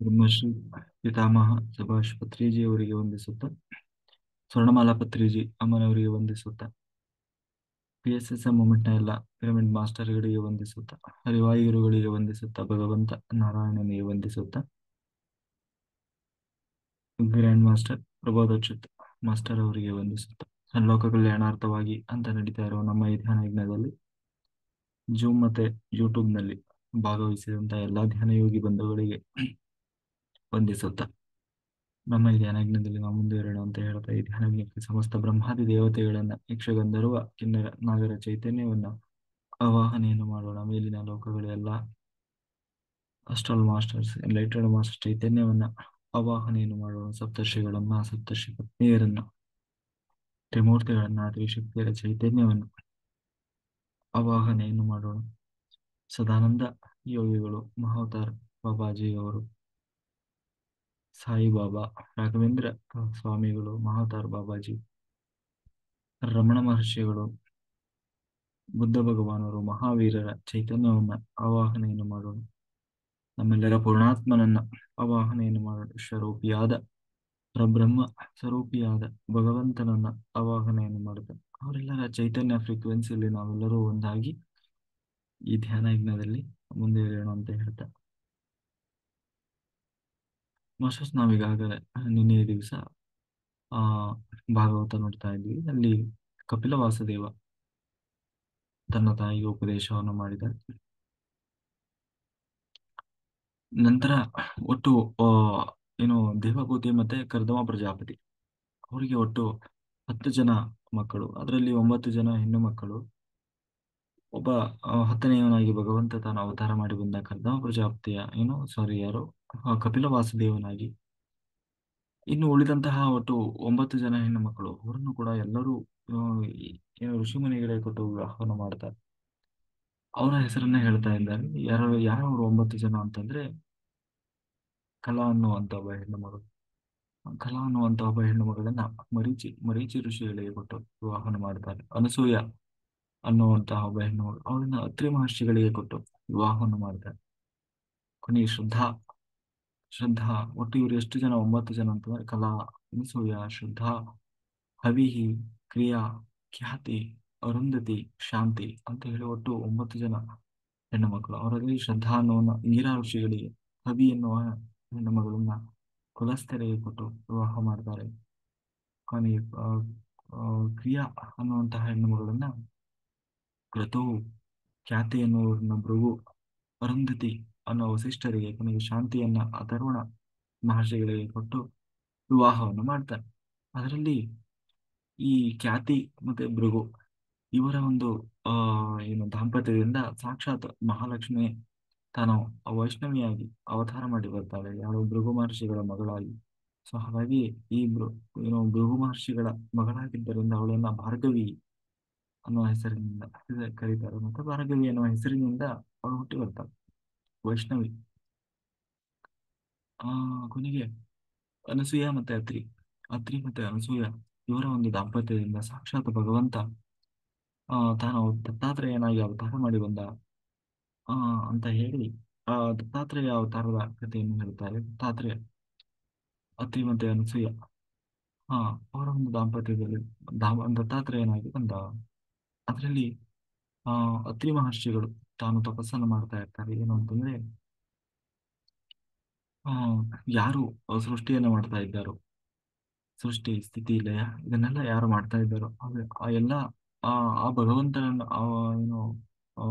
ಬ್ರಹ್ಮಶ್ರೀ ಪಿತಾಮಹ ಸುಭಾಷ್ ಪತ್ರಿಜಿಯವರಿಗೆ ವಂದಿಸುತ್ತಾ, ಸ್ವರ್ಣಮಾಲಾ ಪತ್ರಿಜಿ ಅಮ್ಮನವರಿಗೆ ವಂದಿಸುತ್ತಾ, PSSM ಮೂಮೆಂಟ್ನ ಎಲ್ಲ pyramid ಮಾಸ್ಟರ್ಗಳಿಗೆ ವಂದಿಸುತ್ತಾ, ಹರಿವಾಯುರುಗಳಿಗೆ ವಂದಿಸುತ್ತಾ, ಭಗವಂತ ನಾರಾಯಣನಿಗೆ ವಂದಿಸುತ್ತಾ, ಗ್ರ್ಯಾಂಡ್ ಮಾಸ್ಟರ್ ಪ್ರಬೋಧೋಚಿತ್ ಮಾಸ್ಟರ್ ಅವರಿಗೆ ವಂದಿಸುತ್ತಾ, ಲೋಕ ಕಲ್ಯಾಣಾರ್ಥವಾಗಿ ಅಂತ ನಡೀತಾ ಇರುವ ನಮ್ಮ ಈ ಧ್ಯಾನ ಯಜ್ಞದಲ್ಲಿ ಜೂಮ್ ಮತ್ತೆ ಯೂಟ್ಯೂಬ್ನಲ್ಲಿ ಭಾಗವಹಿಸಿದಂತಹ ಎಲ್ಲಾ ಧ್ಯಾನಯೋಗಿ ಬಂಧುಗಳಿಗೆ ವಂದಿಸುತ್ತಾ, ನಮ್ಮ ಈ ಧ್ಯಾನಯಜ್ಞದಲ್ಲಿ ನಾವು ಮುಂದುವರೋಣ ಅಂತ ಹೇಳ್ತಾ, ಈ ಧ್ಯಾನಯಜ್ಞಕ್ಕೆ ಸಮಸ್ತ ಬ್ರಹ್ಮಾದಿ ದೇವತೆಗಳನ್ನ, ಯಕ್ಷಗಂಧರ್ವ ಕಿನ್ನರ ನಾಗರ ಚೈತನ್ಯವನ್ನ ಆವಾಹನೆಯನ್ನು ಮಾಡೋಣ. ಮೇಲಿನ ಲೋಕಗಳೆಲ್ಲ ಅಸ್ಟ್ರಲ್ ಮಾಸ್ಟರ್ಸ್ ಎನ್ಲೈಟೆಡ್ ಮಾಸ್ಟರ್ ಚೈತನ್ಯವನ್ನ ಆವಾಹನೆಯನ್ನು ಮಾಡೋಣ. ಸಪ್ತರ್ಷಿಗಳನ್ನ, ಸಪ್ತರ್ಷಿ ಪತ್ನಿಯರನ್ನ, ತ್ರಿಮೂರ್ತಿಗಳನ್ನ, ತ್ರಿಶಕ್ತಿಯರ ಚೈತನ್ಯವನ್ನು ಆವಾಹನೆಯನ್ನು ಮಾಡೋಣ. ಸದಾನಂದ ಯೋಗಿಗಳು, ಮಹಾವತಾರ್ ಬಾಬಾಜಿಯವರು, ಸಾಯಿಬಾಬಾ, ರಾಘವೇಂದ್ರ ಸ್ವಾಮಿಗಳು, ಮಹಾವತಾರ್ ಬಾಬಾಜಿ, ರಮಣ ಮಹರ್ಷಿಗಳು, ಬುದ್ಧ ಭಗವಾನರು, ಮಹಾವೀರರ ಚೈತನ್ಯವನ್ನ ಆವಾಹನೆಯನ್ನು ಮಾಡೋಣ. ನಮ್ಮೆಲ್ಲರ ಪೂರ್ಣಾತ್ಮನನ್ನ ಆವಾಹನೆಯನ್ನು ಮಾಡೋಣ. ಸ್ವರೂಪಿಯಾದ ಪರಬ್ರಹ್ಮ ಸ್ವರೂಪಿಯಾದ ಭಗವಂತನನ್ನ ಆವಾಹನೆಯನ್ನು ಮಾಡುತ್ತಾರೆ. ಅವರೆಲ್ಲರ ಚೈತನ್ಯ ಫ್ರೀಕ್ವೆನ್ಸಿಯಲ್ಲಿ ನಾವೆಲ್ಲರೂ ಒಂದಾಗಿ ಈ ಧ್ಯಾನ ಯಜ್ಞದಲ್ಲಿ ಮುಂದುವರಿಯೋಣ ಅಂತ ಹೇಳ್ತಾ, ಮಾಸ್ಟರ್ಸ್ ನಾವೀಗಾಗಲೇ ನಿನ್ನೆ ದಿವಸ ಆ ಭಾಗವತ ನೋಡ್ತಾ ಇದ್ವಿ. ಅಲ್ಲಿ ಕಪಿಲ ವಾಸುದೇವ ತನ್ನ ತಾಯಿಗೆ ಉಪದೇಶವನ್ನು ಮಾಡಿದ ನಂತರ ಒಟ್ಟು ಆ ಏನು ದೇವಭೂತಿ ಮತ್ತೆ ಕರ್ದಮ ಪ್ರಜಾಪತಿ ಅವರಿಗೆ ಒಟ್ಟು 10 ಜನ ಮಕ್ಕಳು. ಅದರಲ್ಲಿ 9 ಜನ ಹೆಣ್ಣು ಮಕ್ಕಳು. ಒಬ್ಬ 10ನೇಯವನಾಗಿ ಭಗವಂತ ತಾನು ಅವತಾರ ಮಾಡಿ ಬಂದ ಕರ್ದಮ ಪ್ರಜಾಪತಿಯ ಯಾರು ಕಪಿಲ ವಾಸುದೇವನಾಗಿ. ಇನ್ನು ಉಳಿದಂತಹ ಒಟ್ಟು 9 ಜನ ಹೆಣ್ಣು ಮಕ್ಕಳು, ಅವರನ್ನು ಕೂಡ ಎಲ್ಲರೂ ಆ, ಏನು ಋಷಿಮುನಿಗಳಿಗೆ ಕೊಟ್ಟು ವಿವಾಹವನ್ನು ಮಾಡ್ತಾರೆ. ಅವರ ಹೆಸರನ್ನ ಹೇಳ್ತಾ ಇದ್ದಾರೆ. ಯಾರವರು 9 ಜನ ಅಂತಂದ್ರೆ, ಕಲಾ ಅನ್ನುವಂತ ಒಬ್ಬ ಹೆಣ್ಣು ಮಗಳು. ಕಲಾ ಅನ್ನುವಂತ ಒಬ್ಬ ಹೆಣ್ಣು ಮಗಳನ್ನ ಮರೀಚಿ ಋಷಿಗಳಿಗೆ ಕೊಟ್ಟು ವಿವಾಹವನ್ನು ಮಾಡ್ತಾರೆ. ಅನಸೂಯ ಅನ್ನುವಂತಹ ಒಬ್ಬ ಹೆಣ್ಣು ಮಗಳು, ಅವಳನ್ನ ಅತ್ರಿ ಮಹರ್ಷಿಗಳಿಗೆ ಕೊಟ್ಟು ವಿವಾಹವನ್ನು ಮಾಡ್ತಾರೆ. ಕೊನೆಗೆ ಶ್ರದ್ಧಾ ಒಟ್ಟು ಇವರು ಎಷ್ಟು ಜನ? 9 ಜನ ಅಂತಂದ್ರೆ, ಕಲಾ, ಅನಸೂಯ, ಶ್ರದ್ಧಾ, ಹವಿಹಿ, ಕ್ರಿಯಾ, ಖ್ಯಾತಿ, ಅರುಂಧತಿ, ಶಾಂತಿ ಅಂತ ಹೇಳಿ ಒಟ್ಟು 9 ಜನ ಹೆಣ್ಣು ಮಕ್ಕಳು. ಅವರಲ್ಲಿ ಶ್ರದ್ಧಾ ಅನ್ನುವ ಇಂಗಿರಾ ಋಷಿಗಳಿಗೆ, ಹವಿ ಎನ್ನುವ ಹೆಣ್ಣು ಮಗಳನ್ನ ಕುಲಸ್ಥರಿಗೆ ಕೊಟ್ಟು ವಿವಾಹ ಮಾಡ್ತಾರೆ. ಕೊನೆಗೆ ಕ್ರಿಯಾ ಅನ್ನುವಂತಹ ಹೆಣ್ಣು ಮಗಳನ್ನ ಕ್ರತುವು, ಖ್ಯಾತಿ ಎನ್ನುವರನ್ನ ಭೃಗು, ಅರುಂಧತಿ ಅನ್ನೋ ವಸಿಷ್ಠರಿಗೆ, ಕೊನೆಗೆ ಶಾಂತಿಯನ್ನ ಅಥರ್ವಣ ಮಹರ್ಷಿಗಳಿಗೆ ಕೊಟ್ಟು ವಿವಾಹವನ್ನು ಮಾಡ್ತಾರೆ. ಅದರಲ್ಲಿ ಈ ಖ್ಯಾತಿ ಮತ್ತೆ ಭೃಗು ಇವರ ಒಂದು ಆ ದಾಂಪತ್ಯದಿಂದ ಸಾಕ್ಷಾತ್ ಮಹಾಲಕ್ಷ್ಮಿ ತಾನು ವೈಷ್ಣವಿಯಾಗಿ ಅವತಾರ ಮಾಡಿ ಬರ್ತಾಳೆ, ಯಾರು ಭೃಗು ಮಹರ್ಷಿಗಳ ಮಗಳಾಗಿ. ಸೊ ಹಾಗಾಗಿ ಈ ಭೃಗು ಮಹರ್ಷಿಗಳ ಮಗಳಾಗಿದ್ದರಿಂದ ಅವಳನ್ನ ಭಾರ್ಗವಿ ಅನ್ನುವ ಹೆಸರಿನಿಂದ ಕರೀತಾರೆ. ಮತ್ತೆ ಭಾರ್ಗವಿ ಅನ್ನುವ ಹೆಸರಿನಿಂದ ಅವಳು ಹುಟ್ಟಿ ಬರ್ತಾಳೆ, ವೈಷ್ಣವಿ. ಕೊನೆಗೆ ಅನಸೂಯ ಮತ್ತೆ ಅತ್ರಿ ಮತ್ತೆ ಅನಸೂಯ ಇವರ ಒಂದು ದಾಂಪತ್ಯದಿಂದ ಸಾಕ್ಷಾತ್ ಭಗವಂತ ತಾನು ದತ್ತಾತ್ರೇಯನಾಗಿ ಅವತಾರ ಮಾಡಿ ಬಂದ ಆ ಅಂತ ಹೇಳಿ ದತ್ತಾತ್ರೇಯ ಅವತಾರದ ಕಥೆಯನ್ನು ಹೇಳ್ತಾರೆ. ಅತ್ರಿ ಮತ್ತೆ ಅನಸೂಯ ಹಾ ಅವರ ಒಂದು ದಾಂಪತ್ಯದಲ್ಲಿ ದತ್ತಾತ್ರೇಯನಾಗಿ ಬಂದ. ಅದರಲ್ಲಿ ಅತ್ರಿ ಮಹರ್ಷಿಗಳು ತಾನು ತಪಸ್ಸನ್ನು ಮಾಡ್ತಾ ಇರ್ತಾರೆ. ಏನು ಅಂತಂದ್ರೆ, ಆ ಯಾರು ಸೃಷ್ಟಿಯನ್ನು ಮಾಡ್ತಾ ಇದ್ದಾರೋ, ಸೃಷ್ಟಿ ಸ್ಥಿತಿ ಲಯ ಇದನ್ನೆಲ್ಲ ಯಾರು ಮಾಡ್ತಾ ಇದ್ದಾರೋ ಆ ಎಲ್ಲ ಆ ಆ ಭಗವಂತನನ್ನು ಏನು ಆ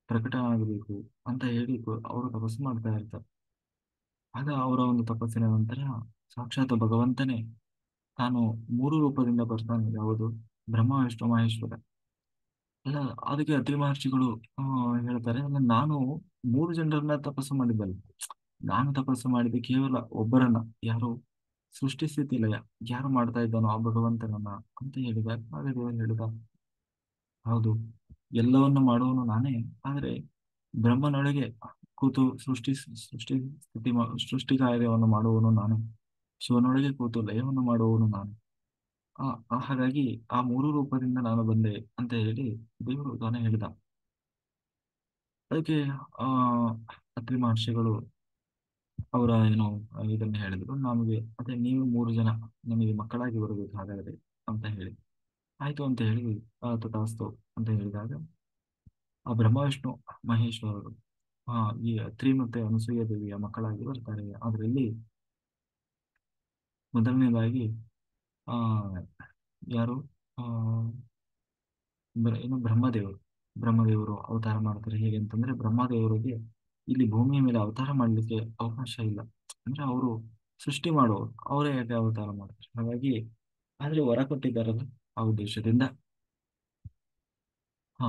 ಪ್ರಕಟ ಆಗಬೇಕು ಅಂತ ಹೇಳಿ ಅವರು ತಪಸ್ಸು ಮಾಡ್ತಾ ಇರ್ತಾರೆ. ಆಗ ಅವರ ಒಂದು ತಪಸ್ಸಿನ ನಂತರ ಸಾಕ್ಷಾತ್ ಭಗವಂತನೇ ತಾನು 3 ರೂಪದಿಂದ ಬರ್ತಾನೆ. ಯಾವುದು? ಬ್ರಹ್ಮ ವಿಷ್ಣು ಮಹೇಶ್ವರ. ಅಲ್ಲ, ಅದಕ್ಕೆ ಅತ್ರಿ ಮಹರ್ಷಿಗಳು ಆ ಹೇಳ್ತಾರೆ, ಅಲ್ಲ ನಾನು 3 ಜನರನ್ನ ತಪಸ್ಸು ಮಾಡಿದ್ದಲ್ಲ, ನಾನು ತಪಸ್ಸು ಮಾಡಿದ ಕೇವಲ ಒಬ್ಬರನ್ನ. ಯಾರು? ಸೃಷ್ಟಿ ಸ್ಥಿತಿ ಲಯ ಯಾರು ಮಾಡ್ತಾ ಇದ್ದಾನೋ ಆ ಭಗವಂತನನ್ನ ಅಂತ ಹೇಳಿದಾಗ, ಆಗ ದೇವರು ಹೇಳಿದ, ಹೌದು, ಎಲ್ಲವನ್ನು ಮಾಡುವನು ನಾನೇ. ಆದ್ರೆ ಬ್ರಹ್ಮನೊಳಗೆ ಕೂತು ಸೃಷ್ಟಿ ಕಾರ್ಯವನ್ನು ಮಾಡುವವನು ನಾನೇ. ಶಿವನೊಳಗೆ ಕೂತು ಲಯವನ್ನು ಮಾಡುವವನು ನಾನೇ. ಹಾಗಾಗಿ ಆ 3 ರೂಪದಿಂದ ನಾನು ಬಂದೆ ಅಂತ ಹೇಳಿ ದೇವರು ತಾನೇ ಹೇಳಿದ. ಅದಕ್ಕೆ ಆ ಅತ್ರಿ ಮಹರ್ಷಿಗಳು ಅವರ ಏನೋ ಇದನ್ನ ಹೇಳಿದ್ರು ನಮಗೆ. ಅದೇ ನೀವು 3 ಜನ ನಮಗೆ ಮಕ್ಕಳಾಗಿ ಬರಬೇಕು ಹಾಗಾದ್ರೆ ಅಂತ ಹೇಳಿ. ಆಯ್ತು ಅಂತ ಹೇಳಿ ತಥಾಸ್ತು ಅಂತ ಹೇಳಿದಾಗ ಆ ಬ್ರಹ್ಮ ವಿಷ್ಣು ಮಹೇಶ್ವರರು ಆ ಈ ಅತ್ರಿ ಮತ್ತೆ ಅನಸೂಯ ದೇವಿಯ ಮಕ್ಕಳಾಗಿ ಬರ್ತಾರೆ. ಅದರಲ್ಲಿ ಮೊದಲನೇದಾಗಿ ಆ ಯಾರು ಆ ಏನು ಬ್ರಹ್ಮದೇವರು ಅವತಾರ ಮಾಡ್ತಾರೆ. ಹೇಗೆ ಅಂತಂದ್ರೆ ಬ್ರಹ್ಮದೇವರಿಗೆ ಇಲ್ಲಿ ಭೂಮಿಯ ಮೇಲೆ ಅವತಾರ ಮಾಡ್ಲಿಕ್ಕೆ ಅವಕಾಶ ಇಲ್ಲ. ಅಂದ್ರೆ ಅವರು ಸೃಷ್ಟಿ ಮಾಡುವವರು, ಅವರೇ ಯಾಕೆ ಅವತಾರ ಮಾಡ್ತಾರೆ. ಹಾಗಾಗಿ ಆದ್ರೆ ವರ ಕೊಟ್ಟಿದ್ದಾರಲ್ಲ, ಆ ಉದ್ದೇಶದಿಂದ ಹಾ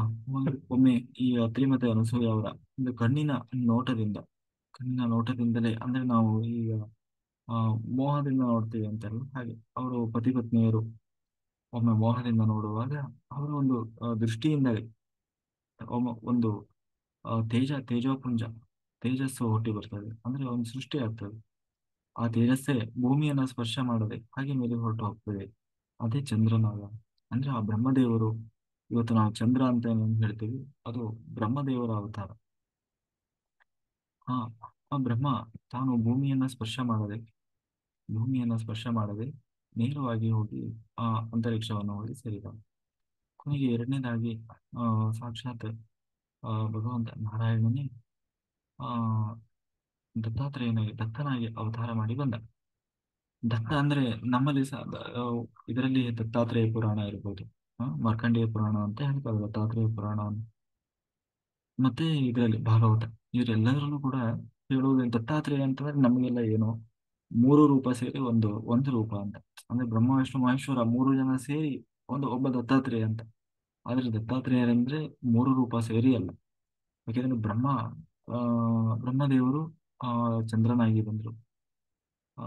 ಒಮ್ಮೆ ಈ ಅತ್ರಿ ಮತ್ತೆ ಅನಸೂಯ ಅವರ ಒಂದು ನೋಟದಿಂದ ನೋಟದಿಂದಲೇ ಅಂದ್ರೆ ನಾವು ಈಗ ಆ ಮೋಹದಿಂದ ನೋಡ್ತೀವಿ ಅಂತಾರಲ್ಲ ಹಾಗೆ ಅವರು ಪತಿ ಪತ್ನಿಯರು ಒಮ್ಮೆ ಮೋಹದಿಂದ ನೋಡುವಾಗ ಅವರ ಒಂದು ದೃಷ್ಟಿಯಿಂದಲೇ ಒಂದು ತೇಜೋಪುಂಜ ತೇಜಸ್ಸು ಹುಟ್ಟಿ ಬರ್ತದೆ. ಅಂದ್ರೆ ಒಂದು ಸೃಷ್ಟಿ ಆಗ್ತದೆ. ಆ ತೇಜಸ್ಸೇ ಭೂಮಿಯನ್ನ ಸ್ಪರ್ಶ ಮಾಡದೆ ಹಾಗೆ ಮೇಲೆ ಹೊರಟು ಹೋಗ್ತದೆ. ಅದೇ ಚಂದ್ರನಾಗ. ಅಂದ್ರೆ ಆ ಬ್ರಹ್ಮದೇವರು, ಇವತ್ತು ನಾವು ಚಂದ್ರ ಅಂತ ಏನು ಹೇಳ್ತೀವಿ, ಅದು ಬ್ರಹ್ಮದೇವರ ಅವತಾರ. ಆ ಆ ಬ್ರಹ್ಮ ತಾನು ಭೂಮಿಯನ್ನ ಸ್ಪರ್ಶ ಮಾಡದೆ ನೇರವಾಗಿ ಹೋಗಿ ಆ ಅಂತರಿಕ್ಷವನ್ನು ಹೋಗಿ ಸೇರಿದ. ಕೊನೆಗೆ ಎರಡನೇದಾಗಿ ಸಾಕ್ಷಾತ್ ಭಗವಂತ ನಾರಾಯಣನೇ ಆ ದತ್ತನಾಗಿ ಅವತಾರ ಮಾಡಿ ಬಂದ. ದತ್ತ ಅಂದ್ರೆ ನಮ್ಮಲ್ಲಿ ಸಹ ಇದರಲ್ಲಿ ದತ್ತಾತ್ರೇಯ ಪುರಾಣ ಇರ್ಬೋದು, ಮಾರ್ಕಂಡೇಯ ಪುರಾಣ ಅಂತ ಹೇಳ್ತಾರೆ ದತ್ತಾತ್ರೇಯ ಪುರಾಣ ಮತ್ತೆ ಇದರಲ್ಲಿ ಭಾಗವತ. ಇವರೆಲ್ಲದರಲ್ಲೂ ಕೂಡ ಹೇಳುವುದು ದತ್ತಾತ್ರೇಯ ಅಂತಂದ್ರೆ ನಮಗೆಲ್ಲ ಏನು 3 ರೂಪ ಸೇರಿ ಒಂದು ರೂಪ ಅಂತ. ಅಂದ್ರೆ ಬ್ರಹ್ಮ ವಿಷ್ಣು ಮಹೇಶ್ವರ 3 ಜನ ಸೇರಿ ಒಬ್ಬ ದತ್ತಾತ್ರೇಯ ಅಂತ. ಆದ್ರೆ ದತ್ತಾತ್ರೇಯರಂದ್ರೆ 3 ರೂಪ ಸೇರಿ ಅಲ್ಲ. ಯಾಕೆಂದ್ರೆ ಬ್ರಹ್ಮದೇವರು ಆ ಚಂದ್ರನಾಗಿ ಬಂದ್ರು. ಆ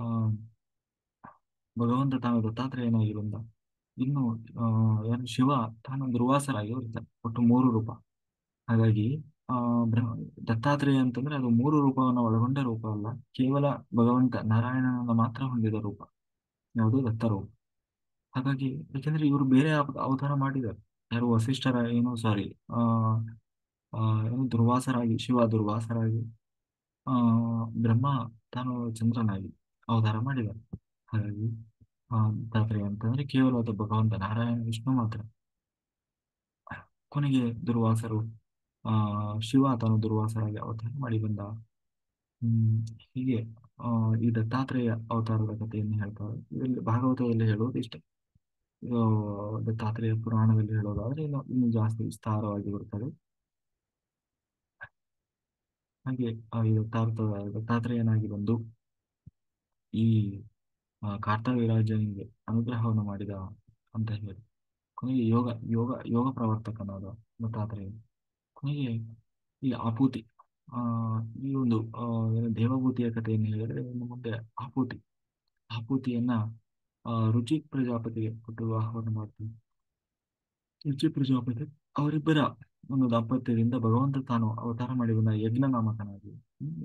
ಭಗವಂತ ತಾನು ದತ್ತಾತ್ರೇಯನಾಗಿ ಬಂದ. ಇನ್ನು ಏನು ಶಿವ ತಾನು ದುರ್ವಾಸರಾಗಿ ಬರ್ತಾನೆ. ಒಟ್ಟು 3 ರೂಪ. ಹಾಗಾಗಿ ಆ ಬ್ರಹ್ಮ ದತ್ತಾತ್ರೇಯ ಅಂತಂದ್ರೆ ಅದು 3 ರೂಪವನ್ನು ಒಳಗೊಂಡ ರೂಪ ಅಲ್ಲ, ಕೇವಲ ಭಗವಂತ ನಾರಾಯಣನನ್ನ ಮಾತ್ರ ಹೊಂದಿದ ರೂಪ ಯಾವುದು ದತ್ತರೂಪ. ಹಾಗಾಗಿ ಯಾಕೆಂದ್ರೆ ಇವರು ಬೇರೆ ಅವತಾರ ಮಾಡಿದ್ದಾರೆ. ಯಾರು ವಸಿಷ್ಠರ ಏನು ಸಾರಿ ಆ ಆ, ಏನು ಶಿವ ದುರ್ವಾಸರಾಗಿ ಆ ಬ್ರಹ್ಮ ತಾನು ಚಂದ್ರನಾಗಿ ಅವತಾರ ಮಾಡಿದ್ದಾರೆ. ಹಾಗಾಗಿ ದತ್ತಾತ್ರೇಯ ಅಂತಂದ್ರೆ ಕೇವಲ ಅದು ಭಗವಂತ ನಾರಾಯಣ ವಿಷ್ಣು ಮಾತ್ರ. ಕೊನೆಗೆ ದುರ್ವಾಸರು ಆ ಶಿವ ತಾನು ದುರ್ವಾಸರಾಗಿ ಅವತಾರ ಮಾಡಿ ಬಂದ. ಹ್ಮ್ ಹೀಗೆ ಆ ಈ ದತ್ತಾತ್ರೇಯ ಅವತಾರದ ಕಥೆಯನ್ನು ಹೇಳ್ತಾರೆ. ಇದರಲ್ಲಿ ಭಾಗವತದಲ್ಲಿ ಹೇಳೋದು ಇಷ್ಟೇ. ಇದು ದತ್ತಾತ್ರೇಯ ಪುರಾಣದಲ್ಲಿ ಹೇಳೋದಾದ್ರೆ ಇನ್ನು ಜಾಸ್ತಿ ವಿಸ್ತಾರವಾಗಿ ಬರ್ತದೆ. ಹಾಗೆ ಈ ದತ್ತಾತ್ರೇಯನಾಗಿ ಬಂದು ಈ ಕಾರ್ತವೀರ್ಯಾರ್ಜುನನಿಗೆ ಅನುಗ್ರಹವನ್ನು ಮಾಡಿದ ಅಂತ ಹೇಳಿ ಕೊನೆಗೆ ಯೋಗ ಪ್ರವರ್ತಕನಾದ ದತ್ತಾತ್ರೇಯ. ಕೊನೆಗೆ ಈ ಆಪೂತಿ ಆ ಈ ಒಂದು ಏನು ದೇವಭೂತಿಯ ಕಥೆಯನ್ನು ಹೇಳಿದ್ರೆ ಇನ್ನು ಮುಂದೆ ಆಪೂತಿಯನ್ನ ರುಚಿ ಪ್ರಜಾಪತಿಗೆ ಕೊಟ್ಟು ವಿವಾಹವನ್ನು ಮಾಡ್ತಾರೆ. ರುಚಿ ಪ್ರಜಾಪತಿ ಅವರಿಬ್ಬರ ಒಂದು ದಾಂಪತ್ಯದಿಂದ ಭಗವಂತ ತಾನು ಅವತಾರ ಮಾಡಿ ಬಂದ ಯಜ್ಞ ನಾಮಕನಾಗಿ,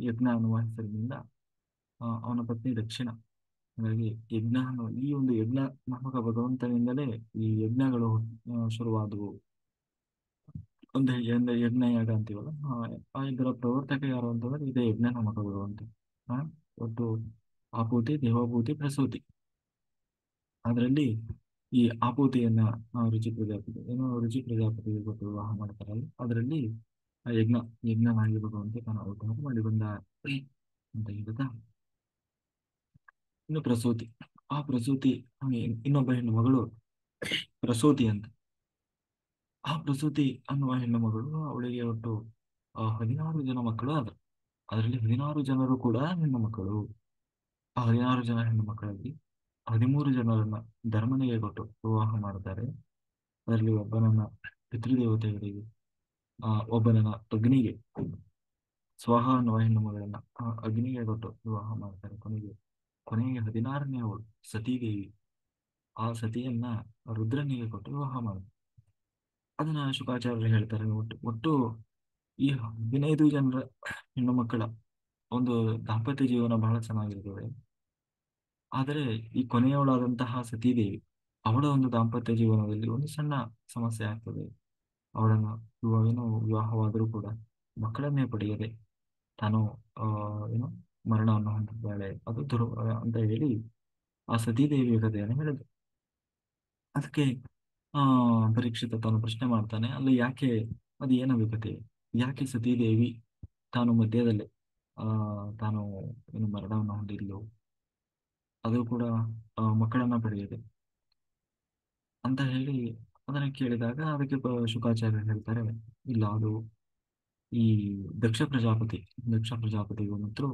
ಯಜ್ಞ ಅನ್ನುವ ಹೆಸರಿನಿಂದ ಅವನ ಪತ್ನಿ ದಕ್ಷಿಣ. ಹಾಗಾಗಿ ಈ ಒಂದು ಯಜ್ಞ ನಾಮಕ ಭಗವಂತನಿಂದಲೇ ಈ ಯಜ್ಞಗಳು ಶುರುವಾದವು. ಒಂದು ಯಜ್ಞ ಯಾಗ ಅಂತೀವಲ್ಲ, ಇದರ ಪ್ರವರ್ತಕ ಯಾರು ಅಂತಂದ್ರೆ ಇದೇ ಯಜ್ಞ ನಾಮಕ ಭಗವಂತ. ಆ, ಒಟ್ಟು ಆಪೂತಿ ದೇವಭೂತಿ ಪ್ರಸೂತಿ. ಅದರಲ್ಲಿ ಈ ಆಪೂತಿಯನ್ನ ರುಚಿ ಪ್ರಜಾಪತಿಗೆ ಕೊಟ್ಟು ವಿವಾಹ ಮಾಡ್ತಾರಲ್ಲ, ಅದರಲ್ಲಿ ಆ ಯಜ್ಞನಾಗಿ ಭಗವಂತ ತಾನು ಅವತಾರ ಮಾಡಿ ಬಂದ ಅಂತ ಹೇಳ್ತಾ ಇನ್ನು ಪ್ರಸೂತಿ. ಆ ಪ್ರಸೂತಿ ಇನ್ನೊಬ್ಬ ಹೆಣ್ಣು ಮಗಳು ಪ್ರಸೂತಿ ಅಂತ. ಆ ಪ್ರಸೂತಿ ಅನ್ನುವ ಹೆಣ್ಣು ಮಗಳು, ಅವಳಿಗೆ ಒಟ್ಟು 16 ಜನ ಮಕ್ಕಳು ಆದರು. ಅದರಲ್ಲಿ 16 ಜನರು ಕೂಡ ಹೆಣ್ಣು ಮಕ್ಕಳು. ಆ 16 ಜನ ಹೆಣ್ಣು ಮಕ್ಕಳಲ್ಲಿ 13 ಜನರನ್ನ ಧರ್ಮನಿಗೆ ಕೊಟ್ಟು ವಿವಾಹ ಮಾಡ್ತಾರೆ. ಅದರಲ್ಲಿ ಒಬ್ಬನನ್ನ ಪಿತೃದೇವತೆಗಳಿಗೆ, ಒಬ್ಬನನ್ನ ಅಗ್ನಿಗೆ, ಸ್ವಹ ಅನ್ನುವ ಹೆಣ್ಣು ಮಗಳನ್ನ ಅಗ್ನಿಗೆ ಕೊಟ್ಟು ವಿವಾಹ ಮಾಡ್ತಾರೆ. ಕೊನೆಗೆ 16ನೇ ಸತೀದೇವಿ, ಆ ಸತಿಯನ್ನ ರುದ್ರನಿಗೆ ಕೊಟ್ಟು ವಿವಾಹ ಮಾಡ್ತಾರೆ. ಅದನ್ನ ಶುಕಾಚಾರ್ಯರು ಹೇಳ್ತಾರೆ. ಒಟ್ಟು ಈ 15 ಜನರ ಹೆಣ್ಣು ಮಕ್ಕಳ ಒಂದು ದಾಂಪತ್ಯ ಜೀವನ ಬಹಳ ಚೆನ್ನಾಗಿರ್ತದೆ. ಆದರೆ ಈ ಕೊನೆಯವಳಾದಂತಹ ಸತೀದೇವಿ, ಅವಳ ಒಂದು ದಾಂಪತ್ಯ ಜೀವನದಲ್ಲಿ ಒಂದು ಸಣ್ಣ ಸಮಸ್ಯೆ ಆಗ್ತದೆ. ಅವಳನ್ನು ವಿವಾಹವಾದರೂ ಕೂಡ ಮಕ್ಕಳನ್ನೇ ಪಡೆಯದೆ ತಾನು ಏನು ಮರಣವನ್ನು ಹೊಂದಿದ್ದಾಳೆ, ಅದು ಅಂತ ಹೇಳಿ ಆ ಸತೀದೇವಿಯ ಕಥೆಯನ್ನು ಹೇಳಿದ್ರು. ಅದಕ್ಕೆ ಆ ಪರೀಕ್ಷಿತ ತಾನು ಪ್ರಶ್ನೆ ಮಾಡ್ತಾನೆ, ಅಲ್ಲಿ ಯಾಕೆ, ಅದು ಏನದು ಕಥೆ, ಯಾಕೆ ಸತೀದೇವಿ ತಾನು ಮಧ್ಯದಲ್ಲೇ ಆ ತಾನು ಏನು ಮರಣವನ್ನು ಹೊಂದಿದ್ಲು, ಅದು ಕೂಡ ಮಕ್ಕಳನ್ನ ಪಡೆಯದೆ ಅಂತ ಹೇಳಿ ಅದನ್ನ ಕೇಳಿದಾಗ ಅದಕ್ಕೆ ಶುಕಾಚಾರ್ಯರು ಹೇಳ್ತಾರೆ, ಇಲ್ಲ ಅದು ಈ ದಕ್ಷ ಪ್ರಜಾಪತಿ ದಕ್ಷ ಪ್ರಜಾಪತಿಗೂ ಮತ್ತು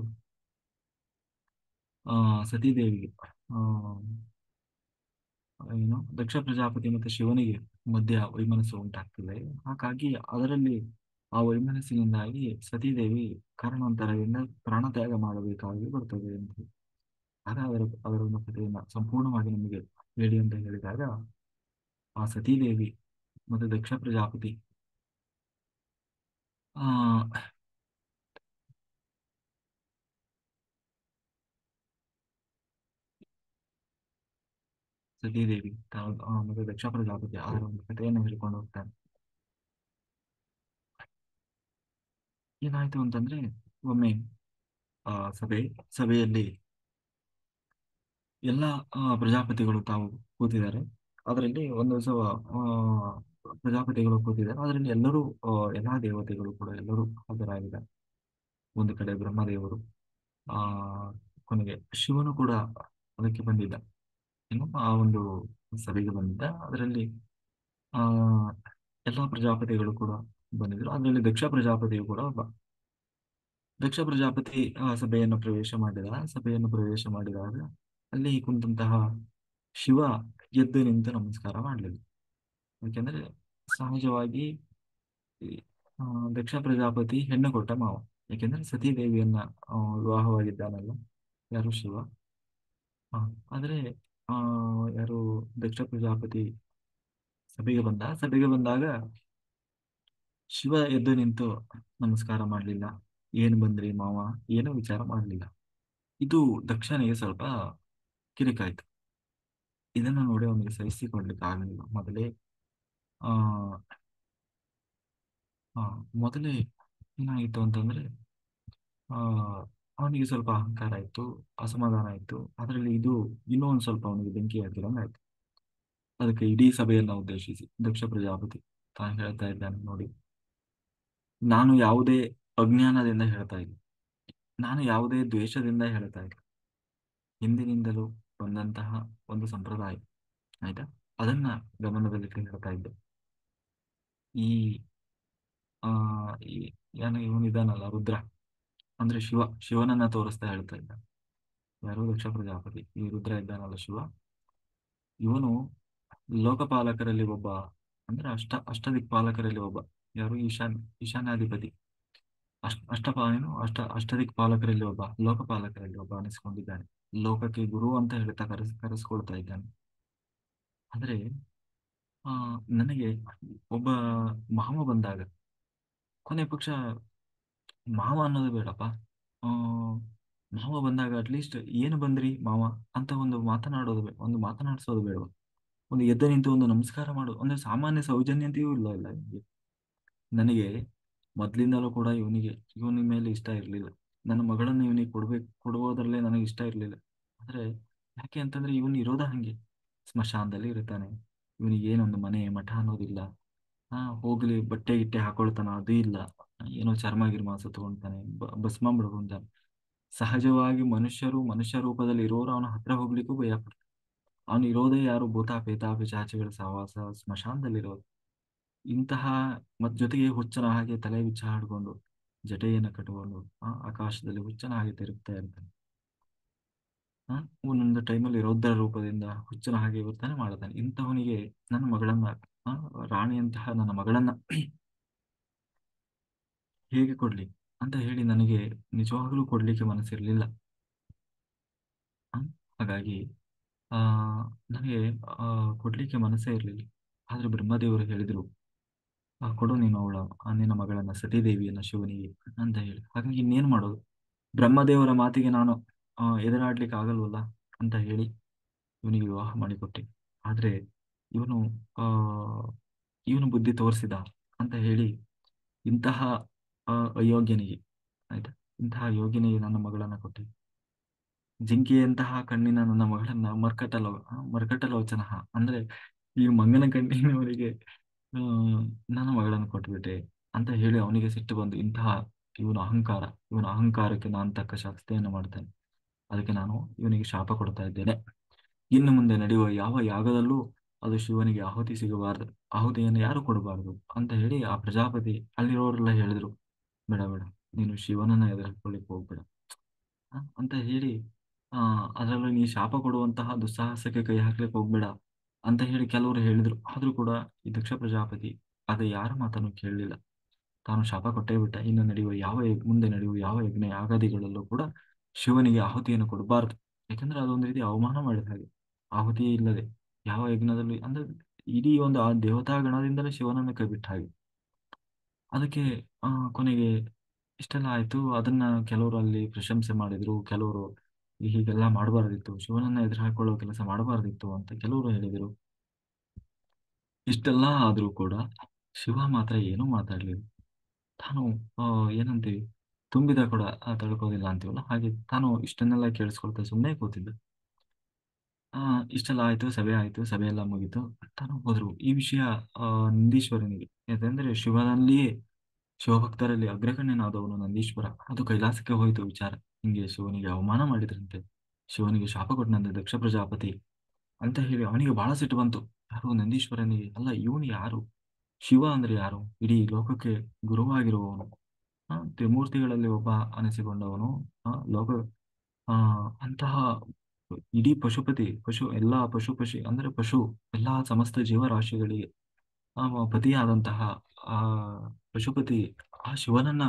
ಸತೀದೇವಿಗೆ ಆ ಏನು ದಕ್ಷ ಪ್ರಜಾಪತಿ ಮತ್ತು ಶಿವನಿಗೆ ಮಧ್ಯ ವೈಮನಸ್ಸು ಉಂಟಾಗ್ತದೆ. ಹಾಗಾಗಿ ಅದರಲ್ಲಿ ಆ ವೈಮನಸ್ಸಿನಿಂದಾಗಿ ಸತೀದೇವಿ ಕಾರಣಾಂತರದಿಂದ ಪ್ರಾಣತ್ಯಾಗ ಮಾಡಬೇಕಾಗಿ ಬರ್ತದೆ ಅಂತ. ಆಗ ಅದರ ಒಂದು ಕಥೆಯನ್ನ ಸಂಪೂರ್ಣವಾಗಿ ನಮಗೆ ಹೇಳಿ ಅಂತ ಹೇಳಿದಾಗ, ಆ ಸತೀದೇವಿ ಮತ್ತು ದಕ್ಷ ಪ್ರಜಾಪತಿ ಆ ಸತೀದೇವಿ ಮತ್ತು ದಕ್ಷ ಪ್ರಜಾಪತಿ ಅದರ ಒಂದು ಕಥೆಯನ್ನು ಹೇಳ್ಕೊಂಡು ಹೋಗ್ತಾರೆ. ಏನಾಯ್ತು ಅಂತಂದ್ರೆ, ಒಮ್ಮೆ ಆ ಸಭೆಯಲ್ಲಿ ಎಲ್ಲ ಪ್ರಜಾಪತಿಗಳು ತಾವು ಕೂತಿದ್ದಾರೆ. ಅದರಲ್ಲಿ ಒಂದು ದಿವಸ ಪ್ರಜಾಪತಿಗಳು ಕೂತಿದ್ದಾರೆ. ಅದರಲ್ಲಿ ಎಲ್ಲರೂ ಎಲ್ಲಾ ದೇವತೆಗಳು ಕೂಡ ಎಲ್ಲರೂ ಹಾಜರಾಗಿದ್ದಾರೆ. ಒಂದು ಕಡೆ ಬ್ರಹ್ಮದೇವರು, ಆ ಕೊನೆಗೆ ಶಿವನು ಕೂಡ ಅದಕ್ಕೆ ಬಂದಿದ್ದ, ಏನು ಆ ಒಂದು ಸಭೆಗೆ ಬಂದಿದ್ದ. ಅದರಲ್ಲಿ ಆ ಎಲ್ಲಾ ಪ್ರಜಾಪತಿಗಳು ಕೂಡ ಬಂದಿದ್ರು. ಅದರಲ್ಲಿ ದಕ್ಷ ಪ್ರಜಾಪತಿಯು ಕೂಡ ಒಬ್ಬ. ದಕ್ಷ ಪ್ರಜಾಪತಿ ಸಭೆಯನ್ನು ಪ್ರವೇಶ ಮಾಡಿದಾಗ ಅಲ್ಲಿ ಕುಂತಹ ಶಿವ ಎದ್ದು ನಿಂತು ನಮಸ್ಕಾರ ಮಾಡಲಿಲ್ಲ. ಯಾಕೆಂದ್ರೆ ಸಹಜವಾಗಿ ಈ, ಆ, ದಕ್ಷ ಪ್ರಜಾಪತಿ ಹೆಣ್ಣು ಕೊಟ್ಟ ಮಾವ. ಯಾಕೆಂದ್ರೆ ಸತೀದೇವಿಯನ್ನ ವಿವಾಹವಾಗಿದ್ದಾನಲ್ಲ, ಯಾರು ಶಿವ. ಆ, ಆದ್ರೆ ಆ ಯಾರು ದಕ್ಷ ಪ್ರಜಾಪತಿ ಸಭೆಗೆ ಬಂದಾಗ ಶಿವ ಎದ್ದು ನಿಂತು ನಮಸ್ಕಾರ ಮಾಡಲಿಲ್ಲ. ಏನು ಬಂದ್ರಿ ಮಾವ, ಏನೂ ವಿಚಾರ ಮಾಡಲಿಲ್ಲ. ಇದು ದಕ್ಷನಿಗೆ ಸ್ವಲ್ಪ ಕಿರಿಕಾಯ್ತು. ಇದನ್ನು ನೋಡಿ ಅವನಿಗೆ ಸಹಿಸಿಕೊಳ್ಳಿಕ್ಕೆ ಆಗಲಿಲ್ಲ. ಆ ಆ, ಮೊದಲೇ ಏನಾಗಿತ್ತು ಅಂತಂದ್ರೆ, ಆ ಅವನಿಗೆ ಸ್ವಲ್ಪ ಅಹಂಕಾರ ಇತ್ತು, ಅಸಮಾಧಾನ ಇತ್ತು. ಅದರಲ್ಲಿ ಇದು ಇನ್ನೂ ಒಂದು ಸ್ವಲ್ಪ ಅವನಿಗೆ ಬೆಂಕಿ ಹಾಕಿದಂಗೆ ಆಯ್ತು. ಅದಕ್ಕೆ ಇಡೀ ಸಭೆಯನ್ನ ಉದ್ದೇಶಿಸಿ ದಕ್ಷ ಪ್ರಜಾಪತಿ ತಾನು ಹೇಳ್ತಾ ಇದ್ದಾನೆ, ನೋಡಿ, ನಾನು ಯಾವುದೇ ಅಜ್ಞಾನದಿಂದ ಹೇಳ್ತಾ ಇಲ್ಲ, ನಾನು ಯಾವುದೇ ದ್ವೇಷದಿಂದ ಹೇಳ್ತಾ ಇಲ್ಲ. ಹಿಂದಿನಿಂದಲೂ ಬಂದಂತಹ ಒಂದು ಸಂಪ್ರದಾಯ, ಆಯ್ತಾ, ಅದನ್ನ ಗಮನದಲ್ಲಿಟ್ಟು ಹೇಳ್ತಾ ಇದ್ದೆ. ಈ ಆ ಈ ಇವನಿದಾನಲ್ಲ ರುದ್ರ, ಅಂದ್ರೆ ಶಿವನನ್ನ ತೋರಿಸ್ತಾ ಹೇಳ್ತಾ ಇದ್ದ. ಯಾರು ದಕ್ಷ ಪ್ರಜಾಪತಿ, ಈ ರುದ್ರ ಇದ್ದಾನಲ್ಲ ಶಿವ, ಇವನು ಲೋಕಪಾಲಕರಲ್ಲಿ ಒಬ್ಬ, ಅಂದ್ರೆ ಅಷ್ಟದಿಕ್ಪಾಲಕರಲ್ಲಿ ಒಬ್ಬ. ಯಾರು ಈಶಾನ್ಯಾಧಿಪತಿ, ಅಷ್ಟದಿಕ್ಪಾಲಕರಲ್ಲಿ ಒಬ್ಬ, ಲೋಕಪಾಲಕರಲ್ಲಿ ಒಬ್ಬ ಅನಿಸ್ಕೊಂಡಿದ್ದಾನೆ. ಲೋಕಕ್ಕೆ ಗುರು ಅಂತ ಹೇಳ್ತಾ ಕರೆಸ್ಕೊಳ್ತಾ ಇದ್ದಾನೆ. ಆದ್ರೆ ಆ ನನಗೆ ಒಬ್ಬ ಮಾವ ಬಂದಾಗ, ಕೊನೆ ಪಕ್ಷ ಮಾವ ಅನ್ನೋದು ಬೇಡಪ್ಪ, ಆ ಮಾವ ಬಂದಾಗ ಅಟ್ಲೀಸ್ಟ್ ಏನು ಬಂದ್ರಿ ಮಾವ ಅಂತ ಒಂದು ಮಾತನಾಡಿಸೋದು ಬೇಡ. ಒಂದು ಎದ್ದು ನಿಂತು ಒಂದು ನಮಸ್ಕಾರ ಮಾಡೋದು, ಒಂದು ಸಾಮಾನ್ಯ ಸೌಜನ್ಯತೆಯೂ ಇಲ್ಲ ಇವನಿಗೆ. ನನಗೆ ಮೊದ್ಲಿಂದಲೂ ಕೂಡ ಇವನಿಗೆ ಮೇಲೆ ಇಷ್ಟ ಇರಲಿಲ್ಲ. ನನ್ನ ಮಗಳನ್ನು ಇವನಿಗೆ ಕೊಡುವುದರಲ್ಲೇ ನನಗೆ ಇಷ್ಟ ಇರಲಿಲ್ಲ. ಆದ್ರೆ ಯಾಕೆ ಅಂತಂದ್ರೆ ಇವನು ಇರೋದ ಹಂಗೆ, ಸ್ಮಶಾನದಲ್ಲಿ ಇರ್ತಾನೆ. ಇವನಿಗೆ ಏನೊಂದು ಮನೆ ಮಠ ಅನ್ನೋದಿಲ್ಲ. ಹೋಗ್ಲಿ ಬಟ್ಟೆ ಗಿಟ್ಟೆ ಹಾಕೊಳ್ತಾನ, ಅದು ಇಲ್ಲ. ಏನೋ ಚರ್ಮ ಗಿರ್ಮ ಸುತ್ಕೊಂತಾನೆ, ಭಸ್ಮ ಬಿಡ್ಕೊಂತಾನೆ. ಸಹಜವಾಗಿ ಮನುಷ್ಯ ರೂಪದಲ್ಲಿ ಇರೋರು ಅವನ ಹತ್ರ ಹೋಗ್ಲಿಕ್ಕೂ ಭಯ ಪಡ್ತಾನೆ. ಅವನು ಇರೋದೇ ಯಾರು, ಭೂತ ಪೇತ ಪಿಶಾಚಿಗಳ ಸಹವಾಸ, ಸ್ಮಶಾನದಲ್ಲಿರೋದು. ಇಂತಹ ಜೊತೆಗೆ ಹುಚ್ಚನ ಹಾಗೆ ತಲೆ ಬಿಚ್ಚಾಡ್ಕೊಂಡು ಜಟೆಯನ್ನು ಕಟ್ಟಿಕೊಂಡು ಆಕಾಶದಲ್ಲಿ ಹುಚ್ಚನ ಹಾಗೆ ತಿರುಗ್ತಾ ಇರ್ತಾನೆ. ಒಂದೊಂದು ಟೈಮಲ್ಲಿ ರೌದ್ರ ರೂಪದಿಂದ ಹುಚ್ಚನ ಹಾಗೆ ವರ್ತನೆ ಮಾಡ್ತಾನೆ. ಇಂಥವನಿಗೆ ನನ್ನ ಮಗಳನ್ನ, ರಾಣಿಯಂತಹ ನನ್ನ ಮಗಳನ್ನ ಹೇಗೆ ಕೊಡ್ಲಿ ಅಂತ ಹೇಳಿ ನನಗೆ ನಿಜವಾಗ್ಲೂ ಕೊಡ್ಲಿಕ್ಕೆ ಮನಸ್ಸಿರ್ಲಿಲ್ಲ. ಹಾಗಾಗಿ ಆ ನನಗೆ ಕೊಡ್ಲಿಕ್ಕೆ ಮನಸ್ಸೇ ಇರಲಿಲ್ಲ. ಆದ್ರೆ ಬ್ರಹ್ಮದೇವರು ಹೇಳಿದ್ರು, ಕೊಡು ನೀನು ನಿನ್ನ ಮಗಳನ್ನ ಸತೀದೇವಿಯನ್ನ ಶಿವನಿಗೆ ಅಂತ ಹೇಳಿ. ಹಾಗಾಗಿ ಇನ್ನೇನು ಮಾಡೋದು, ಬ್ರಹ್ಮದೇವರ ಮಾತಿಗೆ ನಾನು ಎದುರಾಡ್ಲಿಕ್ಕೆ ಆಗಲ್ವಲ್ಲ ಅಂತ ಹೇಳಿ ಇವನಿಗೆ ವಿವಾಹ ಮಾಡಿಕೊಟ್ಟೆ. ಆದ್ರೆ ಇವನು ಆ ಇವನು ಬುದ್ಧಿ ತೋರಿಸಿದ ಅಂತ ಹೇಳಿ ಇಂತಹ ಅಯೋಗ್ಯನಿಗೆ, ಆಯ್ತಾ, ಇಂತಹ ಯೋಗಿನಿಗೆ ನನ್ನ ಮಗಳನ್ನ ಕೊಟ್ಟೆ. ಜಿಂಕೆಯಂತಹ ಕಣ್ಣಿನ ನನ್ನ ಮಗಳನ್ನ ಮರ್ಕಟಲೋಚನ, ಅಂದ್ರೆ ಈ ಮಂಗನ ಕಣ್ಣಿನವರಿಗೆ ಆ, ನನ್ನ ಮಗಳನ್ನು ಕೊಟ್ಬಿಟ್ಟೆ ಅಂತ ಹೇಳಿ ಅವನಿಗೆ ಸಿಟ್ಟು ಬಂದು ಇವನ ಅಹಂಕಾರಕ್ಕೆ ನಾನು ತಕ್ಕ ಶಾಸ್ತಿಯನ್ನು ಮಾಡ್ತೇನೆ. ಅದಕ್ಕೆ ನಾನು ಇವನಿಗೆ ಶಾಪ ಕೊಡ್ತಾ ಇದ್ದೇನೆ. ಇನ್ನು ಮುಂದೆ ನಡೆಯುವ ಯಾವ ಯಾಗದಲ್ಲೂ ಅದು ಶಿವನಿಗೆ ಆಹುತಿ ಸಿಗಬಾರದು, ಆಹುತಿಯನ್ನು ಯಾರು ಕೊಡಬಾರದು ಅಂತ ಹೇಳಿ ಆ ಪ್ರಜಾಪತಿ ಅಲ್ಲಿರೋರೆಲ್ಲ ಹೇಳಿದ್ರು, ಬೇಡ ಬೇಡ, ನೀನು ಶಿವನನ್ನ ಎದುರ್ಕೊಳ್ಳಿಕ್ಕೆ ಹೋಗ್ಬೇಡ ಅಂತ ಹೇಳಿ, ಅದರಲ್ಲೂ ನೀ ಶಾಪ ಕೊಡುವಂತಹ ದುಸ್ಸಾಹಸಕ್ಕೆ ಕೈ ಹಾಕ್ಲಿಕ್ಕೆ ಹೋಗ್ಬೇಡ ಅಂತ ಹೇಳಿ ಕೆಲವರು ಹೇಳಿದ್ರು. ಆದ್ರೂ ಕೂಡ ಈ ದಕ್ಷ ಪ್ರಜಾಪತಿ ಅದೇ ಯಾರ ಮಾತನ್ನು ಕೇಳಲಿಲ್ಲ. ತಾನು ಶಾಪ ಕೊಟ್ಟೇ ಬಿಟ್ಟ. ಇನ್ನು ಮುಂದೆ ನಡೆಯುವ ಯಾವ ಯಜ್ಞ ಯಾಗಾದಿಗಳಲ್ಲೂ ಕೂಡ ಶಿವನಿಗೆ ಆಹುತಿಯನ್ನು ಕೊಡಬಾರದು. ಯಾಕಂದ್ರೆ ಅದೊಂದು ರೀತಿ ಅವಮಾನ ಮಾಡಿದ ಹಾಗೆ. ಆಹುತಿ ಇಲ್ಲದೆ ಯಾವ ಯಜ್ಞದಲ್ಲಿ ಅಂದ್ರೆ ಇಡೀ ಒಂದು ಆ ದೇವತಾ ಗಣದಿಂದಲೇ ಶಿವನನ್ನು ಕೈ ಬಿಟ್ಟ ಹಾಗೆ. ಅದಕ್ಕೆ ಕೊನೆಗೆ ಇಷ್ಟೆಲ್ಲ ಆಯ್ತು. ಅದನ್ನ ಕೆಲವರು ಅಲ್ಲಿ ಪ್ರಶಂಸೆ ಮಾಡಿದ್ರು, ಕೆಲವರು ಹೀಗೆಲ್ಲ ಮಾಡಬಾರ್ದಿತ್ತು, ಶಿವನನ್ನ ಎದುರು ಹಾಕೊಳ್ಳೋ ಕೆಲಸ ಮಾಡಬಾರ್ದಿತ್ತು ಅಂತ ಕೆಲವರು ಹೇಳಿದರು. ಇಷ್ಟೆಲ್ಲ ಆದ್ರೂ ಕೂಡ ಶಿವ ಮಾತ್ರ ಏನೂ ಮಾತಾಡ್ಲಿಲ್ಲ. ತಾನು ಏನಂತೀವಿ, ತುಂಬಿದ ಕೂಡ ತಡ್ಕೋದಿಲ್ಲ ಅಂತೀವಲ್ಲ, ಹಾಗೆ ತಾನು ಇಷ್ಟನ್ನೆಲ್ಲ ಕೇಳಿಸ್ಕೊಳ್ತಾ ಸುಮ್ಮನೆ ಕೂತಿದ್ದ. ಆ ಇಷ್ಟೆಲ್ಲ ಆಯ್ತು, ಸಭೆ ಆಯ್ತು, ಸಭೆ ಎಲ್ಲ ಮುಗೀತು. ತಾನು ಹೋದ್ರು. ಈ ವಿಷಯ ನಂದೀಶ್ವರನಿಗೆ, ಯಾಕಂದ್ರೆ ಶಿವಭಕ್ತರಲ್ಲಿ ಅಗ್ರಗಣ್ಯನಾದವನು ನಂದೀಶ್ವರ. ಅದು ಕೈಲಾಸಕ್ಕೆ ಹೋಯಿತು ವಿಚಾರ. ಹಿಂಗೆ ಶಿವನಿಗೆ ಅವಮಾನ ಮಾಡಿದ್ರಂತೆ, ಶಿವನಿಗೆ ಶಾಪ ಕೊಟ್ಟನಂತೆ ದಕ್ಷ ಪ್ರಜಾಪತಿ ಅಂತ ಹೇಳಿ ಅವನಿಗೆ ಬಹಳ ಸಿಟ್ಟು ಬಂತು. ಯಾರು ನಂದೀಶ್ವರನಿಗೆ, ಅಲ್ಲ ಇವನು ಯಾರು, ಶಿವ ಅಂದ್ರೆ ಯಾರು, ಇಡೀ ಲೋಕಕ್ಕೆ ಗುರುವಾಗಿರುವವನು, ತ್ರಿಮೂರ್ತಿಗಳಲ್ಲಿ ಒಬ್ಬ ಅನಿಸಿಕೊಂಡವನು, ಲೋಕ ಆ ಅಂತಹ ಇಡೀ ಎಲ್ಲಾ ಪಶು ಅಂದ್ರೆ ಎಲ್ಲಾ ಸಮಸ್ತ ಜೀವರಾಶಿಗಳಿಗೆ ಪತಿಯಾದಂತಹ ಆ ಪಶುಪತಿ ಆ ಶಿವನನ್ನ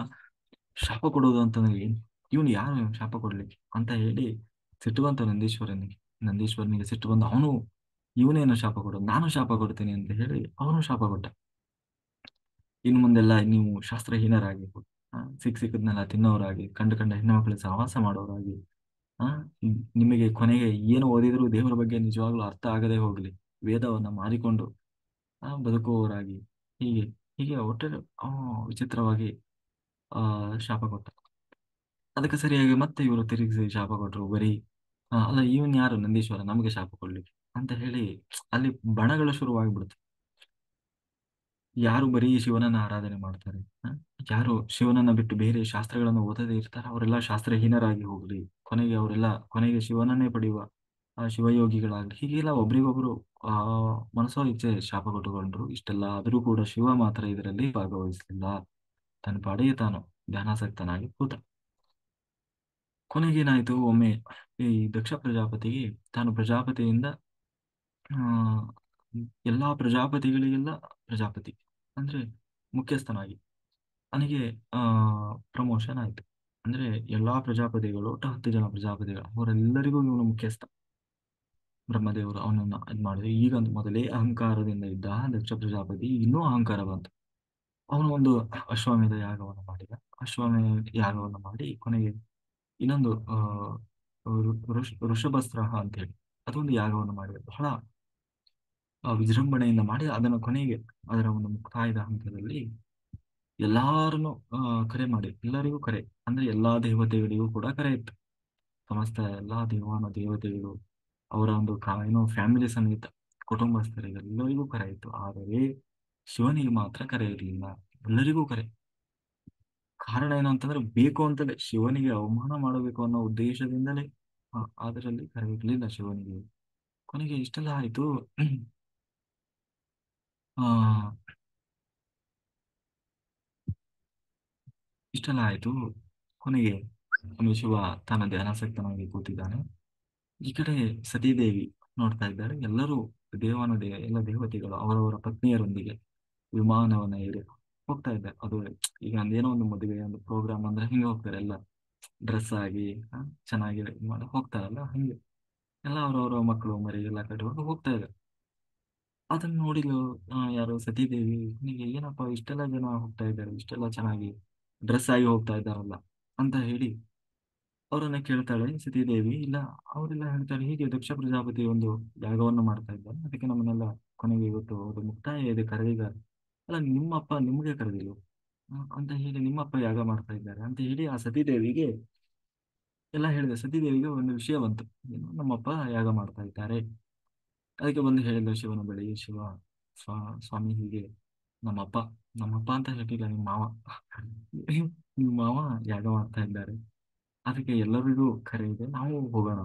ಶಾಪ ಕೊಡುವುದು ಅಂತಂದ್ರೆ ಏನು, ಇವನು ಯಾರು ಇವ್ನು ಶಾಪ ಕೊಡ್ಲಿಕ್ಕೆ ಅಂತ ಹೇಳಿ ಸಿಟ್ಟು ಬಂತು ನಂದೀಶ್ವರನಿಗೆ ಸಿಟ್ಟು ಬಂದು ಅವನು ಇವನೇನು ಶಾಪ ಕೊಡೋದು, ನಾನು ಶಾಪ ಕೊಡ್ತೇನೆ ಅಂತ ಹೇಳಿ ಅವನು ಶಾಪ ಕೊಟ್ಟ. ಇನ್ನು ಮುಂದೆಲ್ಲ ನೀವು ಶಾಸ್ತ್ರಹೀನರಾಗಿ, ಸಿಕ್ಕದನ್ನೆಲ್ಲ ತಿನ್ನೋರಾಗಿ, ಕಂಡ ಹೆಣ್ಣು ಮಕ್ಕಳ ಸಹವಾಸ ಮಾಡೋರಾಗಿ, ಆ ನಿಮಗೆ ಕೊನೆಗೆ ಏನು ಓದಿದ್ರು ದೇವರ ಬಗ್ಗೆ ನಿಜವಾಗ್ಲೂ ಅರ್ಥ ಆಗದೆ ಹೋಗ್ಲಿ, ವೇದವನ್ನ ಮಾರಿಕೊಂಡು ಬದುಕುವವರಾಗಿ, ಹೀಗೆ ಹೀಗೆ ಒಟ್ಟೆ ವಿಚಿತ್ರವಾಗಿ ಆ ಶಾಪ ಕೊಟ್ಟ. ಅದಕ್ಕೆ ಸರಿಯಾಗಿ ಮತ್ತೆ ಇವರು ತಿರುಗಿಸಿ ಶಾಪ ಕೊಟ್ಟರು. ಬರೀ ಅಲ್ಲ ಇವನ್ ಯಾರು ನಂದೀಶ್ವರ ನಮಗೆ ಶಾಪ ಕೊಡ್ಲಿಕ್ಕೆ ಅಂತ ಹೇಳಿ ಅಲ್ಲಿ ಬಣಗಳು ಶುರುವಾಗ್ಬಿಡ್ತು. ಯಾರು ಬರೀ ಶಿವನನ್ನ ಆರಾಧನೆ ಮಾಡ್ತಾರೆ, ಯಾರು ಶಿವನನ್ನ ಬಿಟ್ಟು ಬೇರೆ ಶಾಸ್ತ್ರಗಳನ್ನು ಓದದೇ ಇರ್ತಾರೆ, ಅವರೆಲ್ಲ ಶಾಸ್ತ್ರಹೀನರಾಗಿ ಹೋಗ್ಲಿ, ಕೊನೆಗೆ ಶಿವನನ್ನೇ ಪಡೆಯುವ ಆ ಶಿವಯೋಗಿಗಳಾಗ್ಲಿ, ಹೀಗೆಲ್ಲ ಒಬ್ರಿಗೊಬ್ರು ಆ ಮನಸೋ ಇಚ್ಛೆ ಶಾಪ ಕೊಟ್ಟುಕೊಂಡ್ರು. ಇಷ್ಟೆಲ್ಲ ಆದರೂ ಕೂಡ ಶಿವ ಮಾತ್ರ ಇದರಲ್ಲಿ ಭಾಗವಹಿಸಲಿಲ್ಲ. ತನ್ನ ಪಾಡಿಗೆ ತಾನು ಧ್ಯಾನಾಸಕ್ತನಾಗಿ ಕೂತ. ಕೊನೆಗೇನಾಯ್ತು, ಒಮ್ಮೆ ಈ ದಕ್ಷ ಪ್ರಜಾಪತಿಗೆ ತಾನು ಪ್ರಜಾಪತಿಯಿಂದ ಆ ಎಲ್ಲಾ ಪ್ರಜಾಪತಿಗಳಿಗೆಲ್ಲ ಪ್ರಜಾಪತಿ ಅಂದ್ರೆ ಮುಖ್ಯಸ್ಥನಾಗಿ ನನಗೆ ಆ ಪ್ರಮೋಷನ್ ಆಯ್ತು. ಅಂದ್ರೆ ಎಲ್ಲಾ ಪ್ರಜಾಪತಿಗಳು, ಒಟ್ಟು 10 ಜನ ಪ್ರಜಾಪತಿಗಳು, ಅವರೆಲ್ಲರಿಗೂ ಇವನು ಮುಖ್ಯಸ್ಥ. ಬ್ರಹ್ಮದೇವರು ಅವನನ್ನ ಇದ್ ಮಾಡಿದ್ರು. ಈಗ ಮೊದಲೇ ಅಹಂಕಾರದಿಂದ ಇದ್ದ ದಕ್ಷ ಪ್ರಜಾಪತಿ ಇನ್ನೂ ಅಹಂಕಾರ ಬಂತು. ಅವನು ಒಂದು ಅಶ್ವಮೇಧ ಯಾಗವನ್ನು ಮಾಡಿದ. ಅಶ್ವಮೇಧ ಯಾಗವನ್ನು ಮಾಡಿ ಕೊನೆಗೆ ಇನ್ನೊಂದು ಋಷಭಸ್ತ್ರ ಅಂತ ಹೇಳಿ ಅದೊಂದು ಯಾಗವನ್ನು ಮಾಡಿದ. ಬಹಳ ವಿಜೃಂಭಣೆಯಿಂದ ಮಾಡಿ ಅದನ್ನು ಕೊನೆಗೆ ಅದರ ಒಂದು ಮುಕ್ತಾಯದ ಹಂತದಲ್ಲಿ ಎಲ್ಲಾರನ್ನು ಕರೆ ಮಾಡಿ, ಎಲ್ಲರಿಗೂ ಕರೆ ಅಂದ್ರೆ ಎಲ್ಲಾ ದೇವತೆಗಳಿಗೂ ಕೂಡ ಕರೆ ಇತ್ತು. ಸಮಸ್ತ ಎಲ್ಲಾ ದೇವತೆಗಳು ಅವರ ಒಂದು ಏನೋ ಫ್ಯಾಮಿಲಿ ಸಮೇತ ಕುಟುಂಬಸ್ಥರಿಗೆ ಎಲ್ಲರಿಗೂ ಕರೆ ಇತ್ತು. ಆದರೆ ಶಿವನಿಗೆ ಮಾತ್ರ ಕರೆ ಇರಲಿಲ್ಲ. ಎಲ್ಲರಿಗೂ ಕರೆ. ಕಾರಣ ಏನು ಅಂತಂದ್ರೆ ಬೇಕು ಅಂತಲೇ ಶಿವನಿಗೆ ಅವಮಾನ ಮಾಡಬೇಕು ಅನ್ನೋ ಉದ್ದೇಶದಿಂದಲೇ ಅದರಲ್ಲಿ ಕರೆ ಇರಲಿಲ್ಲ ಶಿವನಿಗೆ. ಕೊನೆಗೆ ಇಷ್ಟೆಲ್ಲ ಆಯ್ತು. ಆ ಇಷ್ಟೆಲ್ಲ ಆಯ್ತು. ಕೊನೆಗೆ ಒಮ್ಮೆ ಶಿವ ತನ್ನ ಧ್ಯಾನಾಸಕ್ತನಾಗಿ ಕೂತಿದ್ದಾನೆ. ಈ ಕಡೆ ಸತೀದೇವಿ ನೋಡ್ತಾ ಇದ್ದಾರೆ. ಎಲ್ಲರೂ ಎಲ್ಲ ದೇವತೆಗಳು ಅವರವರ ಪತ್ನಿಯರೊಂದಿಗೆ ವಿಮಾನವನ್ನ ಏರಿ ಹೋಗ್ತಾ ಇದ್ದಾರೆ. ಅದು ಈಗ ಒಂದೇನೋ ಒಂದು ಮದುವೆ ಒಂದು ಪ್ರೋಗ್ರಾಮ್ ಅಂದ್ರೆ ಹಿಂಗೆ ಹೋಗ್ತಾರೆ ಎಲ್ಲ, ಡ್ರೆಸ್ ಆಗಿ ಚೆನ್ನಾಗಿ ಮಾಡಿ ಹೋಗ್ತಾರಲ್ಲ, ಹಂಗೆ ಎಲ್ಲ ಅವರವರ ಮಕ್ಕಳು ಮರಿ ಎಲ್ಲ ಕಟ್ಕೊಂಡು ಹೋಗ್ತಾ ಇದ್ದಾರೆ. ಅದನ್ನ ನೋಡಿಲು ಯಾರು ಸತೀದೇವಿ, ನಿನಗೆ ಏನಪ್ಪ ಇಷ್ಟೆಲ್ಲ ಜನ ಹೋಗ್ತಾ ಇದ್ದಾರೆ, ಇಷ್ಟೆಲ್ಲ ಚೆನ್ನಾಗಿ ಡ್ರೆಸ್ ಆಗಿ ಹೋಗ್ತಾ ಇದ್ದಾರಲ್ಲ ಅಂತ ಹೇಳಿ ಅವರನ್ನ ಕೇಳ್ತಾಳೆ ಸತೀದೇವಿ. ಇಲ್ಲ, ಅವರೆಲ್ಲ ಹೇಳ್ತಾಳೆ ಹೀಗೆ ದಕ್ಷ ಪ್ರಜಾಪತಿ ಒಂದು ಯಾಗವನ್ನು ಮಾಡ್ತಾ ಇದ್ದಾರೆ, ಅದಕ್ಕೆ ನಮ್ಮನ್ನೆಲ್ಲ ಕೊನೆಗೆ ಇವತ್ತು ಅದು ಮುಕ್ತಾಯ ಇದೆ ಕರೆದಿದ್ದಾರೆ. ಅಲ್ಲ, ನಿಮ್ಮಪ್ಪ ನಿಮ್ಗೆ ಕರೆದಿಲ್ಲ, ಅಂತ ಹೇಳಿ ನಿಮ್ಮಪ್ಪ ಯಾಗ ಮಾಡ್ತಾ ಇದ್ದಾರೆ ಅಂತ ಹೇಳಿ ಆ ಸತೀದೇವಿಗೆ ಎಲ್ಲ ಹೇಳಿದೆ. ಸತೀದೇವಿಗೆ ಒಂದು ವಿಷಯ ಬಂತು, ಏನು ನಮ್ಮಪ್ಪ ಯಾಗ ಮಾಡ್ತಾ ಇದ್ದಾರೆ. ಅದಕ್ಕೆ ಬಂದು ಹೇಳಿದ ಶಿವನ ಬಳಿ, ಶಿವ, ಸ್ವಾಮಿ ಹೀಗೆ ನಮ್ಮಪ್ಪ, ನಮ್ಮಪ್ಪ ಅಂತ ಹೇಳಿಲ್ಲ, ನಿಮ್ಮ ಮಾವ, ನಿಮ್ಮ ಮಾವ ಯಾಗ ಮಾಡ್ತಾ ಇದ್ದಾರೆ, ಅದಕ್ಕೆ ಎಲ್ಲರಿಗೂ ಕರೆ ಇದೆ, ನಾವು ಹೋಗೋಣ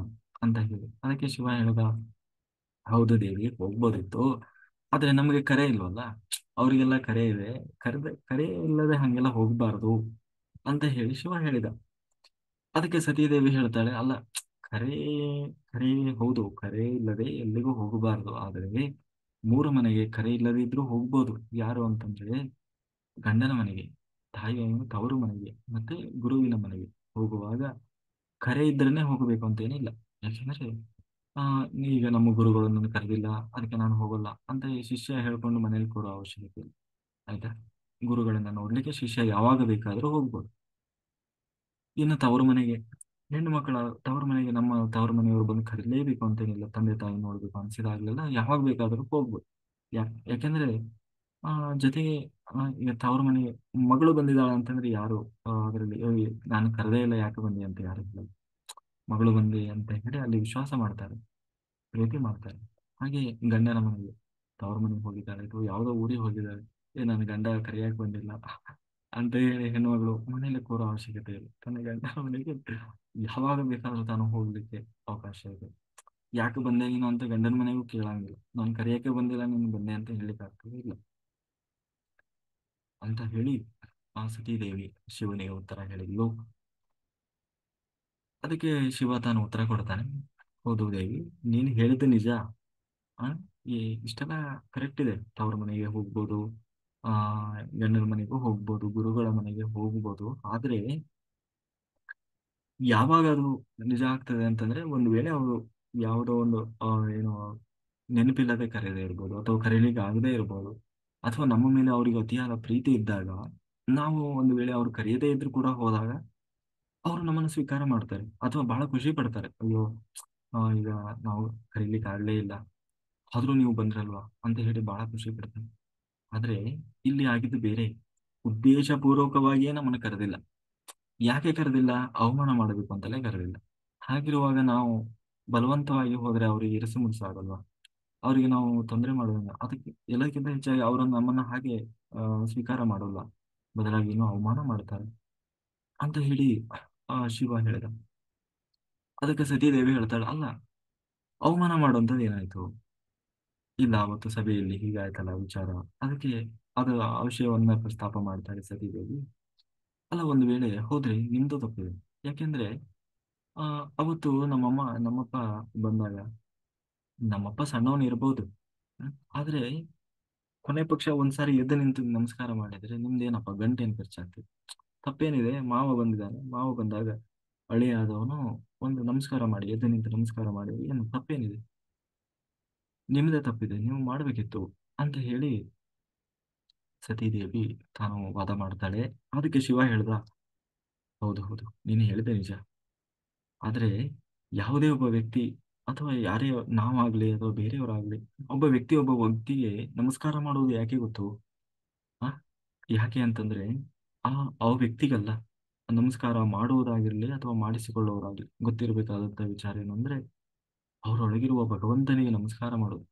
ಅಂತ ಹೇಳಿ. ಅದಕ್ಕೆ ಶಿವ ಹೇಳಿದ, ಹೌದು ದೇವಿ ಹೋಗ್ಬೋದಿತ್ತು, ಆದ್ರೆ ನಮಗೆ ಕರೆ ಇಲ್ವಲ್ಲ, ಅವರಿಗೆಲ್ಲ ಕರೆ ಇದೆ, ಕರೆ ಇಲ್ಲದೆ ಹಂಗೆಲ್ಲ ಹೋಗ್ಬಾರ್ದು ಅಂತ ಹೇಳಿ ಶಿವ ಹೇಳಿದ. ಅದಕ್ಕೆ ಸತೀದೇವಿ ಹೇಳ್ತಾಳೆ, ಅಲ್ಲ, ಕರೆ ಕರೆ ಹೌದು, ಕರೆ ಇಲ್ಲದೆ ಎಲ್ಲಿಗೂ ಹೋಗಬಾರದು, ಆದರೆ ಮೂರು ಮನೆಗೆ ಕರೆ ಇಲ್ಲದೆ ಇದ್ರೂ ಹೋಗ್ಬೋದು. ಯಾರು ಅಂತಂದ್ರೆ ಗಂಡನ ಮನೆಗೆ, ತಾಯಿಯ ತವರು ಮನೆಗೆ, ಮತ್ತೆ ಗುರುವಿನ ಮನೆಗೆ ಹೋಗುವಾಗ ಕರೆ ಇದ್ರೇನೆ ಹೋಗಬೇಕು ಅಂತ ಏನಿಲ್ಲ. ಯಾಕೆಂದ್ರೆ ಆ ಈಗ ನಮ್ಮ ಗುರುಗಳು ನನ್ನ ಕರೆದಿಲ್ಲ, ಅದಕ್ಕೆ ನಾನು ಹೋಗಲ್ಲ ಅಂತ ಈ ಶಿಷ್ಯ ಹೇಳ್ಕೊಂಡು ಮನೇಲಿ ಕೂರೋ ಅವಶ್ಯಕತೆ ಇಲ್ಲ. ಆಯ್ತಾ? ಗುರುಗಳನ್ನ ನೋಡ್ಲಿಕ್ಕೆ ಶಿಷ್ಯ ಯಾವಾಗ ಬೇಕಾದ್ರೂ ಹೋಗ್ಬೋದು. ಇನ್ನು ತವರು ಮನೆಗೆ, ಹೆಣ್ಣು ಮಕ್ಕಳ ತವರು ಮನೆಗೆ ನಮ್ಮ ತವರು ಮನೆಯವರು ಬಂದು ಕರೀಲೇಬೇಕು ಅಂತೇನಿಲ್ಲ. ತಂದೆ ತಾಯಿ ನೋಡ್ಬೇಕು ಅನ್ಸಿದಾಗ್ಲೆಲ್ಲ ಯಾವಾಗ ಬೇಕಾದ್ರೂ ಹೋಗ್ಬೋದು. ಯಾಕೆಂದ್ರೆ ಆ ಜೊತೆಗೆ ಈಗ ತವರು ಮನೆಗೆ ಮಗಳು ಬಂದಿದ್ದಾಳೆ ಅಂತಂದ್ರೆ ಯಾರು ಅದರಲ್ಲಿ ನಾನು ಕರೆದೇ ಇಲ್ಲ ಯಾಕೆ ಬಂದಿ ಅಂತ ಯಾರು ಹೇಳಲ್ಲ. ಮಗಳು ಬಂದಿ ಅಂತ ಹೇಳಿ ಅಲ್ಲಿ ವಿಶ್ವಾಸ ಮಾಡ್ತಾರೆ, ಪ್ರೀತಿ ಮಾಡ್ತಾರೆ. ಹಾಗೆ ಗಂಡನ ಮನೆಗೆ, ತವರು ಮನೆಗೆ ಹೋಗಿದ್ದಾಳೆ ಅಥವಾ ಯಾವುದೋ ಊರಿಗೆ ಹೋಗಿದ್ದಾಳೆ, ನನ್ನ ಗಂಡ ಕರಿಯಾಕೆ ಬಂದಿಲ್ಲ ಅಂತ ಹೇಳಿ ಹೆಣ್ಮಗಳು ಮನೇಲಿ ಕೂರೋ ಅವಶ್ಯಕತೆ ಇಲ್ಲ. ತನ್ನ ಗಂಡನ ಮನೆಗೆ ಯಾವಾಗ ಬೇಕಾದ್ರೂ ತಾನು ಹೋಗ್ಲಿಕ್ಕೆ ಅವಕಾಶ ಇದೆ. ಯಾಕೆ ಬಂದೆ ನೀನು ಅಂತ ಗಂಡನ ಮನೆಗೂ ಕೇಳಂಗಿಲ್ಲ. ನಾನು ಕರಿಯಕ್ಕೆ ಬಂದಿಲ್ಲ, ನೀನು ಬಂದೆ ಅಂತ ಹೇಳಿಕ್ ಆಗ್ತದೆ ಇಲ್ಲ ಅಂತ ಹೇಳಿ ಆ ಸತೀದೇವಿ ಶಿವನಿಗೆ ಉತ್ತರ ಹೇಳಿದ್ಲು. ಅದಕ್ಕೆ ಶಿವ ತಾನು ಉತ್ತರ ಕೊಡ್ತಾನೆ, ಹೌದು ದೇವಿ, ನೀನು ಹೇಳಿದ್ದು ನಿಜ. ಆ ಈ ಇಷ್ಟೆಲ್ಲ ಕರೆಕ್ಟ್ ಇದೆ, ತವ್ರ ಮನೆಗೆ ಹೋಗ್ಬೋದು, ಆ ಗಂಡನ ಮನೆಗೂ ಹೋಗ್ಬೋದು, ಗುರುಗಳ ಮನೆಗೆ ಹೋಗ್ಬೋದು. ಆದ್ರೆ ಯಾವಾಗ ಅದು ನಿಜ ಆಗ್ತದೆ ಅಂತಂದ್ರೆ, ಒಂದು ವೇಳೆ ಅವರು ಯಾವುದೋ ಒಂದು ಏನು ನೆನಪಿಲ್ಲದೆ ಕರೆಯದೇ ಇರ್ಬೋದು, ಅಥವಾ ಕರೀಲಿಕ್ಕೆ ಆಗದೇ ಇರ್ಬೋದು, ಅಥವಾ ನಮ್ಮ ಮೇಲೆ ಅವರಿಗೆ ಅತಿಯಾದ ಪ್ರೀತಿ ಇದ್ದಾಗ, ನಾವು ಒಂದು ವೇಳೆ ಅವ್ರು ಕರೆಯದೇ ಇದ್ರು ಕೂಡ ಹೋದಾಗ ಅವರು ನಮ್ಮನ್ನು ಸ್ವೀಕಾರ ಮಾಡ್ತಾರೆ, ಅಥವಾ ಬಹಳ ಖುಷಿ ಪಡ್ತಾರೆ. ಅಯ್ಯೋ, ಈಗ ನಾವು ಕರೀಲಿಕ್ಕೆ ಆಗ್ಲೇ ಇಲ್ಲ, ಆದ್ರೂ ನೀವು ಬಂದ್ರಲ್ವಾ ಅಂತ ಹೇಳಿ ಬಹಳ ಖುಷಿ ಪಡ್ತಾರೆ. ಆದ್ರೆ ಇಲ್ಲಿ ಆಗಿದ್ದು ಬೇರೆ, ಉದ್ದೇಶ ಪೂರ್ವಕವಾಗಿಯೇ ನಮ್ಮನ್ನು ಕರೆದಿಲ್ಲ. ಯಾಕೆ ಕರೆದಿಲ್ಲ? ಅವಮಾನ ಮಾಡಬೇಕು ಅಂತಲೇ ಕರೆದಿಲ್ಲ. ಹಾಗಿರುವಾಗ ನಾವು ಬಲವಂತವಾಗಿ ಹೋದ್ರೆ ಅವರಿಗೆ ಇರಿಸು ಮುರುಸು ಆಗಲ್ವಾ? ಅವರಿಗೆ ನಾವು ತೊಂದರೆ ಮಾಡೋದಿಲ್ಲ. ಅದಕ್ಕೆ ಎಲ್ಲಕ್ಕಿಂತ ಹೆಚ್ಚಾಗಿ ಅವರು ನಮ್ಮನ್ನ ಹಾಗೆ ಸ್ವೀಕಾರ ಮಾಡೋಲ್ಲ, ಬದಲಾಗಿ ಇನ್ನೂ ಅವಮಾನ ಮಾಡ್ತಾರೆ ಅಂತ ಹೇಳಿ ಶಿವ ಹೇಳಿದ. ಅದಕ್ಕೆ ಸತೀದೇವಿ ಹೇಳ್ತಾಳೆ, ಅಲ್ಲ, ಅವಮಾನ ಮಾಡುವಂಥದ್ದು ಏನಾಯ್ತು? ಇಲ್ಲ, ಅವತ್ತು ಸಭೆಯಲ್ಲಿ ಹೀಗಾಯ್ತಲ್ಲ ವಿಚಾರ, ಅದಕ್ಕೆ ಅದು ಆ ವಿಷಯವನ್ನ ಪ್ರಸ್ತಾಪ ಮಾಡ್ತಾರೆ ಸತೀದೇವಿ. ಅಲ್ಲ, ಒಂದು ವೇಳೆ ಹೋದ್ರೆ ನಿಮ್ದು ತಪ್ಪಿದೆ. ಯಾಕೆಂದ್ರೆ ಆ ಅವತ್ತು ನಮ್ಮಪ್ಪ ಬಂದಾಗ, ನಮ್ಮಪ್ಪ ಸಣ್ಣವನು ಇರ್ಬೋದು, ಆದ್ರೆ ಕೊನೆ ಪಕ್ಷ ಒಂದ್ಸಾರಿ ಎದ್ದು ನಿಂತು ನಮಸ್ಕಾರ ಮಾಡಿದ್ರೆ ನಿಮ್ದೇನಪ್ಪ ಗಂಟೇನು ಖರ್ಚಾಗ್ತದೆ? ತಪ್ಪೇನಿದೆ? ಮಾವ ಬಂದಿದ್ದಾನೆ, ಮಾವ ಬಂದಾಗ ಅಳಿಯಾದವನು ಒಂದು ನಮಸ್ಕಾರ ಮಾಡಿ, ಎದ್ದು ನಿಂತು ನಮಸ್ಕಾರ ಮಾಡಿ, ಏನು ತಪ್ಪೇನಿದೆ? ನಿಮ್ದೇ ತಪ್ಪಿದೆ, ನೀವು ಮಾಡ್ಬೇಕಿತ್ತು ಅಂತ ಹೇಳಿ ಸತೀದೇವಿ ತಾನು ವಾದ ಮಾಡ್ತಾಳೆ. ಅದಕ್ಕೆ ಶಿವ ಹೇಳ್ದ, ಹೌದು ಹೌದು, ನೀನು ಹೇಳಿದೆ ನಿಜ. ಆದ್ರೆ ಯಾವುದೇ ಒಬ್ಬ ವ್ಯಕ್ತಿ, ಅಥವಾ ಯಾರೇ, ನಾವಾಗ್ಲಿ ಅಥವಾ ಬೇರೆಯವರಾಗ್ಲಿ, ಒಬ್ಬ ವ್ಯಕ್ತಿಗೆ ನಮಸ್ಕಾರ ಮಾಡುವುದು ಯಾಕೆ ಗೊತ್ತು? ಆ ಯಾಕೆ ಅಂತಂದ್ರೆ ಆ ಆ ವ್ಯಕ್ತಿಗಲ್ಲ, ನಮಸ್ಕಾರ ಮಾಡುವುದಾಗಿರ್ಲಿ ಅಥವಾ ಮಾಡಿಸಿಕೊಳ್ಳುವುದಾಗ್ಲಿ, ಗೊತ್ತಿರಬೇಕಾದಂತ ವಿಚಾರ ಏನು ಅಂದ್ರೆ, ಅವರೊಳಗಿರುವ ಭಗವಂತನಿಗೆ ನಮಸ್ಕಾರ ಮಾಡೋದು.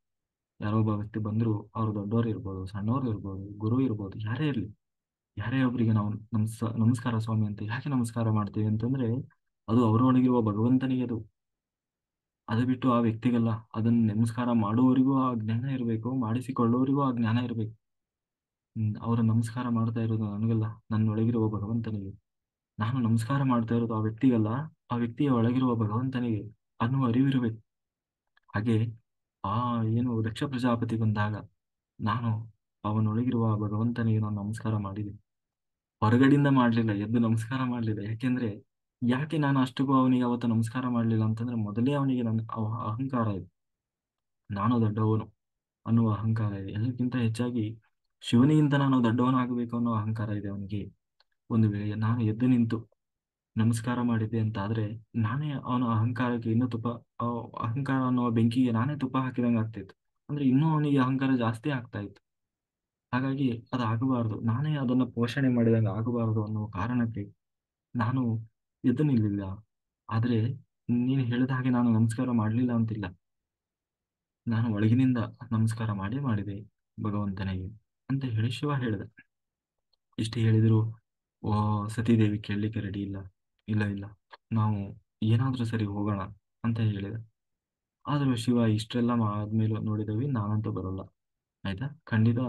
ಯಾರೋ ಒಬ್ಬ ವ್ಯಕ್ತಿ ಬಂದ್ರು, ಅವ್ರು ದೊಡ್ಡವರು ಇರ್ಬೋದು, ಸಣ್ಣವರು ಇರ್ಬೋದು, ಗುರು ಇರ್ಬೋದು, ಯಾರೇ ಇರ್ಲಿ, ಯಾರೇ ಒಬ್ಬರಿಗೆ ನಾವು ನಮಸ್ಕಾರ ಸ್ವಾಮಿ ಅಂತ ಯಾಕೆ ನಮಸ್ಕಾರ ಮಾಡ್ತೀವಿ ಅಂತಂದ್ರೆ, ಅದು ಅವರೊಳಗಿರುವ ಭಗವಂತನಿಗೆ ಅದು. ಅದು ಬಿಟ್ಟು ಆ ವ್ಯಕ್ತಿಗಲ್ಲ. ಅದನ್ನ ನಮಸ್ಕಾರ ಮಾಡುವವರಿಗೂ ಆ ಜ್ಞಾನ ಇರಬೇಕು, ಮಾಡಿಸಿಕೊಳ್ಳುವವರಿಗೂ ಆ ಜ್ಞಾನ ಇರಬೇಕು. ಅವರು ನಮಸ್ಕಾರ ಮಾಡ್ತಾ ಇರೋದು ನನಗಲ್ಲ, ನನ್ನೊಳಗಿರುವ ಭಗವಂತನಿಗೆ. ನಾನು ನಮಸ್ಕಾರ ಮಾಡ್ತಾ ಇರೋದು ಆ ವ್ಯಕ್ತಿಗಲ್ಲ, ಆ ವ್ಯಕ್ತಿಯ ಒಳಗಿರುವ ಭಗವಂತನಿಗೆ ಅನ್ನುವ ಅರಿವಿರಬೇಕು. ಹಾಗೆ ಆ ಏನು ದಕ್ಷ ಪ್ರಜಾಪತಿ ಬಂದಾಗ ನಾನು ಅವನೊಳಗಿರುವ ಭಗವಂತನಿಗೆ ನಾನು ನಮಸ್ಕಾರ ಮಾಡಿದೆ. ಹೊರಗಡೆಯಿಂದ ಮಾಡ್ಲಿಲ್ಲ, ಎದ್ದು ನಮಸ್ಕಾರ ಮಾಡ್ಲಿಲ್ಲ. ಯಾಕೆಂದ್ರೆ ಯಾಕೆ ನಾನು ಅಷ್ಟಕ್ಕೂ ಅವನಿಗೆ ಅವತ್ತು ನಮಸ್ಕಾರ ಮಾಡ್ಲಿಲ್ಲ ಅಂತಂದ್ರೆ, ಮೊದಲೇ ಅವನಿಗೆ ನನ್ನ ಅಹಂಕಾರ ಇದೆ, ನಾನು ದೊಡ್ಡವನು ಅನ್ನುವ ಅಹಂಕಾರ ಇದೆ. ಎಲ್ಲಕ್ಕಿಂತ ಹೆಚ್ಚಾಗಿ ಶಿವನಿಗಿಂತ ನಾನು ದೊಡ್ಡವನಾಗಬೇಕು ಅನ್ನೋ ಅಹಂಕಾರ ಇದೆ ಅವನಿಗೆ. ಒಂದು ವೇಳೆ ನಾನು ಎದ್ದು ನಿಂತು ನಮಸ್ಕಾರ ಮಾಡಿದ್ದೆ ಅಂತ ಆದ್ರೆ, ನಾನೇ ಅವನ ಅಹಂಕಾರಕ್ಕೆ ಇನ್ನೂ ಅಹಂಕಾರ ಅನ್ನುವ ಬೆಂಕಿಗೆ ನಾನೇ ತುಪ್ಪ ಹಾಕಿದಂಗೆ ಆಗ್ತಿತ್ತು. ಅಂದ್ರೆ ಇನ್ನೂ ಅವನಿಗೆ ಅಹಂಕಾರ ಜಾಸ್ತಿ ಆಗ್ತಾ ಇತ್ತು. ಹಾಗಾಗಿ ಅದಾಗಬಾರದು. ನಾನೇ ಅದನ್ನ ಪೋಷಣೆ ಮಾಡಿದಂಗೆ ಆಗಬಾರದು ಅನ್ನೋ ಕಾರಣಕ್ಕೆ ನಾನು ಎದ್ದು ನಿಲ್ಲಿಲ್ಲ. ಆದ್ರೆ ನೀನು ಹೇಳಿದ ಹಾಗೆ ನಾನು ನಮಸ್ಕಾರ ಮಾಡಲಿಲ್ಲ ಅಂತಿಲ್ಲ. ನಾನು ಒಳಗಿನಿಂದ ನಮಸ್ಕಾರ ಮಾಡೇ ಮಾಡಿದೆ ಭಗವಂತನಿಗೆ ಅಂತ ಹೇಳಿ ಶಿವ ಹೇಳಿದ. ಇಷ್ಟು ಹೇಳಿದ್ರು ಓ ಸತೀದೇವಿ ಕೇಳಲಿಕ್ಕೆ ರೆಡಿ ಇಲ್ಲ. ಇಲ್ಲ ಇಲ್ಲ, ನಾವು ಏನಾದ್ರೂ ಸರಿ ಹೋಗೋಣ ಅಂತ ಹೇಳಿದ. ಆದ್ರೂ ಶಿವ ಇಷ್ಟೆಲ್ಲ ಆದ್ಮೇಲೂ ನೋಡಿದವಿ ನಾನಂತೂ ಬರೋಲ್ಲ. ಆಯ್ತಾ, ಖಂಡಿತ.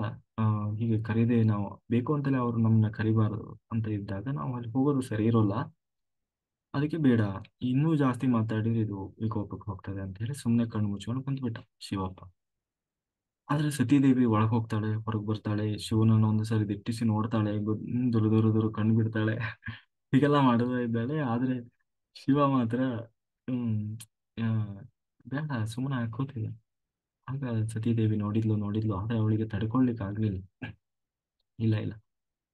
ಆ, ಹೀಗೆ ಕರೀದೆ ನಾವು ಬೇಕು ಅಂತಲೇ ಅವ್ರು ನಮ್ಮನ್ನ ಕರಿಬಾರದು ಅಂತ ಇದ್ದಾಗ ನಾವು ಅಲ್ಲಿ ಹೋಗೋದು ಸರಿ ಇರೋಲ್ಲ. ಅದಕ್ಕೆ ಬೇಡ, ಇನ್ನೂ ಜಾಸ್ತಿ ಮಾತಾಡಿದ್ರೆ ಇದು ವಿಕೋಪಕ್ಕೆ ಹೋಗ್ತದೆ ಅಂತ ಹೇಳಿ ಸುಮ್ಮನೆ ಕಣ್ಣು ಮುಚ್ಕೊಂಡು ಕುಂತ್ಬಿಟ್ಟ ಶಿವಪ್ಪ. ಆದ್ರೆ ಸತೀದೇವಿ ಒಳಗ್ ಹೋಗ್ತಾಳೆ, ಹೊರಗ್ ಬರ್ತಾಳೆ, ಶಿವನನ್ನ ಒಂದು ಸರಿ ದಿಟ್ಟಿಸಿ ನೋಡ್ತಾಳೆ, ದುರು ದುರು ದುರು ಕಣ್ಣು ಬಿಡ್ತಾಳೆ. ಹೀಗೆಲ್ಲ ಮಾಡ್ತಾ ಇದ್ದಾಳೆ. ಆದ್ರೆ ಶಿವ ಮಾತ್ರ ಹ್ಮ್ ಆ, ಬೇಡ ಸುಮ್ಮನೆ ಕೂತಿಲ್ಲ. ಆಗ ಸತೀದೇವಿ ನೋಡಿದ್ಲು ನೋಡಿದ್ಲು, ಆದ್ರೆ ಅವಳಿಗೆ ತಡ್ಕೊಳ್ಲಿಕ್ಕೆ ಆಗ್ಲಿಲ್ಲ. ಇಲ್ಲ ಇಲ್ಲ,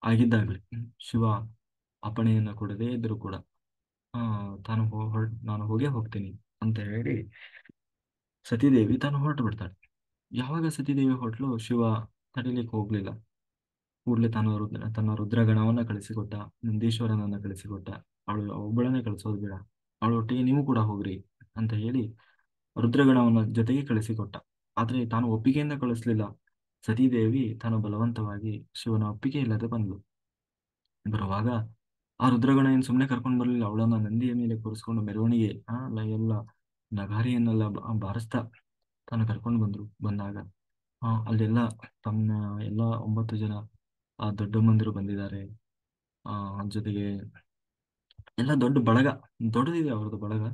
ಆಗಿದ್ದಾಗ್ಲಿ ಶಿವ ಅಪ್ಪಣೆಯನ್ನ ಕೊಡದೇ ಇದ್ರು ಕೂಡ ಆ ನಾನು ಹೋಗೇ ಹೋಗ್ತೀನಿ ಅಂತ ಹೇಳಿ ಸತೀದೇವಿ ತಾನು ಹೊರಟು ಬಿಡ್ತಾಳೆ. ಯಾವಾಗ ಸತೀದೇವಿ ಹೊರಟ್ಲು, ಶಿವ ತಡಿಲಿಕ್ಕೆ ಹೋಗ್ಲಿಲ್ಲ. ಕೂಡಲೇ ತನ್ನ ರುದ್ರಗಣವನ್ನ ಕಳಿಸಿಕೊಟ್ಟ, ನಂದೀಶ್ವರನನ್ನ ಕಳಿಸಿಕೊಟ್ಟ. ಅವಳು ಒಬ್ಬಳನ್ನೇ ಕಳಿಸೋದು ಬೇಡ, ಅವಳೊಟ್ಟಿಗೆ ನೀವು ಕೂಡ ಹೋಗ್ರಿ ಅಂತ ಹೇಳಿ ರುದ್ರಗಣವನ್ನ ಜೊತೆಗೆ ಕಳಿಸಿಕೊಟ್ಟ. ಆದ್ರೆ ತಾನು ಒಪ್ಪಿಗೆಯಿಂದ ಕಳಿಸ್ಲಿಲ್ಲ. ಸತೀದೇವಿ ತಾನು ಬಲವಂತವಾಗಿ ಶಿವನ ಒಪ್ಪಿಗೆ ಇಲ್ಲದೆ ಬಂದ್ಲು. ಬರುವಾಗ ಆ ರುದ್ರಗಣ ಏನ್ ಸುಮ್ನೆ ಕರ್ಕೊಂಡು ಬರ್ಲಿಲ್ಲ, ಅವಳನ್ನ ನಂದಿಯ ಮೇಲೆ ಕೂರಿಸ್ಕೊಂಡು ಮೆರವಣಿಗೆ ಎಲ್ಲ ನಗಾರಿಯನ್ನೆಲ್ಲ ಬಾರಿಸ್ತಾ ತಾನು ಕರ್ಕೊಂಡು ಬಂದಾಗ ಅಲ್ಲೆಲ್ಲ ತಮ್ಮ ಎಲ್ಲ 9 ಜನ ದೊಡ್ಡಮ್ಮಂದಿರು ಬಂದಿದ್ದಾರೆ. ಜೊತೆಗೆ ಎಲ್ಲ ದೊಡ್ಡ ಬಳಗ, ದೊಡ್ಡದಿದೆ ಅವ್ರದ್ದು ಬಳಗ.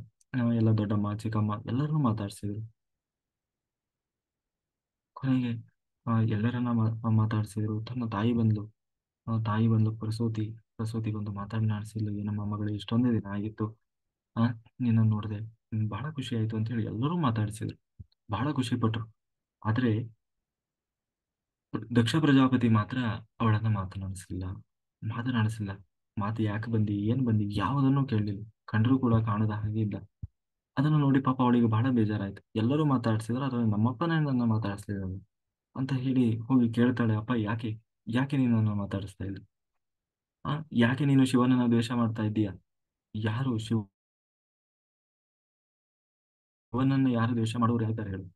ಎಲ್ಲ ದೊಡ್ಡಮ್ಮ ಚಿಕ್ಕಮ್ಮ ಎಲ್ಲರನ್ನೂ ಮಾತಾಡ್ಸಿದ್ರು. ಕೊನೆಗೆ ಎಲ್ಲರನ್ನ ಮಾತಾಡ್ಸಿದ್ರು. ತನ್ನ ತಾಯಿ ಬಂದ್ಲು. ತಾಯಿ ಬಂದು ಪ್ರಸೂತಿ ಬಂದು ಮಾತನಾಡಿಸಿಲ್ಲ, ಏನಮ್ಮ ಮಗಳು ಇಷ್ಟೊಂದೇ ದಿನ ಆಗಿತ್ತು ಆ ನಿನ್ನ ನೋಡಿದೆ, ಬಹಳ ಖುಷಿ ಆಯ್ತು ಅಂತ ಹೇಳಿ ಎಲ್ಲರೂ ಮಾತಾಡಿಸಿದ್ರು, ಬಹಳ ಖುಷಿ ಪಟ್ರು. ಆದ್ರೆ ದಕ್ಷ ಪ್ರಜಾಪತಿ ಮಾತ್ರ ಅವಳನ್ನ ಮಾತನಾಡಿಸಿಲ್ಲ. ಮಾತು ಯಾಕೆ ಬಂದಿ, ಏನ್ ಬಂದಿ, ಯಾವುದನ್ನೂ ಕೇಳಲಿಲ್ಲ. ಕಂಡ್ರು ಕೂಡ ಕಾಣದ ಹಾಗೆ ಇದ್ದ. ಅದನ್ನು ನೋಡಿ ಪಾಪ ಅವಳಿಗೆ ಬಹಳ ಬೇಜಾರಾಯ್ತು. ಎಲ್ಲರೂ ಮಾತಾಡ್ಸಿದ್ರು, ಆದ್ರೆ ನಮ್ಮಪ್ಪನೇ ನನ್ನ ಮಾತಾಡಿಸ್ಲಿಲ್ಲ ಅಂತ ಹೇಳಿ ಹೋಗಿ ಕೇಳ್ತಾಳೆ, ಅಪ್ಪ ಯಾಕೆ ಯಾಕೆ ನೀನು ನನ್ನ ಮಾತಾಡಿಸ್ತಾ ಇಲ್ಲ? ಆ ಯಾಕೆ ನೀನು ಶಿವನನ್ನ ದ್ವೇಷ ಮಾಡ್ತಾ ಇದ್ದೀಯಾ? ಯಾರು ಶಿವನನ್ನ ಯಾರು ದ್ವೇಷ ಮಾಡೋರು ಯಾರಿದ್ದಾರೆ ಹೇಳು?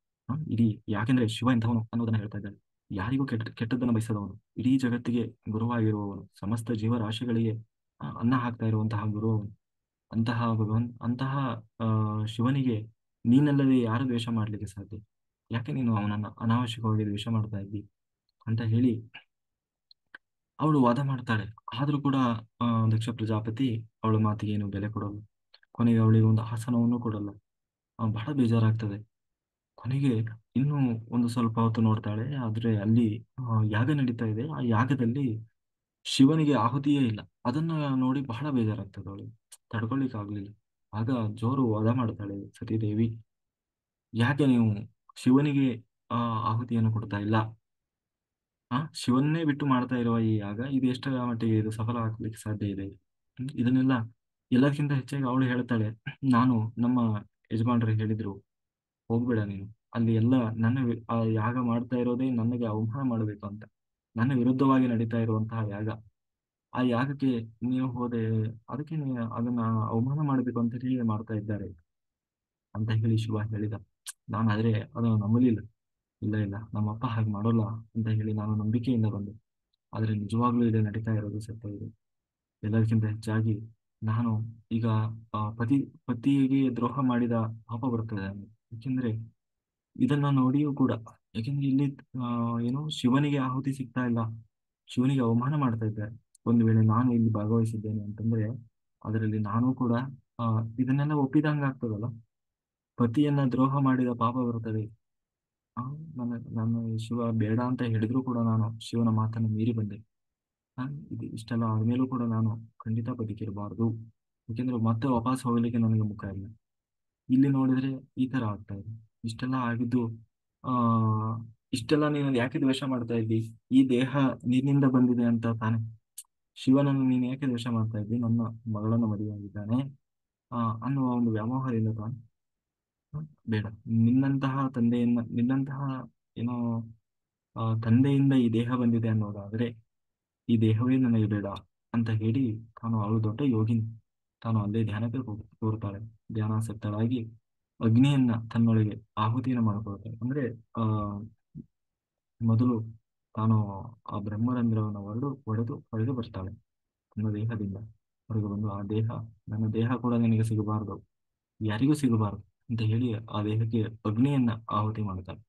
ಇಡೀ ಯಾಕೆಂದ್ರೆ ಶಿವ ಇಂಥವನು ಅನ್ನೋದನ್ನ ಹೇಳ್ತಾ ಇದ್ದಾಳೆ. ಯಾರಿಗೂ ಕೆಟ್ಟದ್ದನ್ನು ಬಯಸದವನು, ಇಡೀ ಜಗತ್ತಿಗೆ ಗುರುವಾಗಿರುವವನು, ಸಮಸ್ತ ಜೀವರಾಶಿಗಳಿಗೆ ಅನ್ನ ಹಾಕ್ತಾ ಇರುವಂತಹ ಗುರು ಅವನು. ಅಂತಹ ಆ ಶಿವನಿಗೆ ನೀನಲ್ಲದೆ ಯಾರು ದ್ವೇಷ ಮಾಡ್ಲಿಕ್ಕೆ ಸಾಧ್ಯ? ಯಾಕೆ ನೀನು ಅವನನ್ನ ಅನಾವಶ್ಯಕವಾಗಿ ದ್ವೇಷ ಮಾಡ್ತಾ ಇದ್ದಿ ಅಂತ ಹೇಳಿ ಅವಳು ವಾದ ಮಾಡ್ತಾಳೆ. ಆದ್ರೂ ಕೂಡ ದಕ್ಷ ಪ್ರಜಾಪತಿ ಅವಳ ಮಾತಿಗೆ ಏನು ಬೆಲೆ ಕೊಡಲ್ಲ. ಕೊನೆಗೆ ಅವಳಿಗೆ ಒಂದು ಆಸನವನ್ನು ಕೊಡಲ್ಲ. ಬಹಳ ಬೇಜಾರಾಗ್ತದೆ. ಕೊನೆಗೆ ಇನ್ನು ಒಂದು ಸ್ವಲ್ಪ ಹೊತ್ತು ನೋಡ್ತಾಳೆ, ಆದ್ರೆ ಅಲ್ಲಿ ಯಾಗ ನಡೀತಾ ಇದೆ. ಆ ಯಾಗದಲ್ಲಿ ಶಿವನಿಗೆ ಆಹುತಿಯೇ ಇಲ್ಲ. ಅದನ್ನ ನೋಡಿ ಬಹಳ ಬೇಜಾರಾಗ್ತದೆ ಅವಳಿಗೆ, ತಡ್ಕೊಳಿಕ್ ಆಗ್ಲಿಲ್ಲ. ಆಗ ಜೋರು ವಾದ ಮಾಡ್ತಾಳೆ ಸತೀದೇವಿ, ಯಾಕೆ ನೀವು ಶಿವನಿಗೆ ಆ ಆಹುತಿಯನ್ನು ಕೊಡ್ತಾ ಇಲ್ಲ? ಶಿವನ್ನೇ ಬಿಟ್ಟು ಮಾಡ್ತಾ ಇರುವ ಈ ಯಾಗ ಇದು ಎಷ್ಟರ ಮಟ್ಟಿಗೆ ಇದು ಸಫಲ ಆಗ್ಲಿಕ್ಕೆ ಸಾಧ್ಯ ಇದೆ? ಇದನ್ನೆಲ್ಲ ಎಲ್ಲಕ್ಕಿಂತ ಹೆಚ್ಚಾಗಿ ಅವಳು ಹೇಳ್ತಾಳೆ, ನಾನು ನಮ್ಮ ಯಜಮಾನರು ಹೇಳಿದ್ರು ಹೋಗ್ಬೇಡ ನೀನು ಅಲ್ಲಿ. ಎಲ್ಲ ಆ ಯಾಗ ಮಾಡ್ತಾ ಇರೋದೇ ನನಗೆ ಅವಮಾನ ಮಾಡಬೇಕು ಅಂತ, ನನ್ನ ವಿರುದ್ಧವಾಗಿ ನಡೀತಾ ಇರುವಂತಹ ಯಾಗ. ಆ ಯಾಗಕ್ಕೆ ನೀವು ಹೋದೆ, ಅದಕ್ಕೆ ಅದನ್ನ ಅವಮಾನ ಮಾಡಬೇಕು ಅಂತ ಹೇಳಿ ಮಾಡ್ತಾ ಇದ್ದಾರೆ ಅಂತ ಹೇಳಿ ಶಿವ ಹೇಳಿದ. ನಾನು ಆದ್ರೆ ಅದನ್ನು ನಂಬಲಿಲ್ಲ. ಇಲ್ಲ ಇಲ್ಲ, ನಮ್ಮಪ್ಪ ಹಾಗೆ ಮಾಡೋಲ್ಲ ಅಂತ ಹೇಳಿ ನಾನು ನಂಬಿಕೆಯಿಂದ ಬಂದೆ. ಆದ್ರೆ ನಿಜವಾಗ್ಲೂ ಇಲ್ಲಿ ನಡೀತಾ ಇರೋದು ಸತ್ಯ ಇದೆ. ಎಲ್ಲದಕ್ಕಿಂತ ಹೆಚ್ಚಾಗಿ ನಾನು ಈಗ ಪತಿಗೆ ದ್ರೋಹ ಮಾಡಿದ ಪಾಪ ಬರ್ತದೆ ನನಗೆ. ಯಾಕೆಂದ್ರೆ ಇದನ್ನ ನೋಡಿಯೂ ಕೂಡ, ಯಾಕೆಂದ್ರೆ ಇಲ್ಲಿ ಏನು ಶಿವನಿಗೆ ಆಹುತಿ ಸಿಗ್ತಾ ಇಲ್ಲ, ಶಿವನಿಗೆ ಅವಮಾನ ಮಾಡ್ತಾ ಇದ್ದಾರೆ. ಒಂದು ವೇಳೆ ನಾನು ಇಲ್ಲಿ ಭಾಗವಹಿಸಿದ್ದೇನೆ ಅಂತಂದ್ರೆ ಅದರಲ್ಲಿ ನಾನು ಕೂಡ ಇದನ್ನೆಲ್ಲ ಒಪ್ಪಿದಂಗ ಆಗ್ತದಲ್ಲ. ಪತಿಯನ್ನ ದ್ರೋಹ ಮಾಡಿದ ಪಾಪ ಬರ್ತದೆ. ಆ, ನನ್ನ ಶಿವ ಬೇಡ ಅಂತ ಹೇಳಿದ್ರು ಕೂಡ ನಾನು ಶಿವನ ಮಾತನ್ನು ಮೀರಿ ಬಂದೆ. ಇಷ್ಟೆಲ್ಲ ಆದ್ಮೇಲೂ ಕೂಡ ನಾನು ಖಂಡಿತ ಬದುಕಿರಬಾರ್ದು. ಯಾಕೆಂದ್ರೆ ಮತ್ತೆ ವಾಪಸ್ ಹೋಗ್ಲಿಕ್ಕೆ ನನಗೆ ಮುಖ ಇಲ್ಲ. ಇಲ್ಲಿ ನೋಡಿದ್ರೆ ಈ ತರ ಆಗ್ತಾ ಇದೆ. ಇಷ್ಟೆಲ್ಲ ಆಗಿದ್ದು ಆ ಇಷ್ಟೆಲ್ಲ ನೀನು ಯಾಕೆ ದ್ವೇಷ ಮಾಡ್ತಾ ಇದ್ದಿ? ಈ ದೇಹ ನಿನ್ನಿಂದ ಬಂದಿದೆ ಅಂತ ತಾನೆ. ಶಿವನನ್ನು ನೀನು ಯಾಕೆ ದ್ವೇಷ ಮಾಡ್ತಾ ಇದ್ದಿ? ನನ್ನ ಮಗಳನ್ನು ಮದುವೆಯಾಗಿದ್ದಾನೆ ಅನ್ನುವ ಒಂದು ವ್ಯಾಮೋಹದಿಂದ ತಾನೆ. ಬೇಡ, ನಿನ್ನಂತಹ ತಂದೆಯನ್ನ, ನಿನ್ನಂತಹ ಏನೋ ತಂದೆಯಿಂದ ಈ ದೇಹ ಬಂದಿದೆ ಅನ್ನೋದಾದರೆ ಈ ದೇಹವೇ ನನಗೆ ಬೇಡ ಅಂತ ಹೇಳಿ ತಾನು ಅವಳು ದೊಡ್ಡ ಯೋಗಿನಿ. ತಾನು ಅಲ್ಲೇ ಧ್ಯಾನಕ್ಕೆ ಕೂರ್ತಾಳೆ. ಧ್ಯಾನಾಸಕ್ತಳಾಗಿ ಅಗ್ನಿಯನ್ನ ತನ್ನೊಳಗೆ ಆಹುತಿಯನ್ನು ಮಾಡಿಕೊಳ್ತಾಳೆ. ಅಂದ್ರೆ ಆ ಮೊದಲು ತಾನು ಆ ಬ್ರಹ್ಮರಂಧ್ರವನ್ನು ಹೊಡೆದು ಬರ್ತಾಳೆ ತನ್ನ ದೇಹದಿಂದ. ಹೊರಗೆ ಬಂದು ಆ ದೇಹ, ನನ್ನ ದೇಹ ಕೂಡ ನಿನಗೆ ಸಿಗಬಾರದು, ಯಾರಿಗೂ ಸಿಗಬಾರದು ಅಂತ ಹೇಳಿ ಆ ದೇಹಕ್ಕೆ ಅಗ್ನಿಯನ್ನ ಆಹುತಿ ಮಾಡ್ತಾಳೆ.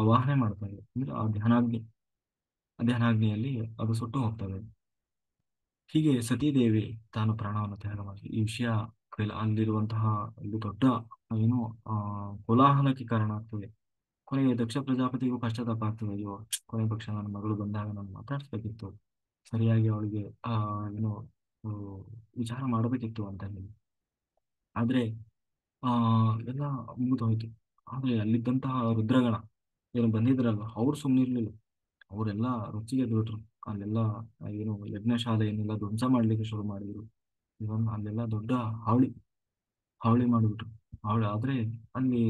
ಆವಾಹನೆ ಮಾಡ್ತಾಳೆ. ಅಂದ್ರೆ ಆ ಧ್ಯಾನಾಗ್ನಿಯಲ್ಲಿ ಅದು ಸುಟ್ಟು ಹೋಗ್ತದೆ. ಹೀಗೆ ಸತೀದೇವಿ ತಾನು ಪ್ರಾಣವನ್ನು ತ್ಯಾಗ ಮಾಡಿ ಈ ವಿಷಯ ಅಲ್ಲಿರುವಂತಹ ಇಲ್ಲಿ ದೊಡ್ಡ ಏನು ಆ ಕೋಲಾಹಲಕ್ಕೆ ಕಾರಣ ಆಗ್ತದೆ. ಕೊನೆಗೆ ದಕ್ಷ ಪ್ರಜಾಪತಿಗೂ ಪಶ್ಚಾತ್ತಾಪ ಆಗ್ತದೆ. ಅಯ್ಯೋ, ಕೊನೆ ಪಕ್ಷ ನನ್ನ ಮಗಳು ಬಂದಾಗ ನಾನು ಮಾತಾಡಿಸ್ಬೇಕಿತ್ತು, ಸರಿಯಾಗಿ ಅವಳಿಗೆ ಏನು ಆ, ವಿಚಾರ ಮಾಡಬೇಕಿತ್ತು ಅಂತ ಹೇಳಿ. ಆದ್ರೆ ಆ ಎಲ್ಲ ಮುಗಿದು ಹೋಯ್ತು. ಆದ್ರೆ ಅಲ್ಲಿದ್ದಂತಹ ರುದ್ರಗಣ ಏನು ಬಂದಿದ್ರಲ್ವ, ಅವ್ರು ಸುಮ್ಮನಿರ್ಲಿಲ್ಲ. ಅವರೆಲ್ಲ ರೊಚ್ಚಿಗೆದ್ದು ಬಿಟ್ರು. ಅಲ್ಲೆಲ್ಲ ಏನು ಯಜ್ಞಶಾಲೆಯನ್ನೆಲ್ಲ ಧ್ವಂಸ ಮಾಡ್ಲಿಕ್ಕೆ ಶುರು ಮಾಡಿದ್ರು. ಇವನ್ ಅಲ್ಲೆಲ್ಲ ದೊಡ್ಡ ಹಾವಳಿ ಹಾವಳಿ ಮಾಡಿಬಿಟ್ರು. ಆದ್ರೆ ಅಲ್ಲಿ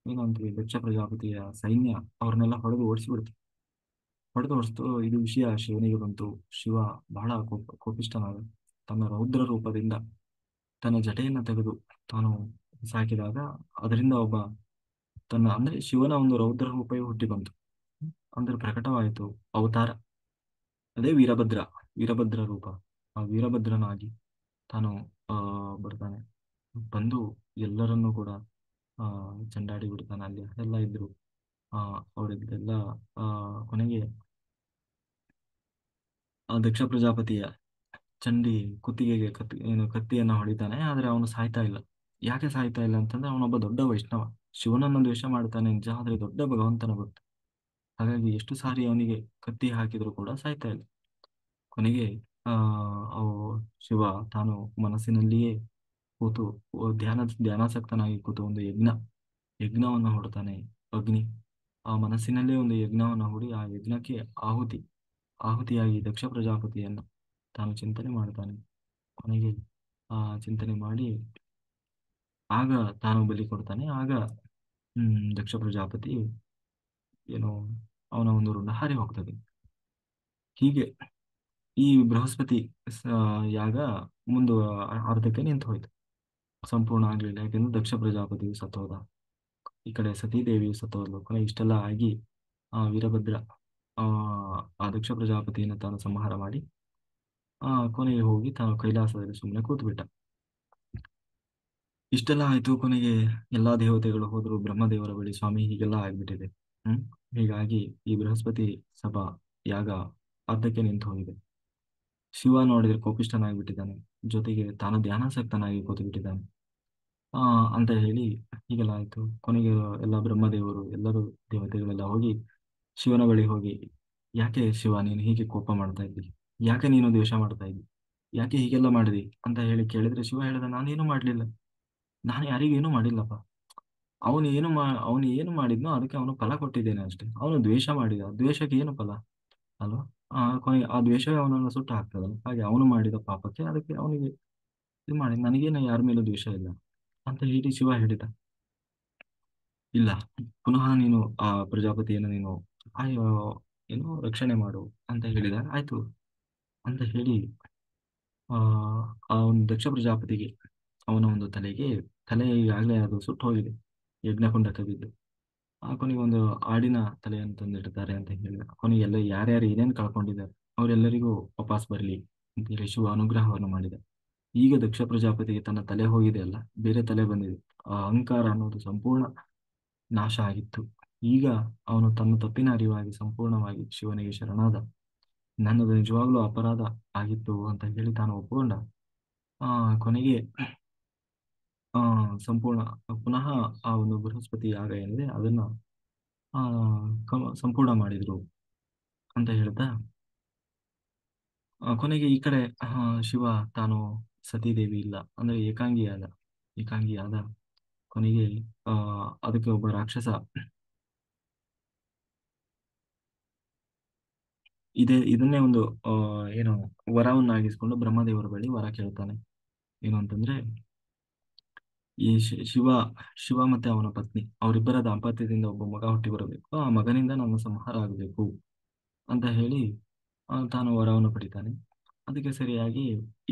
ಏನಂತೀವಿ, ದಕ್ಷ ಪ್ರಜಾಪತಿಯ ಸೈನ್ಯ ಅವ್ರನ್ನೆಲ್ಲ ಹೊಡೆದು ಓಡಿಸ್ತು. ಇದು ವಿಷಯ ಶಿವನಿಗೆ ಬಂತು. ಶಿವ ಬಹಳ ಕೋಪಿಷ್ಠನಾದ ತನ್ನ ರೌದ್ರ ರೂಪದಿಂದ ತನ್ನ ಜಟೆಯನ್ನು ತೆಗೆದು ತಾನು ಸಾಕಿದಾಗ ಅದರಿಂದ ಅಂದ್ರೆ ಶಿವನ ಒಂದು ರೌದ್ರ ರೂಪವೇ ಹುಟ್ಟಿ ಬಂತು. ಅಂದ್ರೆ ಪ್ರಕಟವಾಯಿತು ಅವತಾರ. ಅದೇ ವೀರಭದ್ರ ರೂಪ. ಆ ವೀರಭದ್ರನಾಗಿ ತಾನು ಬರ್ತಾನೆ. ಬಂದು ಎಲ್ಲರನ್ನೂ ಕೂಡ ಆ ಚೆಂಡಾಡಿ ಬಿಡ್ತಾನೆ. ಅಲ್ಲಿ ಎಲ್ಲ ಇದ್ರು ಅವರಿದ್ದೆಲ್ಲ ಆ ಕೊನೆಗೆ ಆ ದಕ್ಷ ಪ್ರಜಾಪತಿಯ ಚಂಡಿ ಕುತ್ತಿಗೆಗೆ ಕತ್ತಿಯನ್ನ ಹೊಡಿತಾನೆ. ಆದ್ರೆ ಅವನು ಸಾಯ್ತಾ ಇಲ್ಲ. ಯಾಕೆ ಸಾಯ್ತಾ ಇಲ್ಲ ಅಂತಂದ್ರೆ ಅವನೊಬ್ಬ ದೊಡ್ಡ ವೈಷ್ಣವ. ಶಿವನನ್ನು ದ್ವೇಷ ಮಾಡ್ತಾನೆ ನಿಜ, ಆದ್ರೆ ದೊಡ್ಡ ಭಗವಂತನ ಭಕ್ತ. ಹಾಗಾಗಿ ಎಷ್ಟು ಸಾರಿ ಅವನಿಗೆ ಕತ್ತಿ ಹಾಕಿದ್ರು ಕೂಡ ಸಾಯ್ತಾ ಇಲ್ಲ. ಕೊನೆಗೆ ಆ ಅವು ಶಿವ ತಾನು ಮನಸ್ಸಿನಲ್ಲಿಯೇ ಕೂತು ಧ್ಯಾನಾಸಕ್ತನಾಗಿ ಕೂತು ಒಂದು ಯಜ್ಞವನ್ನು ಹೊಡ್ತಾನೆ. ಅಗ್ನಿ ಆ ಮನಸ್ಸಿನಲ್ಲೇ ಒಂದು ಯಜ್ಞವನ್ನು ಹೂಡಿ ಆ ಯಜ್ಞಕ್ಕೆ ಆಹುತಿಯಾಗಿ ದಕ್ಷ ಪ್ರಜಾಪತಿಯನ್ನು ತಾನು ಚಿಂತನೆ ಮಾಡ್ತಾನೆ. ಕೊನೆಗೆ ಆ ಚಿಂತನೆ ಮಾಡಿ ಆಗ ತಾನು ಬಲಿ ಕೊಡ್ತಾನೆ. ಆಗ ದಕ್ಷ ಪ್ರಜಾಪತಿ ಏನು ಅವನ ಒಂದು ಋಣ ಹಾರಿ ಹೋಗ್ತದೆ. ಹೀಗೆ ಈ ಬೃಹಸ್ಪತಿ ಯಾಗ ಮುಂದು ಅರ್ಧಕ್ಕೆ ನಿಂತು ಹೋಯ್ತು. ಸಂಪೂರ್ಣ ಆಗ್ಲಿಲ್ಲ. ಯಾಕೆಂದ್ರೆ ದಕ್ಷ ಪ್ರಜಾಪತಿಯು ಸತ್ತೋದ, ಈ ಕಡೆ ಸತೀದೇವಿಯು ಸತ್ತೋದ್ಲು. ಕೊನೆ ಇಷ್ಟೆಲ್ಲ ಆಗಿ ವೀರಭದ್ರ ಆ ಆ ದಕ್ಷ ಪ್ರಜಾಪತಿಯನ್ನು ತಾನು ಸಂಹಾರ ಮಾಡಿ ಕೊನೆಗೆ ಹೋಗಿ ತಾನು ಕೈಲಾಸದಲ್ಲಿ ಸುಮ್ಮನೆ ಕೂತ್ಬಿಟ್ಟ. ಇಷ್ಟೆಲ್ಲ ಆಯ್ತು. ಕೊನೆಗೆ ಎಲ್ಲಾ ದೇವತೆಗಳು ಹೋದ್ರು ಬ್ರಹ್ಮದೇವರ ಬಳಿ. ಸ್ವಾಮಿ, ಹೀಗೆಲ್ಲ ಆಗ್ಬಿಟ್ಟಿದೆ. ಹೀಗಾಗಿ ಈ ಬೃಹಸ್ಪತಿ ಸಭಾ ಯಾಗ ಅರ್ಧಕ್ಕೆ ನಿಂತು ಹೋಗಿದೆ. ಶಿವ ನೋಡಿದ್ರೆ ಕೋಪಿಷ್ಠನಾಗಿಬಿಟ್ಟಿದ್ದಾನೆ. ಜೊತೆಗೆ ತಾನು ಧ್ಯಾನಾಸಕ್ತನಾಗಿ ಕೂತು ಬಿಟ್ಟಿದ್ದಾನೆ ಆ ಅಂತ ಹೇಳಿ ಹೀಗೆಲ್ಲ ಆಯ್ತು. ಕೊನೆಗೆ ಎಲ್ಲ ಬ್ರಹ್ಮದೇವರು ಎಲ್ಲರೂ ದೇವತೆಗಳೆಲ್ಲ ಹೋಗಿ ಶಿವನ ಬಳಿ ಹೋಗಿ, ಯಾಕೆ ಶಿವ ನೀನು ಹೀಗೆ ಕೋಪ ಮಾಡ್ತಾ ಇದ್ದಿ, ಯಾಕೆ ನೀನು ದ್ವೇಷ ಮಾಡ್ತಾ ಇದ್ದಿ, ಯಾಕೆ ಹೀಗೆಲ್ಲ ಮಾಡಿದಿ ಅಂತ ಹೇಳಿ ಕೇಳಿದ್ರೆ ಶಿವ ಹೇಳಿದ, ನಾನೇನು ಮಾಡ್ಲಿಲ್ಲ, ನಾನು ಯಾರಿಗೇನು ಮಾಡಿಲ್ಲಪ್ಪ. ಅವನು ಏನು ಮಾಡಿದ್ನೋ ಅದಕ್ಕೆ ಅವನು ಫಲ ಕೊಟ್ಟಿದ್ದೇನೆ ಅಷ್ಟೇ. ಅವನು ದ್ವೇಷ ಮಾಡಿದ, ದ್ವೇಷಕ್ಕೆ ಏನು ಫಲ ಅಲ್ವಾ? ಕೊನೆಗೆ ಆ ದ್ವೇಷವೇ ಅವನನ್ನು ಸುಟ್ಟು ಹಾಕ್ತದಲ್ಲ. ಹಾಗೆ ಅವನು ಮಾಡಿದ ಪಾಪಕ್ಕೆ ಅದಕ್ಕೆ ಅವನಿಗೆ ಇದು ಮಾಡಿ, ನನಗೇನು ಯಾರ ಮೇಲೂ ದ್ವೇಷ ಇಲ್ಲ ಅಂತ ಹೇಳಿ ಶಿವ ಹೇಳಿದ. ಇಲ್ಲ, ಪುನಃ ನೀನು ಆ ಪ್ರಜಾಪತಿಯನ್ನು ನೀನು ಆಯ್ ಏನು ರಕ್ಷಣೆ ಮಾಡು ಅಂತ ಹೇಳಿದಾಗ ಆಯ್ತು ಅಂತ ಹೇಳಿ ಆ ಆ ಒಂದು ದಕ್ಷ ಪ್ರಜಾಪತಿಗೆ ಅವನ ಒಂದು ತಲೆ ಈಗಾಗಲೇ ಅದು ಸುಟ್ಟು ಹೋಗಿದೆ, ಯಜ್ಞಕುಂಡಕ್ಕೆ ಬಿದ್ದು. ಕೊನೆಗೆ ಒಂದು ಆಡಿನ ತಲೆಯನ್ನು ತಂದಿಟ್ಟಿದ್ದಾರೆ ಅಂತ ಹೇಳಿದ. ಕೊನೆಗೆ ಎಲ್ಲ ಯಾರ್ಯಾರು ಏನೇನು ಕಳ್ಕೊಂಡಿದ್ದಾರೆ ಅವರೆಲ್ಲರಿಗೂ ವಾಪಸ್ ಬರಲಿ ಅಂತ ಹೇಳಿ ಶಿವ ಅನುಗ್ರಹವನ್ನು ಮಾಡಿದ. ಈಗ ದಕ್ಷ ಪ್ರಜಾಪತಿಗೆ ತನ್ನ ತಲೆ ಹೋಗಿದೆ ಅಲ್ಲ, ಬೇರೆ ತಲೆ ಬಂದಿದೆ. ಆ ಅಹಂಕಾರ ಅನ್ನೋದು ಸಂಪೂರ್ಣ ನಾಶ ಆಗಿತ್ತು. ಈಗ ಅವನು ತನ್ನ ತಪ್ಪಿನ ಅರಿವಾಗಿ ಸಂಪೂರ್ಣವಾಗಿ ಶಿವನಿಗೆ ಶರಣಾದ. ನನ್ನದು ನಿಜವಾಗ್ಲೂ ಅಪರಾಧ ಆಗಿತ್ತು ಅಂತ ಹೇಳಿ ತಾನು ಒಪ್ಪಿಕೊಂಡ. ಕೊನೆಗೆ ಆ ಸಂಪೂರ್ಣ ಪುನಃ ಆ ಒಂದು ಬೃಹಸ್ಪತಿ ಯಾಗ ಏನಿದೆ ಅದನ್ನ ಸಂಪೂರ್ಣ ಮಾಡಿದ್ರು ಅಂತ ಹೇಳ್ತಾ ಕೊನೆಗೆ ಈ ಕಡೆ ಶಿವ ತಾನು ಸತೀದೇವಿ ಇಲ್ಲ ಅಂದ್ರೆ ಏಕಾಂಗಿಯಾದ ಕೊನೆಗೆ ಆ ಅದಕ್ಕೆ ಒಬ್ಬ ರಾಕ್ಷಸ ಇದನ್ನೇ ಒಂದು ಏನು ವರವನ್ನಾಗಿಸ್ಕೊಂಡು ಬ್ರಹ್ಮದೇವರ ಬಳಿ ವರ ಕೇಳ್ತಾನೆ. ಏನು ಅಂತಂದ್ರೆ ಈ ಶಿವ ಶಿವ ಮತ್ತೆ ಅವನ ಪತ್ನಿ ಅವರಿಬ್ಬರ ದಾಂಪತ್ಯದಿಂದ ಒಬ್ಬ ಮಗ ಹುಟ್ಟಿ ಬರಬೇಕು, ಆ ಮಗನಿಂದ ನನ್ನ ಸಂಹಾರ ಆಗಬೇಕು ಅಂತ ಹೇಳಿ ತಾನು ವರವನ್ನು ಪಡಿತಾನೆ. ಅದಕ್ಕೆ ಸರಿಯಾಗಿ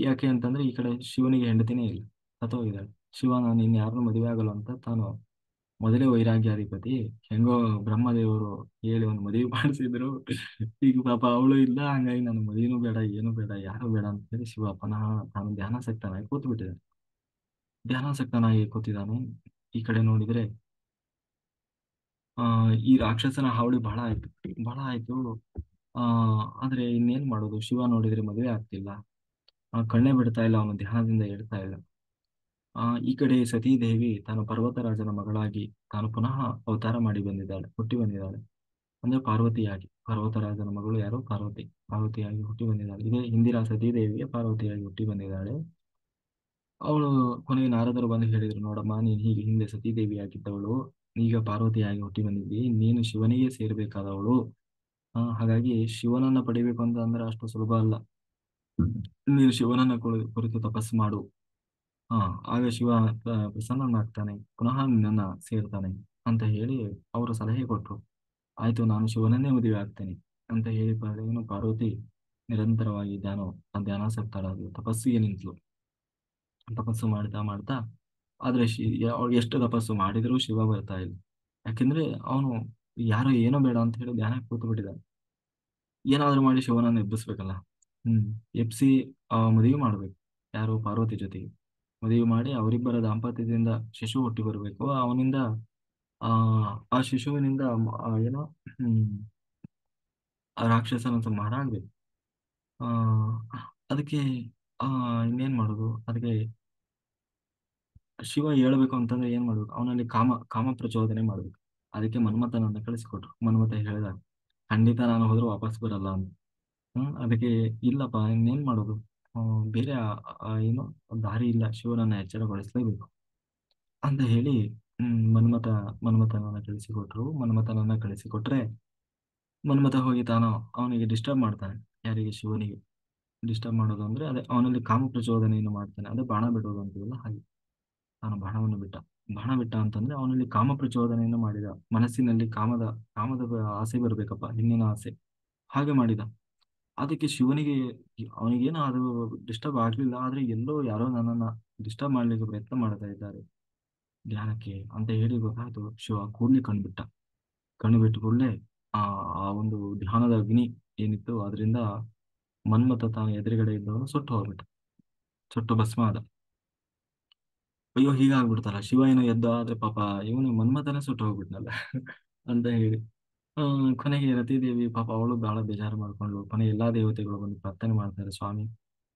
ಯಾಕೆ ಅಂತಂದ್ರೆ ಈ ಕಡೆ ಶಿವನಿಗೆ ಹೆಂಡತಿನೇ ಇಲ್ಲ, ಸತ್ತೋಗಿದ್ದಾಳೆ. ಶಿವ ನಾನು ಇನ್ಯಾರನ್ನೂ ಮದುವೆ ಆಗಲ್ಲ ಅಂತ ತಾನು ಮೊದಲೇ ವೈರಾಗ್ಯಾಧಿಪತಿ. ಹೆಂಗೋ ಬ್ರಹ್ಮದೇವರು ಹೇಳಿ ಒಂದು ಮದುವೆ ಮಾಡಿಸಿದ್ರು. ಈಗ ಪಾಪ ಅವಳು ಇಲ್ಲ, ಹಂಗಾಗಿ ನಾನು ಮದುವೆನೂ ಬೇಡ, ಏನು ಬೇಡ, ಯಾರು ಬೇಡ ಅಂತ ಹೇಳಿ ಶಿವ ಪುನಃ ತಾನು ಧ್ಯಾನಾಸಕ್ತನಾಗಿ ಕೂತು ಬಿಟ್ಟಿದ್ದಾನೆ. ಧ್ಯಾನಾಸಕ್ತನಾಗಿ ಕೂತಿದ್ದಾನೆ. ಈ ಕಡೆ ನೋಡಿದ್ರೆ ಈ ರಾಕ್ಷಸನ ಹಾವಳಿ ಬಹಳ ಆಯ್ತು, ಬಹಳ ಆಯ್ತು. ಆ ಆದ್ರೆ ಇನ್ನೇನ್ ಮಾಡೋದು, ಶಿವ ನೋಡಿದ್ರೆ ಮದುವೆ ಆಗ್ತಿಲ್ಲ, ಕಣ್ಣೇ ಬಿಡ್ತಾ ಇಲ್ಲ, ಅವನು ಧ್ಯಾನದಿಂದ ಹೇಳ್ತಾ ಇಲ್ಲ. ಈ ಕಡೆ ಸತೀದೇವಿ ತಾನು ಪರ್ವತರಾಜನ ಮಗಳಾಗಿ ತಾನು ಪುನಃ ಅವತಾರ ಮಾಡಿ ಬಂದಿದ್ದಾಳೆ, ಹುಟ್ಟಿ ಬಂದಿದ್ದಾಳೆ. ಅಂದ್ರೆ ಪಾರ್ವತಿಯಾಗಿ, ಪರ್ವತರಾಜನ ಮಗಳು ಯಾರು, ಪಾರ್ವತಿ. ಪಾರ್ವತಿಯಾಗಿ ಹುಟ್ಟಿ ಬಂದಿದ್ದಾಳೆ. ಇದೇ ಹಿಂದಿನ ಸತೀದೇವಿಗೆ ಪಾರ್ವತಿಯಾಗಿ ಹುಟ್ಟಿ ಬಂದಿದ್ದಾಳೆ. ಅವಳು ಕೊನೆಗೆ ನಾರದರು ಬಂದು ಹೇಳಿದ್ರು, ನೋಡಮ್ಮ ನೀನು ಹೀಗೆ ಹಿಂದೆ ಸತೀದೇವಿಯಾಗಿದ್ದವಳು, ಈಗ ಪಾರ್ವತಿಯಾಗಿ ಹುಟ್ಟಿ ಬಂದಿದ್ದಿ, ನೀನು ಶಿವನಿಗೆ ಸೇರ್ಬೇಕಾದವಳು. ಹಾಗಾಗಿ ಶಿವನನ್ನ ಪಡಿಬೇಕು ಅಂತ ಅಂದ್ರೆ ಅಷ್ಟು ಸುಲಭ ಅಲ್ಲ. ನೀನು ಶಿವನನ್ನ ಕುರಿತು ತಪಸ್ಸು ಮಾಡು. ಹಾ ಆಗ ಶಿವ ಪ್ರಸನ್ನನಾಗ್ತಾನೆ, ಪುನಃ ನಿನ್ನನ್ನ ಸೇರ್ತಾನೆ ಅಂತ ಹೇಳಿ ಅವರು ಸಲಹೆ ಕೊಟ್ರು. ಆಯ್ತು, ನಾನು ಶಿವನನ್ನೇ ಮದುವೆ ಆಗ್ತೇನೆ ಅಂತ ಹೇಳಿ ಏನು ಪಾರ್ವತಿ ನಿರಂತರವಾಗಿ ಧ್ಯಾನಾಸಕ್ತಳಾಗಿ ತಪಸ್ಸಿಗೆ ನಿಂತಳು. ತಪಸ್ಸು ಮಾಡ್ತಾ ಮಾಡ್ತಾ ಆದ್ರೆ ಅವ್ಳು ಎಷ್ಟು ತಪಸ್ಸು ಮಾಡಿದರೂ ಶಿವ ಬರ್ತಾ ಇಲ್ಲ. ಯಾಕೆಂದ್ರೆ ಅವನು ಯಾರೋ ಏನೋ ಬೇಡ ಅಂತ ಹೇಳಿ ಧ್ಯಾನಕ್ಕೆ ಕೂತು ಬಿಟ್ಟಿದ್ದಾನೆ. ಏನಾದ್ರೂ ಮಾಡಿ ಶಿವನನ್ನು ಎಬ್ಬಿಸ್ಬೇಕಲ್ಲ. ಹ್ಮ್ ಎಬ್ಸಿ ಮದುವೆ ಮಾಡ್ಬೇಕು, ಯಾರು, ಪಾರ್ವತಿ ಜೊತೆಗೆ ಮದುವೆ ಮಾಡಿ ಅವರಿಬ್ಬರ ದಾಂಪತ್ಯದಿಂದ ಶಿಶು ಹುಟ್ಟಿ ಬರಬೇಕು. ಅವನಿಂದ ಆ ಆ ಶಿಶುವಿನಿಂದ ಏನೋ ಹ್ಮ್ ಆ ರಾಕ್ಷಸನ ಸಂಹಾರ ಆಗ್ಬೇಕು. ಆ ಅದಕ್ಕೆ ಆ ಇನ್ನೇನ್ ಮಾಡುದು, ಅದಕ್ಕೆ ಶಿವ ಹೇಳ್ಬೇಕು ಅಂತಂದ್ರೆ ಏನ್ ಮಾಡ್ಬೇಕು, ಅವನಲ್ಲಿ ಕಾಮ ಕಾಮ ಪ್ರಚೋದನೆ ಮಾಡ್ಬೇಕು. ಅದಕ್ಕೆ ಮನ್ಮಥನನ್ನ ಕಳಿಸಿಕೊಟ್ರು. ಮನ್ಮಥ ಹೇಳ್ದ, ಖಂಡಿತ ನಾನು ಹೋದ್ರೂ ವಾಪಸ್ ಬರಲ್ಲ ಅಂತ. ಅದಕ್ಕೆ ಇಲ್ಲಪ್ಪ ಇನ್ನೇನ್ ಮಾಡೋದು, ಬೇರೆ ಏನು ದಾರಿ ಇಲ್ಲ, ಶಿವನನ್ನ ಎಚ್ಚರಗೊಳಿಸ್ಲೇಬೇಕು ಅಂತ ಹೇಳಿ ಮನ್ಮಥ ಮನ್ಮಥನನ್ನ ಕಳಿಸಿಕೊಟ್ರು. ಮನ್ಮಥನನ್ನ ಕಳಿಸಿಕೊಟ್ರೆ ಮನ್ಮಥ ಹೋಗಿ ತಾನು ಅವನಿಗೆ ಡಿಸ್ಟರ್ಬ್ ಮಾಡ್ತಾನೆ. ಯಾರಿಗೆ, ಶಿವನಿಗೆ ಡಿಸ್ಟರ್ಬ್ ಮಾಡೋದು ಅಂದ್ರೆ ಅದೇ ಅವನಲ್ಲಿ ಕಾಮ ಪ್ರಚೋದನೆಯನ್ನು ಮಾಡ್ತಾನೆ. ಅದೇ ಬಾಣ ಬಿಡೋದು ಅಂತೀವಲ್ಲ ಹಾಗೆ. ತಾನು ಬಾಣವನ್ನು ಬಿಟ್ಟ. ಬಾಣ ಬಿಟ್ಟ ಅಂತಂದ್ರೆ ಅವನಲ್ಲಿ ಕಾಮ ಪ್ರಚೋದನೆಯನ್ನು ಮಾಡಿದ. ಮನಸ್ಸಿನಲ್ಲಿ ಕಾಮದ ಆಸೆ ಬರ್ಬೇಕಪ್ಪ, ಹೆಣ್ಣಿನ ಆಸೆ, ಹಾಗೆ ಮಾಡಿದ. ಅದಕ್ಕೆ ಶಿವನಿಗೆ ಅವನಿಗೇನು ಅದು ಡಿಸ್ಟರ್ಬ್ ಆಗ್ಲಿಲ್ಲ, ಆದ್ರೆ ಎಲ್ಲೋ ಯಾರೋ ನನ್ನನ್ನ ಡಿಸ್ಟರ್ಬ್ ಮಾಡ್ಲಿಕ್ಕೆ ಪ್ರಯತ್ನ ಮಾಡ್ತಾ ಇದ್ದಾರೆ ಧ್ಯಾನಕ್ಕೆ ಅಂತ ಹೇಳಿ ಗೊತ್ತಾಯ್ತು. ಶಿವ ಕೂಡ್ಲಿ ಕಣ್ಬಿಟ್ಟ. ಕಣ್ಣು ಬಿಟ್ಟು ಕೂಡಲೇ ಆ ಆ ಒಂದು ಧ್ಯಾನದ ಅಗ್ನಿ ಏನಿತ್ತು ಅದರಿಂದ ಮನ್ಮಥ ತಾನು ಎದುರುಗಡೆ ಇದ್ದವನು ಸುಟ್ಟು ಹೋಗ್ಬಿಟ್ಟ. ಸುಟ್ಟು ಭಸ್ಮ ಆದ. ಅಯ್ಯೋ ಹೀಗಾಗ್ಬಿಡ್ತಲ್ಲ, ಶಿವ ಏನೋ ಎದ್ದ, ಆದ್ರೆ ಪಾಪ ಇವನು ಮನ್ಮಥನೇ ಸುಟ್ಟು ಹೋಗ್ಬಿಟ್ನಲ್ಲ ಅಂತ ಹೇಳಿ ಕೊನೆಗೆ ರತಿದೇವಿ ಪಾಪ ಅವಳು ಬಹಳ ಬೇಜಾರು ಮಾಡ್ಕೊಂಡ್ಳು. ಕೊನೆಗೆ ಎಲ್ಲಾ ದೇವತೆಗಳು ಬಂದು ಪ್ರಾರ್ಥನೆ ಮಾಡ್ತಾರೆ, ಸ್ವಾಮಿ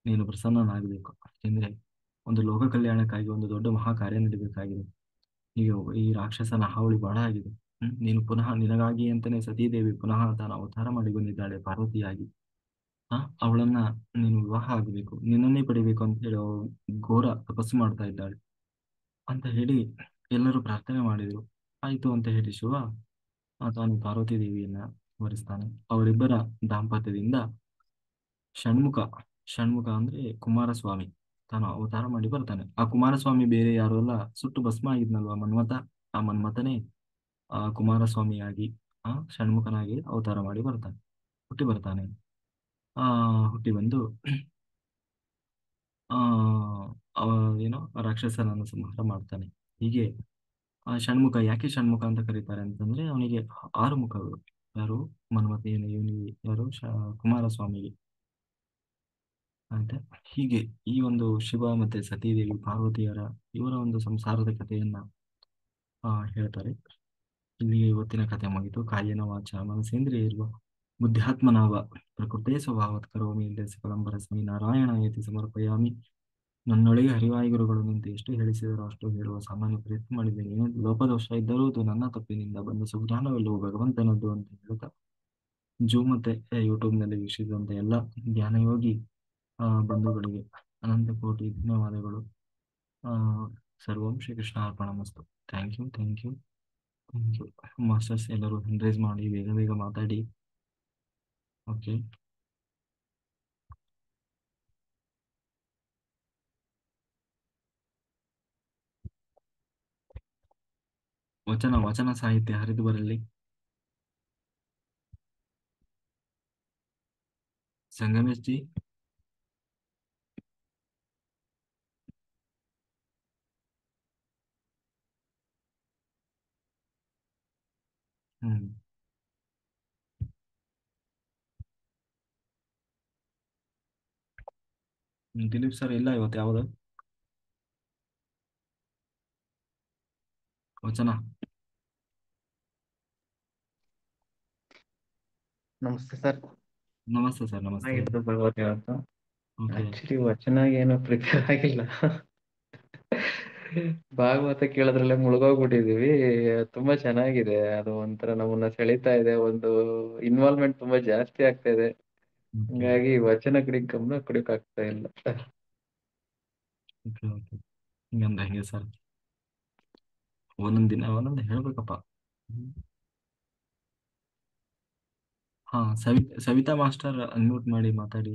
ನೀನು ಪ್ರಸನ್ನನಾಗಬೇಕು, ಯಾಕೆಂದ್ರೆ ಒಂದು ಲೋಕ ಕಲ್ಯಾಣಕ್ಕಾಗಿ ಒಂದು ದೊಡ್ಡ ಮಹಾ ಕಾರ್ಯ ನಡಿಬೇಕಾಗಿದೆ. ಈಗ ಈ ರಾಕ್ಷಸನ ಹಾವಳಿ ಬಹಳ ಆಗಿದೆ. ನೀನು ಪುನಃ ನಿನಗಾಗಿ ಅಂತಾನೆ ಸತೀದೇವಿ ಪುನಃ ತಾನು ಅವತಾರ ಮಾಡಿ ಬಂದಿದ್ದಾಳೆ ಪಾರ್ವತಿಯಾಗಿ. ಅವಳನ್ನ ನೀನು ವಿವಾಹ ಆಗಬೇಕು, ನಿನ್ನನ್ನೇ ಪಡಿಬೇಕು ಅಂತ ಹೇಳಿ ಅವಳು ಘೋರ ತಪಸ್ಸು ಮಾಡ್ತಾ ಇದ್ದಾಳೆ ಅಂತ ಹೇಳಿ ಎಲ್ಲರೂ ಪ್ರಾರ್ಥನೆ ಮಾಡಿದ್ರು. ಆಯ್ತು ಅಂತ ಹೇಳಿ ಶಿವ ತಾನು ಪಾರ್ವತಿ ದೇವಿಯನ್ನ ವರಿಸ್ತಾನೆ. ಅವರಿಬ್ಬರ ದಾಂಪತ್ಯದಿಂದ ಷಣ್ಮುಖ, ಷಣ್ಮುಖ ಅಂದ್ರೆ ಕುಮಾರಸ್ವಾಮಿ ತಾನು ಅವತಾರ ಮಾಡಿ ಬರ್ತಾನೆ. ಆ ಕುಮಾರಸ್ವಾಮಿ ಬೇರೆ ಯಾರು ಅಲ್ಲ, ಸುಟ್ಟು ಭಸ್ಮ ಆಗಿದ್ನಲ್ವಾ ಮನ್ಮಥ, ಆ ಮನ್ಮಥನೇ ಕುಮಾರಸ್ವಾಮಿಯಾಗಿ ಷಣ್ಮುಖನಾಗಿ ಅವತಾರ ಮಾಡಿ ಬರ್ತಾನೆ, ಹುಟ್ಟಿ ಬರ್ತಾನೆ. ಆ ಹುಟ್ಟಿ ಬಂದು ಆ ಅವ ಏನೋ ರಾಕ್ಷಸನನ್ನು ಸಂಹಾರ ಮಾಡ್ತಾನೆ. ಹೀಗೆ ಷಣ್ಮುಖ ಯಾಕೆ ಷಣ್ಮುಖ ಅಂತ ಕರೀತಾರೆ ಅಂತಂದ್ರೆ ಅವನಿಗೆ 6 ಮುಖಗಳು. ಯಾರು, ಮನ್ಮಥ ಇವನಿಗೆ ಯಾರು, ಕುಮಾರಸ್ವಾಮಿಗೆ. ಆಯ್ತಾ. ಹೀಗೆ ಈ ಒಂದು ಶಿವ ಮತ್ತೆ ಸತೀದೇವಿ ಪಾರ್ವತಿಯರ ಇವರ ಒಂದು ಸಂಸಾರದ ಕಥೆಯನ್ನ ಹೇಳ್ತಾರೆ. ಇಲ್ಲಿಗೆ ಇವತ್ತಿನ ಕಥೆ ಮುಗಿತು. ಕಾಯೇನ ವಾಚ ಮನಸೇಂದ್ರಿಯ ಇರುವ ಬುದ್ಧಾತ್ಮನಾವ ಪ್ರಕೃತೇ ಸ್ವಭಾವತ್ ಕರೋಮಿ ಇಲ್ಲದೆ ಸಕಲಂ ಪರಸ್ಮೈ ನಾರಾಯಣ ಏತಿ ಸಮರ್ಪಯಾಮಿ. ನನ್ನೊಳಗೆ ಹರಿವಾಯು ಗುರುಗಳು ನಿಂತು ಎಷ್ಟು ಹೇಳಿಸಿದರೋ ಅಷ್ಟು ಹೇಳುವ ಸಾಮಾನ್ಯ ಪ್ರಯತ್ನ ಮಾಡಿದ್ದೇನೆ. ಏನು ಲೋಪದೋಷ ಇದ್ದರೂ ಅದು ನನ್ನ ತಪ್ಪಿನಿಂದ ಬಂದ ಸುಜ್ಞಾನವೆಲ್ಲವೂ ಭಗವಂತನದ್ದು ಅಂತ ಹೇಳ್ತಾ ಜೂಮ್ ಮತ್ತೆ ಯೂಟ್ಯೂಬ್ನಲ್ಲಿ ವೀಕ್ಷಿಸಿದಂತೆ ಎಲ್ಲ ಧ್ಯಾನಯೋಗಿ ಬಂಧುಗಳಿಗೆ ಅನಂತ ಕೋಟಿ ಧನ್ಯವಾದಗಳು. ಆ ಸರ್ವಂ ಶ್ರೀಕೃಷ್ಣ ಅರ್ಪಣಮಸ್ತು. Thank you, thank you, thank you. Masters ಎಲ್ಲರೂ ಹ್ಯಾಂಡ್ ರೈಸ್ ಮಾಡಿ ಬೇಗ ಬೇಗ ಮಾತಾಡಿ. ಓಕೆ. ವಚನ ಸಾಹಿತ್ಯ ಹರಿದು ಬರಲಿ. ಸಂಗಮೇಶ್ ಜಿ. ಹ್ಮ್. ದಿಲೀಪ್ ಸರ್ ಇಲ್ಲ ಇವತ್ತು ಯಾವುದು ವಚನ. ನಮಸ್ತೆ ಸರ್. ನಮಸ್ತೆ ಸರ್, ನಮಸ್ತೆ. ಚೆನ್ನಾಗಿತ್ತು ಭಗವತಿ ಅಂತ. ಓಕೆ. ಆಕ್ಚುಲಿ ವಚನ ಏನು ಪ್ರಿಪೇರ್ ಆಗಿಲ್ಲ. ಭಾಗವತ ಕೇಳೋದ್ರಲ್ಲೇ ಮುಳುಗೋಗ್ಬಿಟ್ಟಿದೀವಿ. ತುಂಬಾ ಚೆನ್ನಾಗಿದೆ, ಅದು ಒಂಥರ ನಮ್ಮನ್ನ ಸೆಳೀತಾ ಇದೆ, ಒಂದು ಇನ್ವಾಲ್ವ್ಮೆಂಟ್ ತುಂಬಾ ಜಾಸ್ತಿ ಆಗ್ತಾ ಇದೆ. ಓಕೆ. ಹಂಗಾಗಿ ವಚನ ಕಡೆಗೆ ಗಮನ ಕೊಡಕ್ ಆಗ್ತಾ ಇಲ್ಲ. ಓಕೆ. ಓಕೆ. ಹಿಂಗಂದ್ರೆ ಹೆಂಗೆ ಸರ್? ಒಂದೊಂದು ದಿನ ಒಂದೊಂದು ಹೇಳ್ಬೇಕಪ್ಪ. ಹ್ಮ್. ಹಾ, ಸವಿತಾ ಮಾಸ್ಟರ್ ಅನ್ಮ್ಯೂಟ್ ಮಾಡಿ ಮಾತಾಡಿ.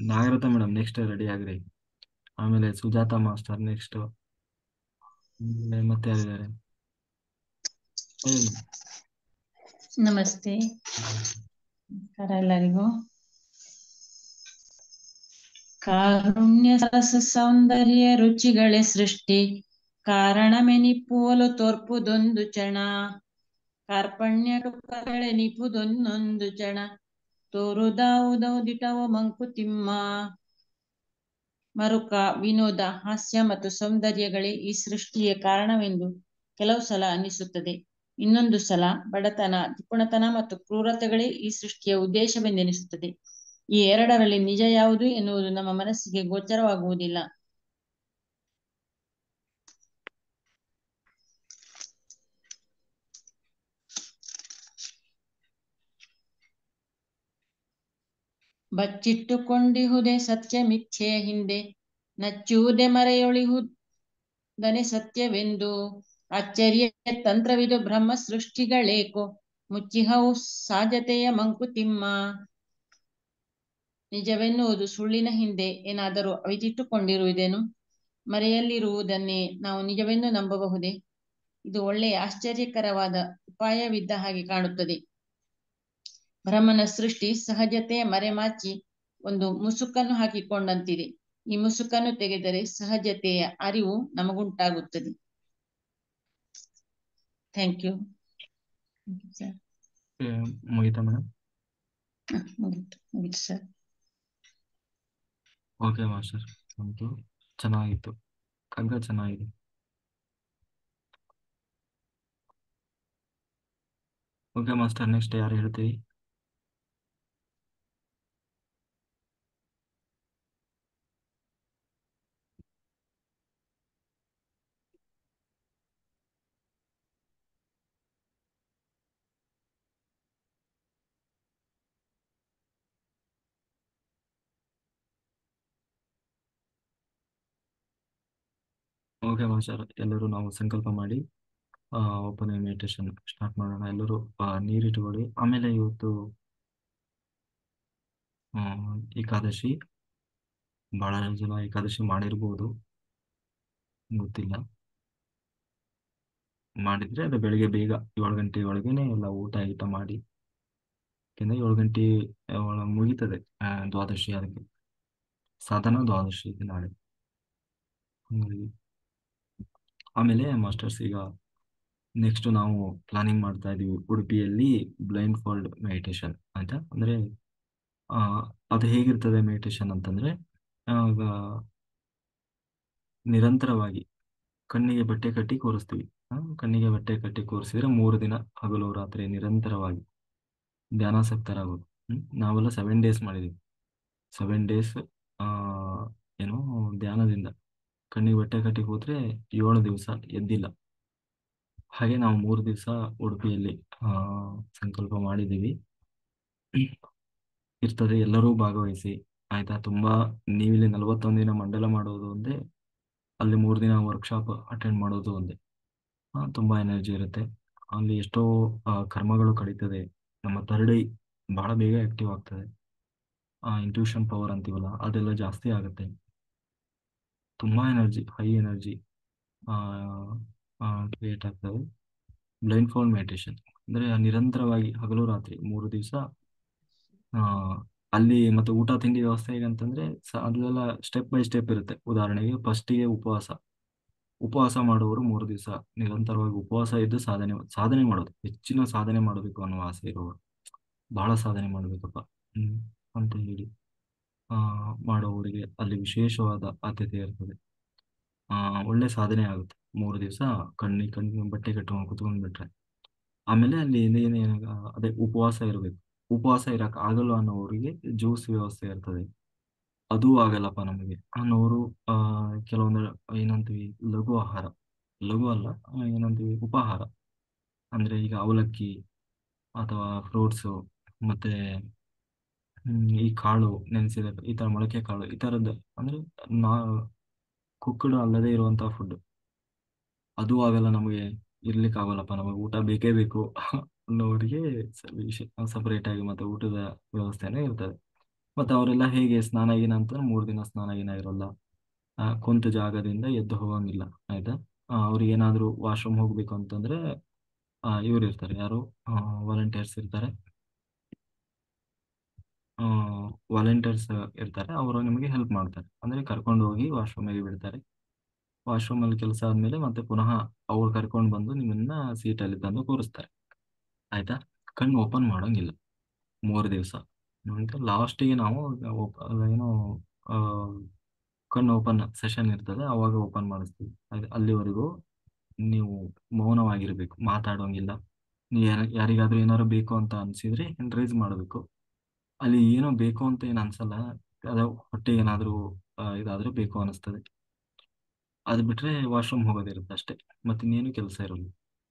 ನಾಗರತ ಮೇಡಮ್ ನೆಕ್ಸ್ಟ್ ರೆಡಿ ಆಗ್ರಿ. ಆಮೇಲೆ ಸುಜಾತ ಮಾಸ್ಟರ್ ನೆಕ್ಸ್ಟ್. ಮತ್ತೆ ಯಾರಿದ್ದಾರೆ? ಹೇಳಿ. ನಮಸ್ತೆ, ನಮಸ್ಕಾರ ಎಲ್ಲರಿಗೂ. ಕಾರುಣ್ಯ ಸರಸ ಸೌಂದರ್ಯ ರುಚಿಗಳೇ ಸೃಷ್ಟಿ, ಕಾರಣಮೆನಿಪುವಲು ತೋರ್ಪುದೊಂದು ಚಣ, ಕಾರ್ಪಣ್ಯ ನಿಪುದೊನ್ನೊಂದು ಚಣ, ತೋರುದಾವುದೌದಿಟವ ಮಂಕುತಿಮ್ಮ. ಮರುಕ, ವಿನೋದ, ಹಾಸ್ಯ ಮತ್ತು ಸೌಂದರ್ಯಗಳೇ ಈ ಸೃಷ್ಟಿಯ ಕಾರಣವೆಂದು ಕೆಲವು ಸಲ ಅನಿಸುತ್ತದೆ. ಇನ್ನೊಂದು ಸಲ ಬಡತನ, ಜಿಪುಣತನ ಮತ್ತು ಕ್ರೂರತೆಗಳೇ ಈ ಸೃಷ್ಟಿಯ ಉದ್ದೇಶವೆಂದೆನಿಸುತ್ತದೆ. ಈ ಎರಡರಲ್ಲಿ ನಿಜ ಯಾವುದು ಎನ್ನುವುದು ನಮ್ಮ ಮನಸ್ಸಿಗೆ ಗೋಚರವಾಗುವುದಿಲ್ಲ. ಬಚ್ಚಿಟ್ಟುಕೊಂಡಿಹುದೇ ಸತ್ಯ ಮಿಥ್ಯೆಯ ಹಿಂದೆ, ನಚ್ಚುವುದೇ ಮರೆಯೊಳಿಹುದನೆ ಸತ್ಯವೆಂದು. ಆಶ್ಚರ್ಯ ತಂತ್ರವಿದು ಬ್ರಹ್ಮ ಸೃಷ್ಟಿಗಳೇಕೋ, ಮುಚ್ಚಿಹವು ಸಾಧ್ಯತೆಯ ಮಂಕುತಿಮ್ಮ. ನಿಜವೆನ್ನುವುದು ಸುಳ್ಳಿನ ಹಿಂದೆ ಏನಾದರೂ ಅವಿತಿಟ್ಟುಕೊಂಡಿರುವುದೇನು? ಮರೆಯಲ್ಲಿರುವುದನ್ನೇ ನಾವು ನಿಜವೆಂದು ನಂಬಬಹುದೇ? ಇದು ಒಳ್ಳೆಯ ಆಶ್ಚರ್ಯಕರವಾದ ಉಪಾಯವಿದ್ದ ಹಾಗೆ ಕಾಣುತ್ತದೆ. ಬ್ರಹ್ಮನ ಸೃಷ್ಟಿ ಸಹಜತೆಯ ಮರೆಮಾಚಿ ಒಂದು ಮುಸುಕನ್ನು ಹಾಕಿಕೊಂಡಂತಿದೆ. ಈ ಮುಸುಕನ್ನು ತೆಗೆದರೆ ಸಹಜತೆಯ ಅರಿವು ನಮಗುಂಟಾಗುತ್ತದೆ. Thank you sir. ಮುಗಿತಾ ಮೇಡಮ್? ಮುಗಿತು ಸರ್. ಓಕೆ ಮಾಸ್ಟರ್, ಅಂತೂ ಚೆನ್ನಾಗಿತ್ತು, ಕಗ್ಗ ಚೆನ್ನಾಗಿದೆ. ಓಕೆ ಮಾಸ್ಟರ್, ನೆಕ್ಸ್ಟ್ ಯಾರು ಹೇಳ್ತೀವಿ? ಓಕೆ ಮಾಸ್ಟರ್, ಎಲ್ಲರೂ ನಾವು ಸಂಕಲ್ಪ ಮಾಡಿ ಓಪನ್ ಮೆಡಿಟೇಷನ್ ಸ್ಟಾರ್ಟ್ ಮಾಡೋಣ. ಎಲ್ಲರೂ ನೀರಿಟ್ಟುಕೊಳ್ಳಿ. ಆಮೇಲೆ ಇವತ್ತು ಏಕಾದಶಿ, ಬಹಳ ಜನ ಏಕಾದಶಿ ಮಾಡಿರ್ಬೋದು, ಗೊತ್ತಿಲ್ಲ. ಮಾಡಿದ್ರೆ ಅದು ಬೆಳಿಗ್ಗೆ ಬೇಗ 7 ಗಂಟೆ ಒಳಗೇನೆ ಎಲ್ಲ ಊಟ ಗೀಟ ಮಾಡಿ, ಯಾಕೆಂದ್ರೆ 7 ಗಂಟೆ ಮುಗೀತದೆ ದ್ವಾದಶಿ. ಅದಕ್ಕೆ ಸಾಧನ ದ್ವಾದಶಿ ಇದೆ ನಾಳೆ. ಹಂಗಾಗಿ ಆಮೇಲೆ ಮಾಸ್ಟರ್ಸ್ ಈಗ ನೆಕ್ಸ್ಟ್ ನಾವು ಪ್ಲಾನಿಂಗ್ ಮಾಡ್ತಾ ಇದೀವಿ ಉಡುಪಿಯಲ್ಲಿ ಬ್ಲೈಂಡ್ ಫೋಲ್ಡ್ ಮೆಡಿಟೇಷನ್, ಆಯ್ತಾ? ಅಂದ್ರೆ ಅದು ಹೇಗಿರ್ತದೆ ಮೆಡಿಟೇಷನ್ ಅಂತಂದ್ರೆ, ಆಗ ನಿರಂತರವಾಗಿ ಕಣ್ಣಿಗೆ ಬಟ್ಟೆ ಕಟ್ಟಿ ಕೂರಿಸ್ತೀವಿ. ಕಣ್ಣಿಗೆ ಬಟ್ಟೆ ಕಟ್ಟಿ ಕೂರಿಸಿದ್ರೆ 3 ದಿನ ಹಗಲು ರಾತ್ರಿ ನಿರಂತರವಾಗಿ ಧ್ಯಾನಾಸಕ್ತರಾಗೋದು. ನಾವೆಲ್ಲ 7 ಡೇಸ್ ಮಾಡಿದೀವಿ. 7 ಡೇಸ್ ಏನು ಧ್ಯಾನದಿಂದ ಕಣ್ಣಿಗೆ ಬಟ್ಟೆ ಕಟ್ಟಿ ಕೂತ್ರೆ 7 ದಿವಸ ಎದ್ದಿಲ್ಲ. ಹಾಗೆ ನಾವು 3 ದಿವಸ ಉಡುಪಿಯಲ್ಲಿ ಸಂಕಲ್ಪ ಮಾಡಿದ್ದೀವಿ. ಇರ್ತದೆ, ಎಲ್ಲರೂ ಭಾಗವಹಿಸಿ, ಆಯ್ತಾ? ತುಂಬಾ ನೀವಿಲ್ಲಿ 41 ದಿನ ಮಂಡಲ ಮಾಡೋದು ಒಂದೇ, ಅಲ್ಲಿ 3 ದಿನ ವರ್ಕ್ಶಾಪ್ ಅಟೆಂಡ್ ಮಾಡೋದು ಒಂದೇ. ತುಂಬಾ ಎನರ್ಜಿ ಇರುತ್ತೆ ಅಲ್ಲಿ. ಎಷ್ಟೋ ಕರ್ಮಗಳು ಕಳೀತದೆ. ನಮ್ಮ ಥರ್ಡ್ ಐ ಬಹಳ ಬೇಗ ಆಕ್ಟಿವ್ ಆಗ್ತದೆ. ಇಂಟ್ಯೂಷನ್ ಪವರ್ ಅಂತೀವಲ್ಲ, ಅದೆಲ್ಲ ಜಾಸ್ತಿ ಆಗುತ್ತೆ. ತುಂಬಾ ಎನರ್ಜಿ, ಹೈ ಎನರ್ಜಿ ಕ್ರಿಯೇಟ್ ಆಗ್ತದೆ. ಬ್ಲೈಂಡ್ ಫೋಲ್ಡ್ ಮೆಡಿಟೇಷನ್ ಅಂದ್ರೆ ನಿರಂತರವಾಗಿ ಹಗಲು ರಾತ್ರಿ 3 ದಿವಸ ಅಲ್ಲಿ ಮತ್ತೆ ಊಟ ತಿಂಡಿ ವ್ಯವಸ್ಥೆ ಹೇಗಂತಂದ್ರೆ ಅಲ್ಲೆಲ್ಲ ಸ್ಟೆಪ್ ಬೈ ಸ್ಟೆಪ್ ಇರುತ್ತೆ. ಉದಾಹರಣೆಗೆ ಫಸ್ಟಿಗೆ ಉಪವಾಸ ಮಾಡುವವರು 3 ದಿವಸ ನಿರಂತರವಾಗಿ ಉಪವಾಸ ಇದ್ದು ಸಾಧನೆ ಮಾಡೋದು, ಹೆಚ್ಚಿನ ಸಾಧನೆ ಮಾಡಬೇಕು ಅನ್ನೋ ಆಸೆ ಇರುವವರು, ಬಹಳ ಸಾಧನೆ ಮಾಡಬೇಕಪ್ಪ ಅಂತ ಹೇಳಿ ಮಾಡುವವರಿಗೆ ಅಲ್ಲಿ ವಿಶೇಷವಾದ ಆದ್ಯತೆ ಇರ್ತದೆ. ಒಳ್ಳೆ ಸಾಧನೆ ಆಗುತ್ತೆ 3 ದಿವಸ ಕಣ್ಣು ಬಟ್ಟೆ ಕಟ್ಕೊಂಡು ಕುತ್ಕೊಂಡ್ ಬಿಟ್ರೆ. ಆಮೇಲೆ ಅಲ್ಲಿ ಅದೇ ಉಪವಾಸ ಇರಬೇಕು. ಉಪವಾಸ ಇರಕ್ ಆಗಲ್ಲ ಅನ್ನೋರಿಗೆ ಜ್ಯೂಸ್ ವ್ಯವಸ್ಥೆ ಇರ್ತದೆ. ಅದೂ ಆಗಲ್ಲಪ್ಪ ನಮಗೆ ಅನ್ನೋರು ಕೆಲವೊಂದು ಏನಂತೀವಿ ಲಘು ಅಲ್ಲ, ಏನಂತೀವಿ ಉಪಾಹಾರ, ಅಂದ್ರೆ ಈಗ ಅವಲಕ್ಕಿ ಅಥವಾ ಫ್ರೂಟ್ಸು ಮತ್ತೆ ಈ ಕಾಳು ನೆನೆಸಿದ ಈ ತರ ಮೊಳಕೆ ಕಾಳು ಈ ತರದ್ದು ಅಂದ್ರೆ ನಾ ಕುಕ್ಕಡ್ ಅಲ್ಲದೆ ಇರುವಂತಹ ಫುಡ್ ಅದು ಆಗಲ್ಲ ನಮಗೆ, ಇರ್ಲಿಕ್ಕೆ ಆಗಲ್ಲಪ್ಪ ನಮಗೆ ಊಟ ಬೇಕೇ ಬೇಕು ಅನ್ನೋರಿಗೆ ಸಪರೇಟ್ ಆಗಿ ಮತ್ತೆ ಊಟದ ವ್ಯವಸ್ಥೆನೇ ಇರ್ತದೆ. ಮತ್ತೆ ಅವರೆಲ್ಲ ಹೇಗೆ ಸ್ನಾನ ಗಿನ ಅಂತ 3 ದಿನ ಸ್ನಾನ ಗಿನ ಇರಲ್ಲ, ಕುಂತ ಜಾಗದಿಂದ ಎದ್ದು ಹೋಗಂಗಿಲ್ಲ ಆಯ್ತಾ. ಅವ್ರಿಗೆ ಏನಾದ್ರು ವಾಶ್ರೂಮ್ ಹೋಗ್ಬೇಕು ಅಂತಂದ್ರೆ ಇವ್ರು ಇರ್ತಾರೆ, ಯಾರು ವಾಲಂಟಿಯರ್ಸ್ ಇರ್ತಾರೆ. ವಾಲಂಟಿಯರ್ಸ್ ಇರ್ತಾರೆ, ಅವರು ನಿಮಗೆ ಹೆಲ್ಪ್ ಮಾಡ್ತಾರೆ, ಅಂದ್ರೆ ಕರ್ಕೊಂಡು ಹೋಗಿ ವಾಶ್ರೂಮಿಗೆ ಬಿಡ್ತಾರೆ. ವಾಶ್ರೂಮ್ ಅಲ್ಲಿ ಕೆಲಸ ಆದ್ಮೇಲೆ ಮತ್ತೆ ಪುನಃ ಅವ್ರು ಕರ್ಕೊಂಡು ಬಂದು ನಿಮ್ಮನ್ನ ಸೀಟಲ್ಲಿ ತಂದು ಕೂರಿಸ್ತಾರೆ ಆಯ್ತಾ. ಕಣ್ಣು ಓಪನ್ ಮಾಡೋಂಗಿಲ್ಲ 3 ದಿವಸ. ಲಾಸ್ಟಿಗೆ ನಾವು ಏನೋ ಆ, ಕಣ್ಣು ಓಪನ್ ಸೆಷನ್ ಇರ್ತದೆ, ಅವಾಗ ಓಪನ್ ಮಾಡಿಸ್ತೀವಿ. ಅಲ್ಲಿವರೆಗೂ ನೀವು ಮೌನವಾಗಿರ್ಬೇಕು, ಮಾತಾಡೋಂಗಿಲ್ಲ. ನೀವು ಯಾರಿಗಾದ್ರೂ ಏನಾದ್ರು ಬೇಕು ಅಂತ ಅನ್ಸಿದ್ರೆ ರೈಸ್ ಮಾಡಬೇಕು. ಅಲ್ಲಿ ಏನೋ ಬೇಕು ಅಂತ ಏನು ಅನ್ಸಲ್ಲ, ಅದ ಹೊಟ್ಟೆಗೆ ಏನಾದ್ರೂ ಇದಾದ್ರೆ ಬೇಕು ಅನಿಸ್ತದೆ. ಅದು ಬಿಟ್ರೆ ವಾಶ್ರೂಮ್ ಹೋಗೋದಿರುತ್ತೆ ಅಷ್ಟೇ, ಮತ್ತಿನ್ನೇನು ಕೆಲಸ ಇರಲ್ಲ,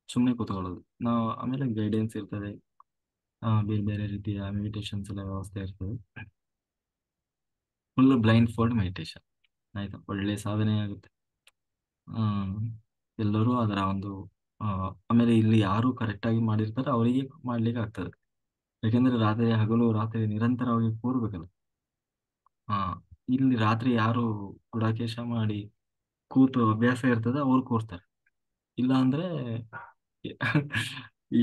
ಸುಮ್ಮನೆ ಕೂತ್ಕೊಳ್ಳೋದು. ನಾವು ಆಮೇಲೆ ಗೈಡೆನ್ಸ್ ಇರ್ತದೆ, ಬೇರೆ ಬೇರೆ ರೀತಿಯ ಮೆಡಿಟೇಷನ್ಸ್ ಎಲ್ಲ ವ್ಯವಸ್ಥೆ ಇರ್ತದೆ. ಫುಲ್ ಬ್ಲೈಂಡ್ ಫೋಲ್ಡ್ ಮೆಡಿಟೇಷನ್ ಆಯ್ತಾ, ಒಳ್ಳೆ ಸಾಧನೆ ಆಗುತ್ತೆ. ಎಲ್ಲರೂ ಅದರ ಒಂದು ಆಮೇಲೆ ಇಲ್ಲಿ ಯಾರು ಕರೆಕ್ಟಾಗಿ ಮಾಡಿರ್ತಾರೆ ಅವರಿಗೆ ಮಾಡ್ಲಿಕ್ಕೆ ಆಗ್ತದೆ. ಯಾಕೆಂದ್ರೆ ಹಗಲು ರಾತ್ರಿ ನಿರಂತರವಾಗಿ ಕೂರ್ಬೇಕಲ್ಲ. ಹಾ, ಇಲ್ಲಿ ರಾತ್ರಿ ಯಾರು ಗುಡಾಕೇಶ ಮಾಡಿ ಕೂತು ಅಭ್ಯಾಸ ಇರ್ತದೆ ಅವ್ರು ಕೂರ್ತಾರೆ, ಇಲ್ಲ ಅಂದ್ರೆ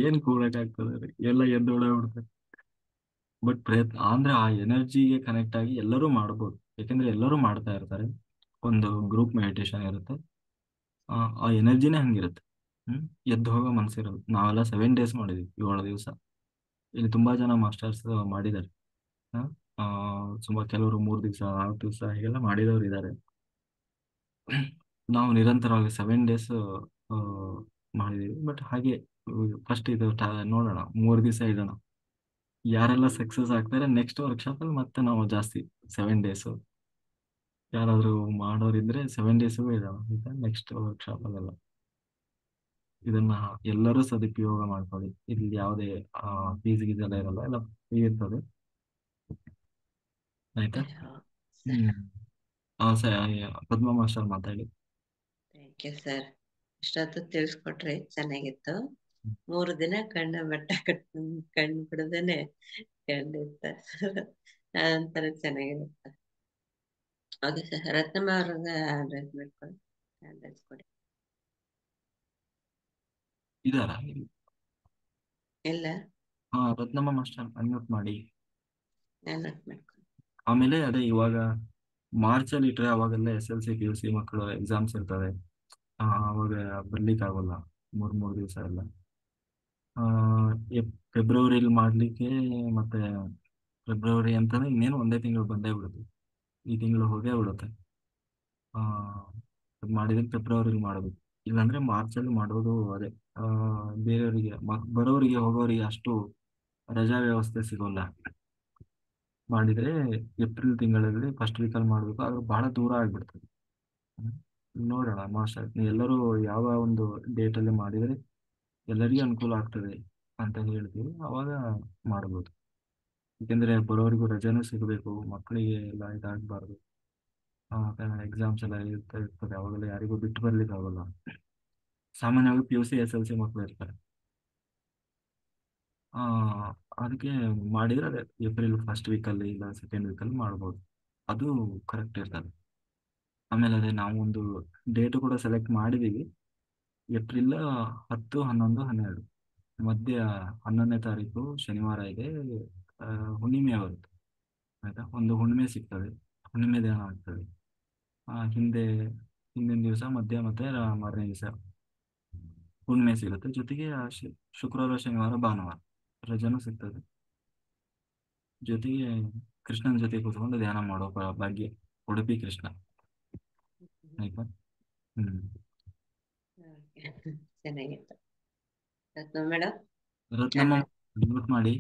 ಏನ್ ಕೂಡಕ್ಕಾಗ್ತದೆ, ಎಲ್ಲ ಎದ್ದು ಓಡಾಡ್ಬಿಡ್ತಾರೆ. ಬಟ್ ಪ್ರಯತ್ನ ಅಂದ್ರೆ ಆ ಎನರ್ಜಿಗೆ ಕನೆಕ್ಟ್ ಆಗಿ ಎಲ್ಲರೂ ಮಾಡ್ಬೋದು, ಯಾಕೆಂದ್ರೆ ಎಲ್ಲರೂ ಮಾಡ್ತಾ ಇರ್ತಾರೆ. ಒಂದು ಗ್ರೂಪ್ ಮೆಡಿಟೇಷನ್ ಇರುತ್ತೆ, ಆ ಎನರ್ಜಿನೇ ಹಂಗಿರುತ್ತೆ. ಎದ್ದು ಹೋಗೋ ಮನ್ಸಿರೋದು. ನಾವೆಲ್ಲ 7 ಡೇಸ್ ಮಾಡಿದ್ವಿ, 7 ದಿವಸ. ಇಲ್ಲಿ ತುಂಬಾ ಜನ ಮಾಸ್ಟರ್ಸ್ ಮಾಡಿದ್ದಾರೆ. ತುಂಬಾ ಕೆಲವರು 3 ದಿವಸ 4 ದಿವಸ ಹೀಗೆಲ್ಲ ಮಾಡಿದವರು ಇದ್ದಾರೆ. ನಾವು ನಿರಂತರವಾಗಿ 7 ಡೇಸ್ ಮಾಡಿದೀವಿ. ಬಟ್ ಹಾಗೆ ಫಸ್ಟ್ ಇದು ನೋಡೋಣ, 3 ದಿವಸ ಇಡೋಣ, ಯಾರೆಲ್ಲ ಸಕ್ಸಸ್ ಆಗ್ತಾರೆ ನೆಕ್ಸ್ಟ್ ವರ್ಕ್ಶಾಪ್ ಅಲ್ಲಿ ಮತ್ತೆ ನಾವು ಜಾಸ್ತಿ 7 ಡೇಸ್. ಯಾರಾದ್ರೂ ಮಾಡೋರಿದ್ರೆ 7 ಡೇಸ್ ಇಡೋಣ ನೆಕ್ಸ್ಟ್ ವರ್ಕ್ಶಾಪ್ ಅಲ್ಲೆಲ್ಲ. ಇದನ್ನ ಎಲ್ಲರೂ ಸದುಪಯೋಗ ಮಾಡ್ಕೊಳ್ಳಿ. ಇಲ್ಲಿ ಯಾವುದೇ ಫೀಸ್ ಗೀಸ್ ಎಲ್ಲ ಇರಲ್ಲ, ಎಲ್ಲ ಫ್ರೀ ಇರ್ತದೆ ಆಯ್ತಾ. ಹ್ಮ್ ಪದ್ಮ ಮಾಸ್ಟರ್ ಮಾತಾಡಿ. Thank you sir. ಇಷ್ಟೊತ್ತು ತಿಳಿಸ್ಕೊಟ್ರಿ, ಚೆನ್ನಾಗಿತ್ತು. 3 ದಿನ ಕಣ್ಣು ಬಿಡದೇನೆ ಖಂಡಿತ ಒಂಥರ ಚೆನ್ನಾಗಿರುತ್ತೆ. ಓಕೆ ಸರ್, ರತ್ನಮ್ಮ ಅವ್ರಿಗೆ ಅಡ್ರೆಸ್ ಮಾಡ್ಕೊಳ್ಳಿ, ಅಡ್ರೆಸ್ ಕೊಡಿ. ಇದಾರ? ಇಲ್ಲ, ರತ್ನಮ್ಮ ಮಾಸ್ಟರ್ ಅನ್ಮ್ಯೂಟ್ ಮಾಡಿ. ನಾನು ನೋಟ್ ಮಾಡ್ಕೊಳ್ಳಿ. ಆಮೇಲೆ ಅದೇ ಇವಾಗ ಮಾರ್ಚ್ ಅಲ್ಲಿ ಇಟ್ರೆ ಅವಾಗೆಲ್ಲ SLC PUC ಮಕ್ಕಳು ಎಕ್ಸಾಮ್ಸ್ ಇರ್ತವೆ, ಅವಾಗ ಬರ್ಲಿಕ್ಕೆ ಆಗೋಲ್ಲ 3 ದಿವಸ ಎಲ್ಲ. ಫೆಬ್ರವರಿಲಿ ಮಾಡ್ಲಿಕ್ಕೆ, ಮತ್ತೆ ಫೆಬ್ರವರಿ ಅಂತಂದ್ರೆ ಇನ್ನೇನು ಒಂದೇ ತಿಂಗಳು ಬಂದೇ ಬಿಡುತ್ತೆ, ಈ ತಿಂಗಳು ಹೋಗೇ ಬಿಡುತ್ತೆ. ಮಾಡಿದ್ರೆ ಫೆಬ್ರವರಿಲಿ ಮಾಡಬೇಕು, ಇಲ್ಲಾಂದ್ರೆ ಮಾರ್ಚಲ್ಲಿ ಮಾಡೋದು. ಅದೇ ಬೇರೆಯವರಿಗೆ ಬರೋರಿಗೆ ಹೋಗೋರಿಗೆ ಅಷ್ಟು ರಜಾ ವ್ಯವಸ್ಥೆ ಸಿಗೋಲ್ಲ. ಮಾಡಿದ್ರೆ ಏಪ್ರಿಲ್ ತಿಂಗಳಲ್ಲಿ ಫಸ್ಟ್ ವೀಕಲ್ಲಿ ಮಾಡಬೇಕು, ಆದ್ರೆ ಬಹಳ ದೂರ ಆಗ್ಬಿಡ್ತದೆ. ನೋಡೋಣ ಮಾಸ್ಟರ್, ಎಲ್ಲರೂ ಯಾವ ಒಂದು ಡೇಟಲ್ಲಿ ಮಾಡಿದರೆ ಎಲ್ಲರಿಗೂ ಅನುಕೂಲ ಆಗ್ತದೆ ಅಂತ ಹೇಳ್ತೀವಿ, ಅವಾಗ ಮಾಡ್ಬೋದು. ಯಾಕೆಂದ್ರೆ ಬರೋರಿಗೂ ರಜೆನೂ ಸಿಗಬೇಕು, ಮಕ್ಕಳಿಗೆ ಎಲ್ಲ ಇದಾಗಬಾರ್ದು. ಎಕ್ಸಾಮ್ಸ್ ಎಲ್ಲ ಇರ್ತದೆ, ಅವಾಗೆಲ್ಲ ಯಾರಿಗೂ ಬಿಟ್ಟು ಬರ್ಲಿಕ್ಕೆ ಆಗೋಲ್ಲ. ಸಾಮಾನ್ಯವಾಗಿ PUC SLC ಮಕ್ಕಳು ಇರ್ತಾರೆ. ಅದಕ್ಕೆ ಮಾಡಿದ್ರೆ ಅದೇ ಏಪ್ರಿಲ್ ಫಸ್ಟ್ ವೀಕಲ್ಲಿ ಇಲ್ಲ ಸೆಕೆಂಡ್ ವೀಕಲ್ಲಿ ಮಾಡ್ಬೋದು, ಅದು ಕರೆಕ್ಟ್ ಇರ್ತದೆ. ಆಮೇಲೆ ಅದೇ ನಾವು ಒಂದು ಡೇಟು ಕೂಡ ಸೆಲೆಕ್ಟ್ ಮಾಡಿದ್ದೀವಿ. ಏಪ್ರಿಲ್ 10, 11, 12 ಮಧ್ಯ 11ನೇ ತಾರೀಕು ಶನಿವಾರ ಇದೆ. ಆ, ಹುಣ್ಣಿಮೆ ಬರುತ್ತೆ. ಆಯ್ತಾ, ಒಂದು ಹುಣ್ಣಿಮೆ ಸಿಗ್ತದೆ, ಹುಣ್ಣಿಮೆ ದಿನ ಆಗ್ತದೆ. ಹಿಂದಿನ ದಿವಸ ಮಧ್ಯ ಮತ್ತೆ ಮಾರನೇ ದಿವಸ ಹುಣ್ಣಿಮೆ ಸಿಗುತ್ತೆ. ಜೊತೆಗೆ ಶುಕ್ರವಾರ, ಶನಿವಾರ, ಭಾನುವಾರ ರಜೆನೂ ಸಿಗ್ತದೆ. ಜೊತೆಗೆ ಕೃಷ್ಣನ ಜೊತೆ ಕೂತ್ಕೊಂಡು ಧ್ಯಾನ ಮಾಡೋ ಭಾಗ್ಯ ಉಡುಪಿ ಕೃಷ್ಣ. ಆಯ್ತಾ. ಚೆನ್ನಾಗಿತ್ತು. ರತ್ನ ಮೇಡಮ್ ರತ್ನಮ್ಮ ಮ್ಯೂಟ್ ಮಾಡಿ.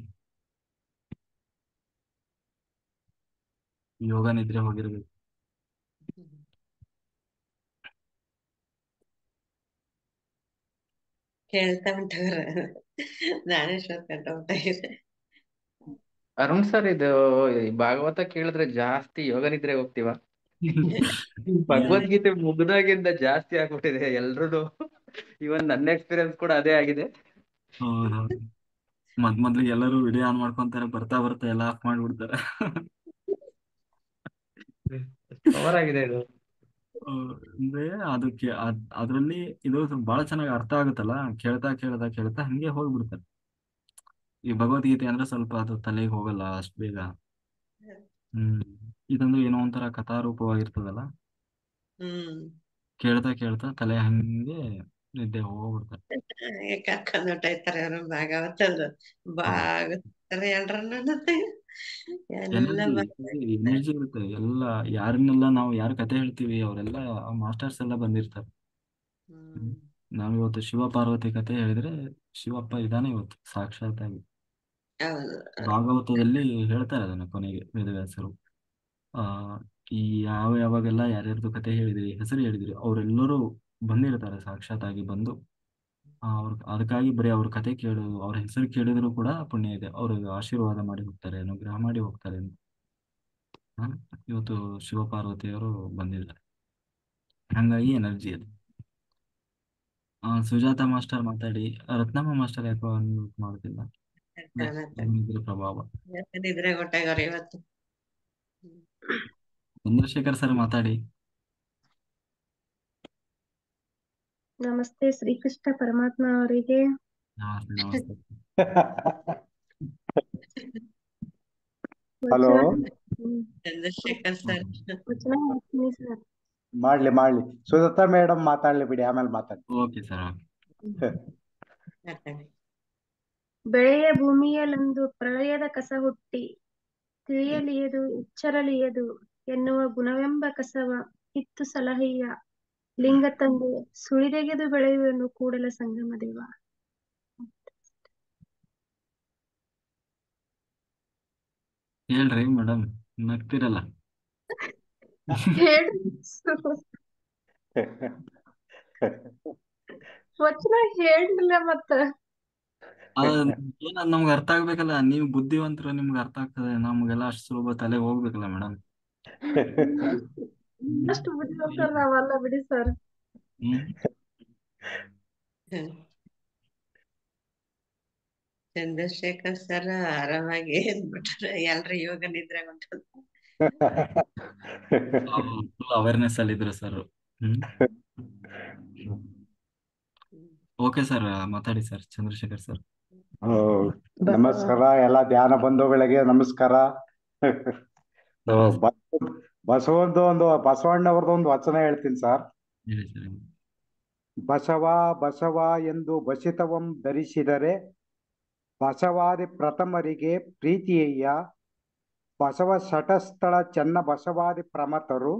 ಯೋಗ ನಿದ್ರೆ ಹೋಗಿರ್ಬೇಕು. ಕೇಳ್ತಾ ಉಂಟವ್ರ ನಾನೇ ಕಂಟ ಉಂಟಾಗಿದೆ. ಅರುಣ್ ಸರ್, ಇದು ಈ ಭಾಗವತ ಕೇಳಿದ್ರೆ ಜಾಸ್ತಿ ಯೋಗ ನಿದ್ರೆ ಹೋಗ್ತೀವ? ಭಗವದ್ಗೀತೆ ಮುಗ್ದಾಗಿಂದ ಜಾಸ್ತಿ ಆಗ್ಬಿಟ್ಟಿದೆ ಎಲ್ರು. ಇವನ್ ನನ್ನ ಎಕ್ಸ್ಪೀರಿಯನ್ಸ್ ಕೂಡ ಅದೇ ಆಗಿದೆ. ಹೌದೌದು. ಮೊದ್ಲಿಗೆ ಎಲ್ಲರೂ ವಿಡಿಯೋ ಆನ್ ಮಾಡ್ಕೊಂತಾರೆ, ಬರ್ತಾ ಬರ್ತಾ ಎಲ್ಲ ಆಫ್ ಮಾಡ್ಬಿಡ್ತಾರೆ. ಪವರ್ ಆಗಿದೆ ಇದು. ಅಂದ್ರೆ ಅದಕ್ಕೆ ಅದ್ರಲ್ಲಿ ಇದು ಬಹಳ ಚೆನ್ನಾಗಿ ಅರ್ಥ ಆಗುತ್ತಲ್ಲ, ಕೇಳ್ತಾ ಕೇಳ್ತಾ ಕೇಳ್ತಾ ಹಂಗೆ ಹೋಗ್ಬಿಡ್ತಾರೆ. ಈ ಭಗವದ್ಗೀತೆ ಅಂದ್ರೆ ಸ್ವಲ್ಪ ಅದು ತಲೆಗೆ ಹೋಗಲ್ಲ ಅಷ್ಟು ಬೇಗ. ಇದಂದ್ರೆ ಏನೋ ಒಂಥರ ಕಥಾರೂಪವಾಗಿರ್ತದಲ್ಲ, ಹ್ಮ್ ಕೇಳ್ತಾ ಕೇಳ್ತಾ ತಲೆ ಹಂಗೆ ನಿದ್ದೆ ಹೋಗ್ಬಿಡ್ತಾರೆ. ಕರ್ಕೊಂಡ್ ಹೊಟ್ಟೋಯ್ತಾರೆ ಅವ್ರು ಭಾಗವತಂದು ಭಾಗವತ ಎಲ್ರನ್ನ ಎಲ್ಲ ಎನರ್ಜಿ ಇರುತ್ತೆ ಎಲ್ಲ. ಯಾರನ್ನೆಲ್ಲ ನಾವು ಯಾರ ಕತೆ ಹೇಳ್ತೀವಿ ಅವರೆಲ್ಲ ಮಾಸ್ಟರ್ಸ್ ಎಲ್ಲ ಬಂದಿರ್ತಾರೆ. ನಾವಿವತ್ತು ಶಿವ ಪಾರ್ವತಿ ಕತೆ ಹೇಳಿದ್ರೆ ಶಿವಪ್ಪ ಇದಾನೆ ಇವತ್ತು ಸಾಕ್ಷಾತ್ ಆಗಿ. ಹೌದು. ಭಾಗವತದಲ್ಲಿ ಹೇಳ್ತಾರೆ ಅದನ್ನ ಕೊನೆಗೆ ವೇದವ್ಯಾಸರು. ಆ ಈ ಯಾವಾಗೆಲ್ಲ ಯಾರ್ಯಾರ್ದು ಕತೆ ಹೇಳಿದ್ರಿ, ಹೆಸರು ಹೇಳಿದ್ರಿ, ಅವರೆಲ್ಲರೂ ಬಂದಿರ್ತಾರೆ ಸಾಕ್ಷಾತ್ ಆಗಿ ಬಂದು. ಅದಕ್ಕಾಗಿ ಬರೀ ಅವ್ರ ಕತೆ ಕೇಳೋದು, ಅವ್ರ ಹೆಸರು ಕೇಳಿದ್ರು ಕೂಡ ಪುಣ್ಯ ಇದೆ, ಅವ್ರಿಗೆ ಆಶೀರ್ವಾದ ಮಾಡಿ ಹೋಗ್ತಾರೆ, ಅನುಗ್ರಹ ಮಾಡಿ ಹೋಗ್ತಾರೆ ಅಂತ. ಇವತ್ತು ಶಿವ ಪಾರ್ವತಿಯವರು ಬಂದಿದ್ದಾರೆ, ಹಂಗಾಗಿ ಎನರ್ಜಿ ಅದು. ಸುಜಾತ ಮಾಸ್ಟರ್ ಮಾತಾಡಿ. ರತ್ನಮ್ಮ ಮಾಸ್ಟರ್ ಯಾಕೋ ಅನ್ಮ್ಯೂಟ್ ಮಾಡ್ತಿಲ್ಲ. ನಿದ್ರೆ ಪ್ರಭಾವ. ನಿದ್ರೆ ಗೊತ್ತಾಗವ್ರ ಇವತ್ತು. ಚಂದ್ರಶೇಖರ್ ಸರ್ ಮಾತಾಡಿ. ನಮಸ್ತೆ ಶ್ರೀಕೃಷ್ಣ ಪರಮಾತ್ಮ ಅವರಿಗೆ. ನಮಸ್ತೆ ನಮಸ್ತೆ. ಹಲೋ ಚಂದ್ರಶೇಖರ್ ಸರ್ ವಚನ ಹೇಳ್ತೀನಿ ಸರ್. ಮಾಡ್ಲಿ ಸುಜಾತಾ ಮೇಡಮ್ ಮಾತಾಡ್ಲಿ ಬಿಡಿ, ಆಮೇಲೆ ಮಾತಾಡಿ. Okay sir. ಬೆಳೆಯ ಭೂಮಿಯಲ್ಲೊಂದು ಪ್ರಳಯದ ಕಸ ಹುಟ್ಟಿ ತಿಳಿಯಲಿಯದು ಎಚ್ಚರಲಿಯದು ಎನ್ನುವ ಗುಣವೆಂಬ ಕಸವ ಕಿತ್ತು ಸಲಹೆಯ ಲಿಂಗ ತಂದೆ ಸುಳಿದೆಗೆದು ಬೆಳೆಯುವನು ಕೂಡಲ ಸಂಗಮ ದೇವ. ಹೇಳ್ರಿ ಮೇಡಮ್, ನಗ್ತಿರಲ್ಲ. ವಚನ ಹೇಳಿಲ್ಲ ಮತ್ತ ಏನದ್ ನಮ್ಗೆ ಅರ್ಥ ಆಗ್ಬೇಕಲ್ಲ. ನೀವು ಬುದ್ಧಿವಂತರು, ನಿಮ್ಗೆ ಅರ್ಥ ಆಗ್ತದೆ. ನಮ್ಗೆಲ್ಲ ಅಷ್ಟು ಸುಲಭ ತಲೆಗೆ ಹೋಗ್ಬೇಕಲ್ಲ ಮೇಡಮ್. ಅಷ್ಟು ಬುದ್ಧಿವಂತರು ನಾವಲ್ಲ ಬಿಡಿ ಸರ್. ಚಂದ್ರಶೇಖರ್ ಸರ್ ಆರಾಮಾಗಿ ಎದ್ಬಿಟ್ರೆ ಎಲ್ರು ಯೋಗ ನಿದ್ರೆ ಹೊಂಟದ. ಅವೇರ್ನೆಸ್ ಅಲ್ಲಿ ಇದ್ರು ಸರ್. ಓಕೆ ಸರ್, ಮಾತಾಡಿ ಸರ್ ಚಂದ್ರಶೇಖರ್ ಸರ್. ನಮಸ್ಕಾರ ಎಲ್ಲ ಧ್ಯಾನ ಬಂಧುಗಳಿಗೆ ನಮಸ್ಕಾರ. ಬಸವಣ್ಣವ್ರದ್ದು ಒಂದು ವಚನ ಹೇಳ್ತೀನಿ ಸರ್. ಬಸವ ಎಂದು ಬಸಿತವಂ ಧರಿಸಿದರೆ ಬಸವಾದಿ ಪ್ರಥಮರಿಗೆ ಪ್ರೀತಿಯಯ್ಯ. ಬಸವ ಶಟಸ್ಥಳ ಚೆನ್ನ ಬಸವಾದಿ ಪ್ರಮತರು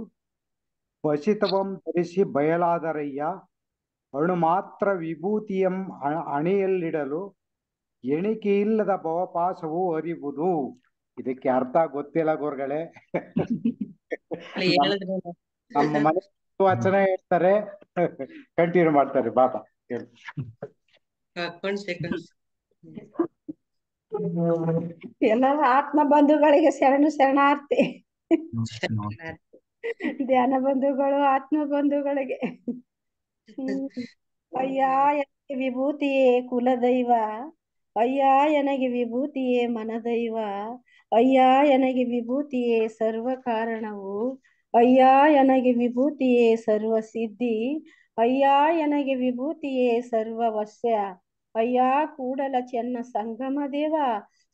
ಬಸಿತವಂ ಧರಿಸಿ ಬಯಲಾದರಯ್ಯ. ಅಣು ಮಾತ್ರ ವಿಭೂತಿಯಂ ಅಣೆಯಲ್ಲಿಡಲು ಎಣಿಕೆಯಿಲ್ಲದ ಭವಪಾಸವು ಅರಿವುದು. ಇದಕ್ಕೆ ಅರ್ಥ ಗೊತ್ತಿಲ್ಲ ಗುರುಗಳೇ. ನಮ್ಮ ಮನೆ ವಚನ ಹೇಳ್ತಾರೆ, ಕಂಟಿನ್ಯೂ ಮಾಡ್ತಾರೆ ಬಾಬಾ. ಎಲ್ಲ ಆತ್ಮ ಬಂಧುಗಳಿಗೆ ಶರಣಾರ್ಥಿ. ಧ್ಯಾನ ಬಂಧುಗಳು ಆತ್ಮ ಬಂಧುಗಳಿಗೆ ಅಯ್ಯ ಎನಗೆ ವಿಭೂತಿಯೇ ಕುಲದೈವ, ಅಯ್ಯ ಎನಗೆ ವಿಭೂತಿಯೇ ಮನದೈವ, ಅಯ್ಯ ಎನಗೆ ವಿಭೂತಿಯೇ ಸರ್ವ ಕಾರಣವು, ಅಯ್ಯ ಎನಗೆ ವಿಭೂತಿಯೇ ಸರ್ವ ಸಿದ್ಧಿ, ಅಯ್ಯ ಎನಗೆ ವಿಭೂತಿಯೇ ಸರ್ವ ವಶ್ಯ, ಅಯ್ಯ ಕೂಡಲ ಚೆನ್ನ ಸಂಗಮ ದೇವ,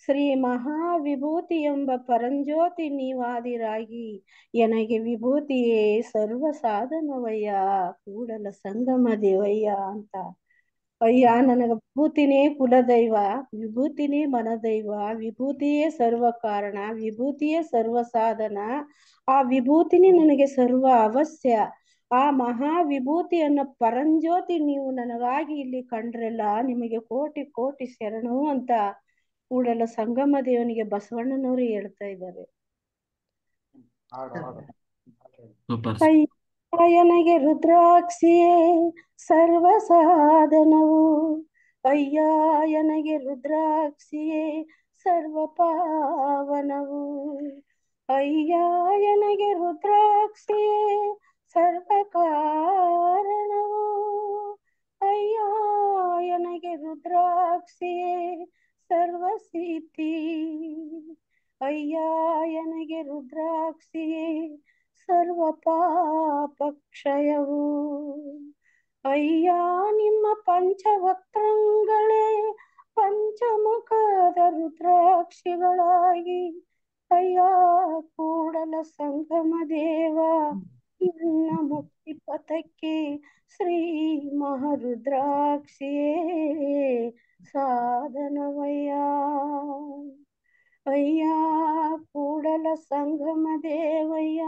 ಶ್ರೀ ಮಹಾವಿಭೂತಿ ಎಂಬ ಪರಂಜ್ಯೋತಿ ನೀವಾದಿರಾಗಿ, ಎನಗೆ ವಿಭೂತಿಯೇ ಸರ್ವ ಸಾಧನವಯ್ಯ, ಕೂಡಲ ಸಂಗಮ ದೇವಯ್ಯ ಅಂತ. ಅಯ್ಯ ನನಗ ವಿಭೂತಿನೇ ಕುಲದೈವ, ವಿಭೂತಿನೇ ಮನದೈವ, ವಿಭೂತಿಯೇ ಸರ್ವ ಕಾರಣ, ವಿಭೂತಿಯೇ ಸರ್ವ ಸಾಧನ, ಆ ವಿಭೂತಿನೇ ನನಗೆ ಸರ್ವ ಅವಶ್ಯ. ಆ ಮಹಾ ವಿಭೂತಿಯನ್ನ ಪರಂಜ್ಯೋತಿ ನೀವು ನನಗಾಗಿ ಇಲ್ಲಿ ಕಂಡ್ರಲ್ಲ, ನಿಮಗೆ ಕೋಟಿ ಕೋಟಿ ಶರಣು ಅಂತ ಕೂಡಲ ಸಂಗಮ ದೇವನಿಗೆ ಬಸವಣ್ಣನವರು ಹೇಳ್ತಾ ಇದ್ದಾರೆ. ಹಾಡು ಹಾಡು ಸೂಪರ್. ಅಯ್ಯನಗೆ ರುದ್ರಾಕ್ಷಿಯೇ ಸರ್ವ ಸಾಧನವು, ಅಯ್ಯ ಎನಗೆ ರುದ್ರಾಕ್ಷಿಯೇ ಸರ್ವ ಪಾವನವು, ಅಯ್ಯ ಎನಗೆ ರುದ್ರಾಕ್ಷಿಯೇ ಸರ್ವ ಕಾರಣವು, ಅಯ್ಯ ಎನಗೆ ರುದ್ರಾಕ್ಷಿಯೇ ಸರ್ವ ಸಿದ್ಧಿ, ಅಯ್ಯ ಎನಗೆ ರುದ್ರಾಕ್ಷಿಯೇ ಸರ್ವ ಪಾಪಕ್ಷಯವು, ಅಯ್ಯ ನಿಮ್ಮ ಪಂಚವಕ್ರಂಗಳೇ ಪಂಚಮುಖದ ರುದ್ರಾಕ್ಷಿಗಳಾಗಿ, ಅಯ್ಯ ಕೂಡಲ ಸಂಗಮ ದೇವ ನನ್ನ ಮುಕ್ತಿ ಪಥಕ್ಕೆ ಶ್ರೀ ಮಹಾರುದ್ರಾಕ್ಷಿಯೇ ಸಾಧನವಯ್ಯ, ಅಯ್ಯ ಕೂಡಲ ಸಂಗಮ ದೇವಯ್ಯ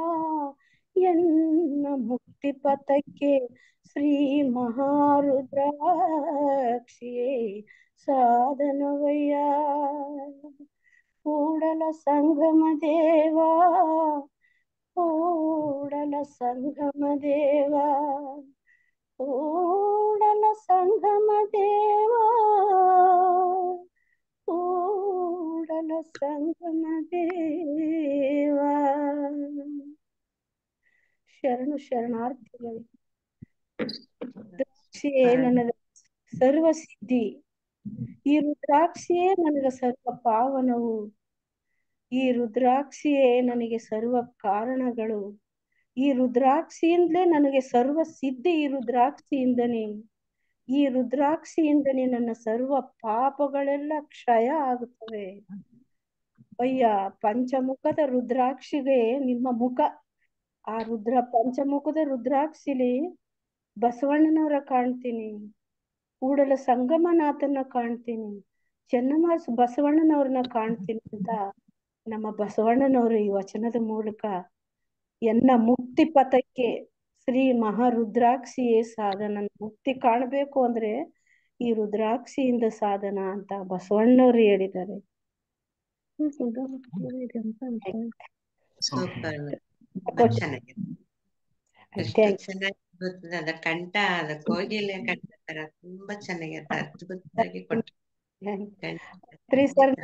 ಎನ್ನ ಮುಕ್ತಿ ಪಥಕ್ಕೆ ಶ್ರೀ ಮಹಾರುದ್ರಾಕ್ಷಿಯೇ ಸಾಧನವಯ್ಯ, ಕೂಡಲ ಸಂಗಮ ದೇವ, ಕೂಡಲ ಸಂಗಮ ದೇವ, ಕೂಡಲ ಸಂಗಮ ದೇವ, ಕೂಡಲ ಸಂಗಮ ದೇವ. ಶರಣು ಶರಣಾರ್ಥಿಗಳು. ರುದ್ರಾಕ್ಷಿಯೇ ನನಗ ಸರ್ವ ಸಿದ್ಧಿ, ಈ ರುದ್ರಾಕ್ಷಿಯೇ ನನಗ ಸರ್ವ ಪಾವನವು, ಈ ರುದ್ರಾಕ್ಷಿಯೇ ನನಗೆ ಸರ್ವ ಕಾರಣಗಳು, ಈ ರುದ್ರಾಕ್ಷಿಯಿಂದಲೇ ನನಗೆ ಸರ್ವ ಸಿದ್ಧಿ, ಈ ರುದ್ರಾಕ್ಷಿಯಿಂದನೇ, ಈ ರುದ್ರಾಕ್ಷಿಯಿಂದನೇ ನನ್ನ ಸರ್ವ ಪಾಪಗಳೆಲ್ಲ ಕ್ಷಯ ಆಗುತ್ತವೆ. ಅಯ್ಯ ಪಂಚಮುಖದ ರುದ್ರಾಕ್ಷಿಗೆ ನಿಮ್ಮ ಮುಖ, ಆ ಪಂಚಮುಖದ ರುದ್ರಾಕ್ಷಿಲಿ ಬಸವಣ್ಣನವರ ಕಾಣ್ತೀನಿ, ಕೂಡಲ ಸಂಗಮನಾಥನ ಕಾಣ್ತೀನಿ, ಚೆನ್ನಮ್ಮ ಬಸವಣ್ಣನವ್ರನ್ನ ಕಾಣ್ತೀನಿ ಅಂತ ನಮ್ಮ ಬಸವಣ್ಣನವರು ಈ ವಚನದ ಮೂಲಕ ಎನ್ನ ಮುಕ್ತಿ ಪಥಕ್ಕೆ ಶ್ರೀ ಮಹಾರುದ್ರಾಕ್ಷಿಯೇ ಸಾಧನ, ಮುಕ್ತಿ ಕಾಣಬೇಕು ಅಂದ್ರೆ ಈ ರುದ್ರಾಕ್ಷಿಯಿಂದ ಸಾಧನ ಅಂತ ಬಸವಣ್ಣವ್ರು ಹೇಳಿದ್ದಾರೆ. ಸೂಪರ್, ತುಂಬಾ ಚೆನ್ನಾಗಿದೆ. ಎಷ್ಟು ಚೆನ್ನಾಗಿ ಬರ್ತದೆ ಅದ ಕಂಠ, ಅದ ಕೋಗಿಲೆ ಕಂಠ ತರ ತುಂಬಾ ಚೆನ್ನಾಗಿರುತ್ತೆ, ಅದ್ಭುತವಾಗಿ ಕೊಟ್ಟು. ಸರ್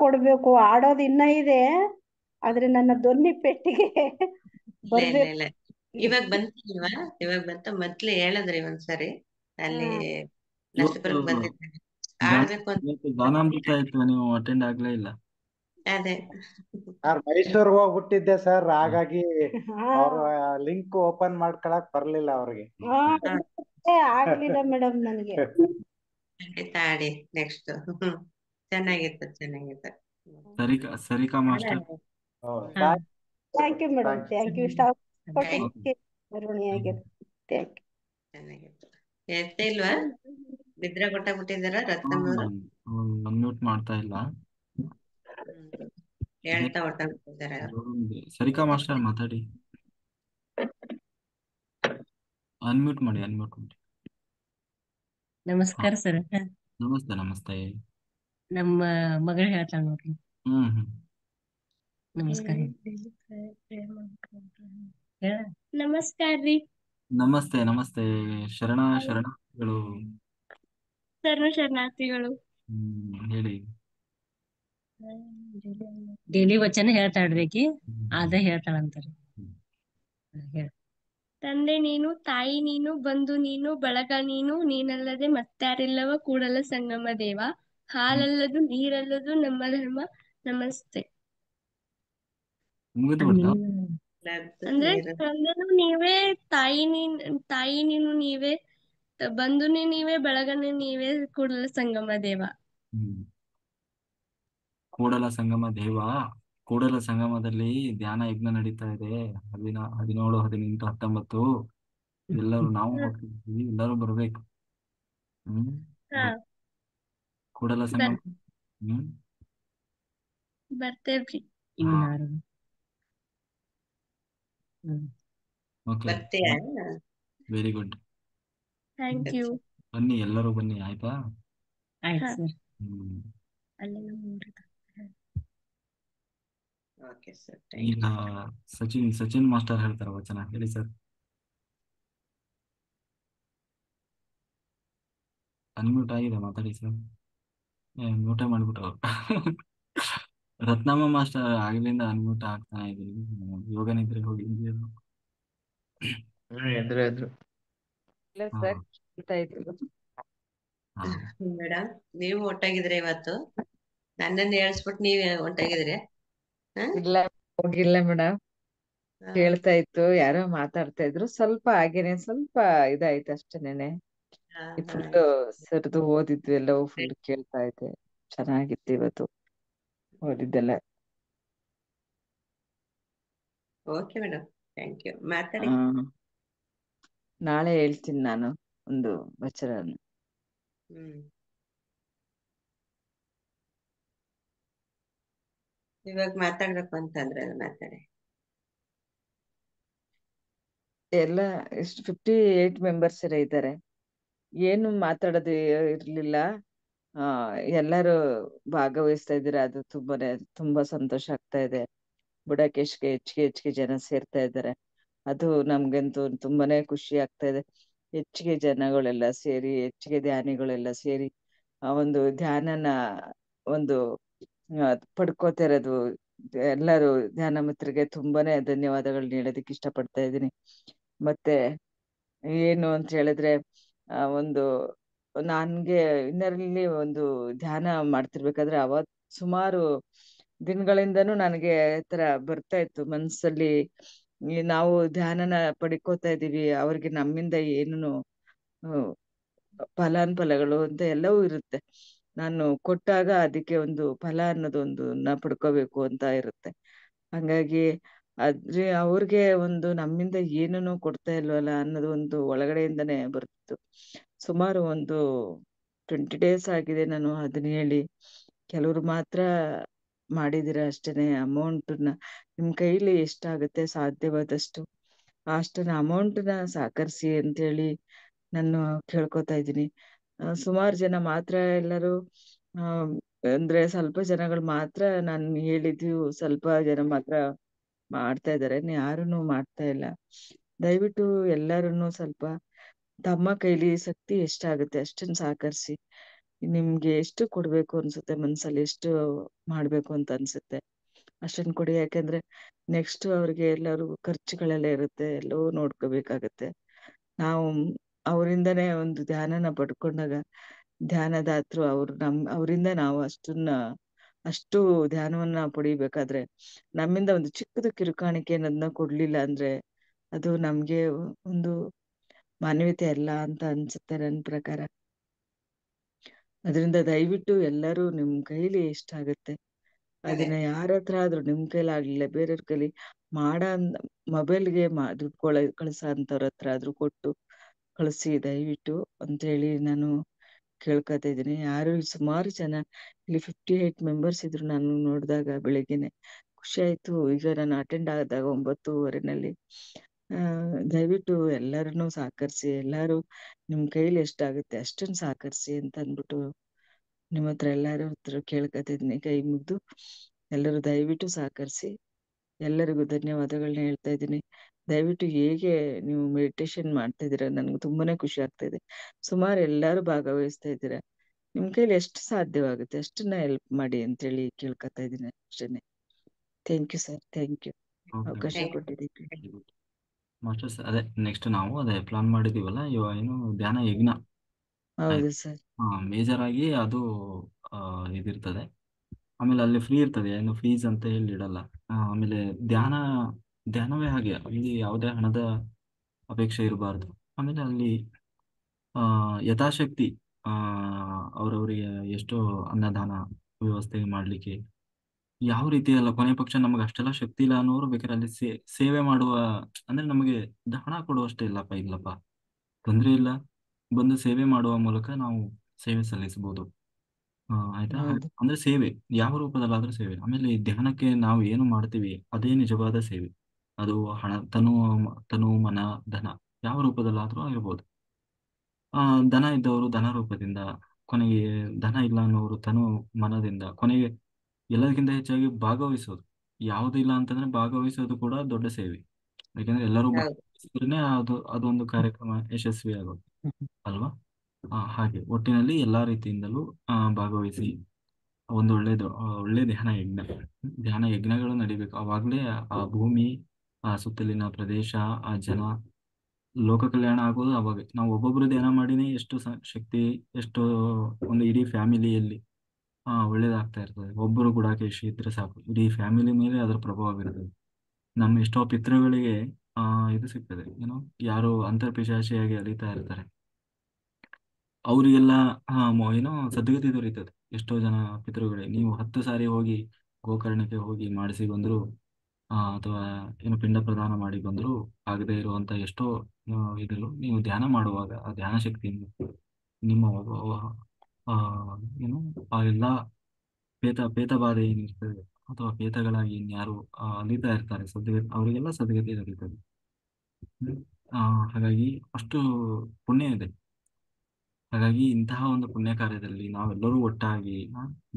ಕೊಡ್ಬೇಕು, ಆಡೋದು ಇನ್ನ ಇದೆ, ಆದ್ರೆ ನನ್ನ ಧ್ವನಿ ಪೆಟ್ಟಿಗೆ ಇಲ್ಲ ಇವಾಗ ಬಂತಿಲ್ವಾ? ಇವಾಗ ಬಂತ, ಮೊದ್ಲು ಹೇಳಿದ್ರಿ ಒಂದ್ಸರಿ ಅಲ್ಲಿ ನಷ್ಟಪುರಕ್ಕೆ ಬಂದಿದ್ದೆ, ಆಡ್ಬೇಕು ಅಂತ. ಗಾನಾಮೃತ ಇತ್ತು, ನೀವು ಅಟೆಂಡ್ ಆಗ್ಲೇ ಇಲ್ಲ. ಅದೇ ಸರ್ ಮೈಸೂರ್ಗೆ ಹೋಗ್ಬಿಟ್ಟಿದ್ದೆ ಸರ್, ಹಾಗಾಗಿ ಅವ್ರ ಲಿಂಕ್ ಓಪನ್ ಮಾಡ್ಕೊಳಕ್ ಬರ್ಲಿಲ್ಲ ಅವ್ರಿಗೆ. ಆಗ್ಲಿಲ್ಲ ಮೇಡಮ್ ನನಗೆ. ಖಂಡಿತ ಆಡಿ ನೆಕ್ಸ್ಟ್. ಚೆನ್ನಾಗಿತ್ತು. Sarika master. Thank you madam, thank you. ಚೆನ್ನಾಗಿತ್ತು. ಎಷ್ಟೇ ಇಲ್ವಾ? ನಿದ್ರೆ ಕೊಟ್ಟಾಗ್ಬಿಟ್ಟಿದಾರ ರತ್ನಮ್ಮವ್ರು? ಅನ್ಮ್ಯೂಟ್ ಮಾಡ್ತಾ ಇಲ್ಲ, ಹೇಳ್ತಾ ಹೊಟ್ಟಾಗ್ಬಿಟ್ಟಿದಾರೆ. ಸರಿಕಾ ಮಾಸ್ಟರ್ ಮಾತಾಡಿ, ಅನ್ಮ್ಯೂಟ್ ಮಾಡಿ. ನಮಸ್ಕಾರ ಸರ್. ನಮಸ್ತೆ. ನಮ್ಮ ಮಗಳು ಹೇಳ್ತಾಳ ನೋಡ್ರಿ. ನಮಸ್ಕಾರ. ನಮಸ್ಕಾರ ರೀ. ನಮಸ್ತೆ. ಶರಣಾರ್ಥಿಗಳು. ಶರಣಾರ್ಥಿಗಳು. ಹೇಳಿ. ಡೈಲಿ ವಚನ ಹೇಳ್ತಾಳ್ರಿ ಆಕಿ, ಅದ ಹೇಳ್ತಾಳಂತಾರಿ. ತಂದೆ ನೀನು, ತಾಯಿ ನೀನು, ಬಂಧು ನೀನು, ಬಳಗ ನೀನು, ನೀನಲ್ಲದೆ ಮತ್ತಾರಿಲ್ಲವ ಕೂಡಲ ಸಂಗಮ ದೇವ, ಹಾಲಲ್ಲದು ನೀರಲ್ಲದು ನಮ್ಮ ಧರ್ಮ, ನಮಸ್ತೆ. ಮುಗಿದು ಅಂದ್ರೆ ನೀರು ತಂದೆನೂ ನೀವೇ, ತಾಯಿ ನೀನು ನೀವೇ, ಬಂಧುನೇ ನೀವೇ, ಬಳಗನೇ ನೀವೇ, ಕೂಡಲ ಸಂಗಮ ದೇವ. ಹ್ಮ್ ಕೂಡಲ ಸಂಗಮ ದೇವ. ಕೂಡಲ ಸಂಗಮದಲ್ಲಿ ಧ್ಯಾನ ಯಜ್ಞ ನಡೀತಾ ಇದೆ. 17, 18, 19 ಎಲ್ಲರೂ ನಾವು ಹೋಗ್ತಿದ್ವಿ, ಎಲ್ಲರೂ ಬರ್ಬೇಕು. ಹ್ಮ್ ಹಾ, ಕೂಡಲ ಸಂಗಮ. ಬರ್ ಹ್ಮ್ ಬರ್ತೇವ್ರಿ. ಓಕೆ, ಬರ್ತೀಯಾ? Very good. Thank you. ಬನ್ನಿ, ಎಲ್ಲರೂ ಬನ್ನಿ, ಆಯ್ತಾ? ಆಯ್ತು ಹಾ, ಸರ್. ಹ್ಮ್ ಅಲ್ಲೆಲ್ಲ ನೋಡ್ರಿ. ಓಕೆ ಸರ್, ಈಗ ಥ್ಯಾಂಕ್ ಯು. ಸಚಿನ್ ಮಾಸ್ಟರ್ ಹೇಳ್ತಾರ ವಚನ, ಹೇಳಿ ಸರ್. ಅನ್ಮ್ಯೂಟ್ ಆಗಿದೆ, ಮಾತಾಡಿ ಸರ್. ಮ್ಯೂಟೇ ಮಾಡ್ಬಿಟ್ರು ರತ್ನಮ್ಮ ಮಾಸ್ಟರ್ ಆಗ್ಲಿಂದ ಅನ್ಮ್ಯೂಟ್ ಆಗ್ತಾನೆ ಇದೀನಿ. ಯೋಗ ನಿದ್ರೆ ಹೋಗಿದ್ದೀರ? ಎದ್ರು ಎದ್ರು. ಇಲ್ಲ ಹಾ ಸರ್, ಕೇಳ್ತಾ ಇದ್ರು. ಹಾ ಮೇಡಮ್, ನೀವು ಒಟ್ಟಾಗಿದ್ರೆ ಇವತ್ತು ನನ್ನನ್ನು ಹೇಳ್ಸ್ಬಿಟ್ಟು ನೀವ್ ಒಟ್ಟಾಗಿದ್ರೆ? ಇಲ್ಲ, ಹೋಗಿಲ್ಲ ಮೇಡಮ್. ಕೇಳ್ತಾ ಇತ್ತು, ಯಾರೋ ಮಾತಾಡ್ತಾ ಇದ್ರು. ಸ್ವಲ್ಪ ಹಾಗೇನೆ ಸ್ವಲ್ಪ ಇದಾಯ್ತು ಅಷ್ಟೇನೆ. ಫುಲ್ ಸರ್ದು ಓದಿದ್ವಿ ಎಲ್ಲವೂ ಫುಲ್ ಕೇಳ್ತಾ ಇದ್ದೆ. ಚೆನ್ನಾಗಿತ್ತು ಇವತ್ತು ಓದಿದ್ದೆಲ್ಲ. Okay madam, thank you. ಮಾತಾಡಿ. ನಾಳೆ ಹೇಳ್ತೀನಿ ನಾನು ಒಂದು ವಚನ. ಹ್ಮ್ ಇವಾಗ ಮಾತಾಡ್ಬೇಕು ಅಂತಂದ್ರೆ ಮಾತಾಡಿ. ಎಲ್ಲ ಎಷ್ಟು 58 ಮೆಂಬರ್ಸ್ ಇದ್ದಾರೆ. ಏನು ಮಾತಾಡೋದು ಇರ್ಲಿಲ್ಲ. ಎಲ್ಲರೂ ಭಾಗವಹಿಸ್ತಾ ಇದ್ದೀರಾ, ಅದು ತುಂಬಾ ಸಂತೋಷ ಆಗ್ತಾ ಇದೆ. ಬುಡಕೇಶ್ಗೆ ಹೆಚ್ಚಿಗೆ ಜನ ಸೇರ್ತಾ ಇದ್ದಾರೆ. ಅದು ನಮ್ಗಂತೂ ತುಂಬಾನೇ ಖುಷಿ ಆಗ್ತಾ ಇದೆ. ಹೆಚ್ಚಿಗೆ ಜನಗಳೆಲ್ಲ ಸೇರಿ, ಹೆಚ್ಚಿಗೆ ಧ್ಯಾನಿಗಳೆಲ್ಲ ಸೇರಿ ಆ ಒಂದು ಧ್ಯಾನನ ಒಂದು ಪಡ್ಕೋತಾ ಇರೋದು. ಎಲ್ಲರೂ ಧ್ಯಾನ ಮಿತ್ರರಿಗೆ ತುಂಬಾನೇ ಧನ್ಯವಾದಗಳನ್ನ ಹೇಳೋದಕ್ಕೆ ಇಷ್ಟಪಡ್ತಾ ಇದ್ದೀನಿ. ಮತ್ತೆ ಏನು ಅಂತ ಹೇಳಿದ್ರೆ, ಒಂದು ನನ್ಗೆ ಇನ್ನರಲ್ಲಿ ಒಂದು ಧ್ಯಾನ ಮಾಡ್ತಿರ್ಬೇಕಾದ್ರೆ ಅವತ್ ಸುಮಾರು ದಿನಗಳಿಂದನೂ ನನಗೆ ತರ ಬರ್ತಾ ಇತ್ತು ಮನ್ಸಲ್ಲಿ. ನಾವು ಧ್ಯಾನನ ಪಡ್ಕೋತಾ ಇದೀವಿ, ಅವ್ರಿಗೆ ನಮ್ಮಿಂದ ಏನು ಫಲಾನುಫಲಗಳು ಅಂತ ಎಲ್ಲವೂ ಇರುತ್ತೆ. ನಾನು ಕೊಟ್ಟಾಗ ಅದಕ್ಕೆ ಒಂದು ಫಲ ಅನ್ನೋದೊಂದು ಪಡ್ಕೋಬೇಕು ಅಂತ ಇರುತ್ತೆ. ಹಂಗಾಗಿ ಅವ್ರಿಗೆ ಒಂದು ನಮ್ಮಿಂದ ಏನನ್ನು ಕೊಡ್ತಾ ಇಲ್ವಲ್ಲ ಅನ್ನೋದು ಒಂದು ಒಳಗಡೆಯಿಂದನೇ ಬರ್ತಿತ್ತು. ಸುಮಾರು ಒಂದು 20 days ಆಗಿದೆ ನಾನು ಅದನ್ನ ಹೇಳಿ. ಕೆಲವ್ರು ಮಾತ್ರ ಮಾಡಿದಿರ ಅಷ್ಟೇನೆ. ಅಮೌಂಟ್ನ ನಿಮ್ ಕೈಲಿ ಎಷ್ಟಾಗುತ್ತೆ ಸಾಧ್ಯವಾದಷ್ಟು ಅಷ್ಟನ್ನ ಅಮೌಂಟ್ನ ಸಹಕರಿಸಿ ಅಂತೇಳಿ ನಾನು ಕೇಳ್ಕೊತಾ ಇದ್ದೀನಿ. ಸುಮಾರು ಜನ ಮಾತ್ರ ಎಲ್ಲರೂ ಅಂದ್ರೆ ಸ್ವಲ್ಪ ಜನಗಳು ಮಾತ್ರ ನಾನು ಹೇಳಿದ್ದು, ಸ್ವಲ್ಪ ಜನ ಮಾತ್ರ ಮಾಡ್ತಾ ಇದ್ದಾರೆ, ಯಾರೂನು ಮಾಡ್ತಾ ಇಲ್ಲ. ದಯವಿಟ್ಟು ಎಲ್ಲಾರನ್ನು ಸ್ವಲ್ಪ ತಮ್ಮ ಕೈಲಿ ಶಕ್ತಿ ಎಷ್ಟಾಗುತ್ತೆ ಅಷ್ಟನ್ನ ಸಹಕರಿಸಿ. ನಿಮ್ಗೆ ಎಷ್ಟು ಕೊಡ್ಬೇಕು ಅನ್ಸುತ್ತೆ, ಮನ್ಸಲ್ಲಿ ಎಷ್ಟು ಮಾಡ್ಬೇಕು ಅಂತ ಅನ್ಸುತ್ತೆ ಅಷ್ಟನ್ನ ಕೊಡಿ. ಯಾಕಂದ್ರೆ ನೆಕ್ಸ್ಟ್ ಅವ್ರಿಗೆ ಎಲ್ಲರೂ ಖರ್ಚುಗಳೆಲ್ಲ ಇರುತ್ತೆ, ಎಲ್ಲವೂ ನೋಡ್ಕೋಬೇಕಾಗತ್ತೆ. ನಾವು ಅವರಿಂದನೇ ಒಂದು ಧ್ಯಾನನ ಪಡ್ಕೊಂಡಾಗ ಧ್ಯಾನದಾತರು ಅವರಿಂದ ನಾವು ಅಷ್ಟು ಧ್ಯಾನವನ್ನ ಪಡಿಬೇಕಾದ್ರೆ ನಮ್ಮಿಂದ ಒಂದು ಚಿಕ್ಕದು ಕಿರುಕಾಣಿಕೆ ಅನ್ನೋದನ್ನ ಕೊಡ್ಲಿಲ್ಲ ಅಂದ್ರೆ ಅದು ನಮ್ಗೆ ಒಂದು ಮಾನವೀಯತೆ ಅಲ್ಲ ಅಂತ ಅನ್ಸುತ್ತೆ ನನ್ನ ಪ್ರಕಾರ. ಅದರಿಂದ ದಯವಿಟ್ಟು ಎಲ್ಲರೂ ನಿಮ್ ಕೈಲಿ ಎಷ್ಟಾಗತ್ತೆ ಅದನ್ನ ಯಾರ ಹತ್ರ ಆದ್ರೂ, ನಿಮ್ ಕೈಲಾಗ್ಲಿಲ್ಲ ಬೇರೆಯವ್ರ ಕೈಲಿ ಮೊಬೈಲ್ಗೆ ದುಡ್ಡು ಕಳ್ಸ ಅಂತವ್ರ ಹತ್ರ ಆದ್ರೂ ಕೊಟ್ಟು ಕಳಿಸಿ ದಯವಿಟ್ಟು ಅಂತ ಹೇಳಿ ನಾನು ಕೇಳ್ಕೊತಾ ಇದ್ದೀನಿ. ಸುಮಾರು ಜನ ಇಲ್ಲಿ 58 ಮೆಂಬರ್ಸ್ ಇದ್ರು. ನಾನು ನೋಡಿದಾಗ ಬೆಳಿಗ್ಗೆನೆ ಖುಷಿ ಆಯ್ತು. ಈಗ ನಾನು ಅಟೆಂಡ್ ಆದಾಗ 9:15 ದಯವಿಟ್ಟು ಎಲ್ಲರನ್ನೂ ಸಹಕರಿಸಿ, ಎಲ್ಲಾರು ನಿಮ್ ಕೈಲಿ ಎಷ್ಟಾಗುತ್ತೆ ಅಷ್ಟನ್ನ ಸಹಕರಿಸಿ ಅಂತ ಅಂದ್ಬಿಟ್ಟು ನಿಮ್ಮ ಹತ್ರ ಎಲ್ಲಾರ ಹತ್ರ ಕೇಳ್ಕೊತಿದ್ದೀನಿ ಕೈ ಮುಗ್ದು. ಎಲ್ಲರೂ ದಯವಿಟ್ಟು ಸಹಕರಿಸಿ. ಎಲ್ಲರಿಗೂ ಧನ್ಯವಾದಗಳನ್ನ ಹೇಳ್ತಾ ಇದ್ದೀನಿ. ದಯವಿಟ್ಟು ಹೇಗೆ ನೀವು ಮೆಡಿಟೇಷನ್ ಮಾಡ್ತಾ ಇದ್ದೀರಾ ನನ್ಗೆ ತುಂಬಾನೇ ಖುಷಿ ಆಗ್ತಾ ಇದೆ. ಸುಮಾರು ಎಲ್ಲಾರು ಭಾಗವಹಿಸ್ತಾ ಇದ್ದೀರಾ. ನಿಮ್ ಕೈಲಿ ಎಷ್ಟು ಸಾಧ್ಯವಾಗುತ್ತೆ ಅಷ್ಟನ್ನ ಹೆಲ್ಪ್ ಮಾಡಿ ಅಂತೇಳಿ ಕೇಳ್ಕೊತಾ ಇದ್ದೀನಿ ಅಷ್ಟೇನೆ. Thank you sir, thank you ಅವಕಾಶ ಕೊಟ್ಟಿದ್ದಕ್ಕೆ. ಮಾಸ್ಟರ್ಸ್, ಅದೇ ನೆಕ್ಸ್ಟ್ ನಾವು ಅದೇ ಪ್ಲಾನ್ ಮಾಡಿದೀವಲ್ಲ, ಏನು ಧ್ಯಾನ ಯಜ್ಞ. ಹೌದು ಸರ್. ಮೇಜರ್ ಆಗಿ ಅದು ಇದಿರ್ತದೆ. ಆಮೇಲೆ ಅಲ್ಲಿ ಫ್ರೀ ಇರ್ತದೆ, ಏನು ಫೀಸ್ ಅಂತ ಹೇಳಿ ಇಡಲ್ಲ. ಆಮೇಲೆ ಧ್ಯಾನ ಧ್ಯಾನವೇ ಹಾಗೆ, ಅಲ್ಲಿ ಯಾವುದೇ ಹಣದ ಅಪೇಕ್ಷೆ ಇರಬಾರ್ದು. ಆಮೇಲೆ ಅಲ್ಲಿ ಯಥಾಶಕ್ತಿ ಆ ಅವರವರಿಗೆ ಎಷ್ಟು ಅನ್ನದಾನ ವ್ಯವಸ್ಥೆ ಮಾಡಲಿಕ್ಕೆ ಯಾವ ರೀತಿ ಅಲ್ಲ, ಕೊನೆ ಪಕ್ಷ ನಮಗೆ ಅಷ್ಟೆಲ್ಲ ಶಕ್ತಿ ಇಲ್ಲ ಅನ್ನೋರು ಬೇಕಾದ್ರೆ ಅಲ್ಲಿ ಸೇವೆ ಮಾಡುವ, ಅಂದ್ರೆ ನಮಗೆ ಹಣ ಕೊಡುವಷ್ಟೇ ಇಲ್ಲಪ್ಪ, ಇಲ್ಲಪ್ಪ ತೊಂದರೆ ಇಲ್ಲ, ಬಂದು ಸೇವೆ ಮಾಡುವ ಮೂಲಕ ನಾವು ಸೇವೆ ಸಲ್ಲಿಸಬಹುದು. ಆಯ್ತಾ? ಹೌದು. ಅಂದ್ರೆ ಸೇವೆ ಯಾವ ರೂಪದಲ್ಲಾದ್ರೂ ಸೇವೆ. ಆಮೇಲೆ ಈ ಧ್ಯಾನಕ್ಕೆ ನಾವು ಏನು ಮಾಡ್ತೀವಿ ಅದೇ ನಿಜವಾದ ಸೇವೆ. ಅದು ಹಣ, ತನು ಮನ ಧನ ಯಾವ ರೂಪದಲ್ಲಾದ್ರೂ ಆಗಿರ್ಬೋದು. ಧನ ಇದ್ದವರು ಧನ ರೂಪದಿಂದ, ಕೊನೆಗೆ ಧನ ಇಲ್ಲ ಅನ್ನೋರು ತನು ಮನದಿಂದ, ಕೊನೆಗೆ ಎಲ್ಲದಕ್ಕಿಂತ ಹೆಚ್ಚಾಗಿ ಭಾಗವಹಿಸೋದು. ಯಾವುದು ಇಲ್ಲ ಅಂತಂದ್ರೆ ಭಾಗವಹಿಸೋದು ಕೂಡ ದೊಡ್ಡ ಸೇವೆ. ಯಾಕಂದ್ರೆ ಎಲ್ಲರೂ ಹೌದು. ಭಾಗವಹಿಸಿದ್ರೇನೆ ಅದೊಂದು ಕಾರ್ಯಕ್ರಮ ಯಶಸ್ವಿ ಆಗೋದು ಅಲ್ವಾ? ಹಾಗೆ ಒಟ್ಟಿನಲ್ಲಿ ಎಲ್ಲಾ ರೀತಿಯಿಂದಲೂ ಭಾಗವಹಿಸಿ ಒಂದು ಒಳ್ಳೆ ಧ್ಯಾನ ಯಜ್ಞಗಳು ನಡಿಬೇಕು. ಅವಾಗಲೇ ಆ ಭೂಮಿ, ಆ ಸುತ್ತಲಿನ ಪ್ರದೇಶ, ಆ ಜನ, ಲೋಕ ಕಲ್ಯಾಣ ಆಗೋದು ಅವಾಗ. ನಾವು ಒಬ್ಬೊಬ್ರು ಧ್ಯಾನ ಮಾಡಿನೇ ಎಷ್ಟು ಶಕ್ತಿ, ಎಷ್ಟು ಒಂದು ಇಡೀ ಫ್ಯಾಮಿಲಿಯಲ್ಲಿ ಒಳ್ಳೇದಾಗ್ತಾ ಇರ್ತದೆ. ಒಬ್ಬರು ಗುಡಾಕೇಶಿ ಇದ್ರೆ ಸಾಕು, ಇಡೀ ಫ್ಯಾಮಿಲಿ ಮೇಲೆ ಅದರ ಪ್ರಭಾವ ಬೀರ್ತದೆ. ನಮ್ಮ ಎಷ್ಟೋ ಪಿತೃಗಳಿಗೆ ಇದು ಸಿಗ್ತದೆ, ಏನೋ ಯಾರು ಅಂತರ್ಪಿಶಾಚಿಯಾಗಿ ಅಲಿತಾ ಇರ್ತಾರೆ, ಅವರಿಗೆಲ್ಲ ಏನೋ ಸದ್ಗತಿ ದೊರೀತದೆ. ಎಷ್ಟೋ ಜನ ಪಿತೃಗಳೇ, ನೀವು 10 ಸಾರಿ ಹೋಗಿ ಗೋಕರ್ಣಕ್ಕೆ ಹೋಗಿ ಮಾಡಿಸಿ ಬಂದ್ರು, ಅಥವಾ ಏನು ಪಿಂಡ ಪ್ರದಾನ ಮಾಡಿ ಬಂದ್ರು ಆಗದೆ ಇರುವಂತ ಎಷ್ಟೋ ಇದ್ರು, ನೀವು ಧ್ಯಾನ ಮಾಡುವಾಗ ಆ ಧ್ಯಾನ ಶಕ್ತಿಯಿಂದ ನಿಮ್ಮ ಆ ಏನು ಆ ಎಲ್ಲ ಪೇತ ಬಾಧೆ ಏನಿರ್ತದೆ, ಅಥವಾ ಪೇತಗಳಾಗಿ ಇನ್ಯಾರು ಅಲಿತಾ ಇರ್ತಾರೆ, ಅವರಿಗೆಲ್ಲ ಸದ್ಗತಿ ದೊರೀತದೆ. ಹಾಗಾಗಿ ಅಷ್ಟು ಪುಣ್ಯ ಇದೆ. ಹಾಗಾಗಿ ಇಂತಹ ಒಂದು ಪುಣ್ಯ ಕಾರ್ಯದಲ್ಲಿ ನಾವೆಲ್ಲರೂ ಒಟ್ಟಾಗಿ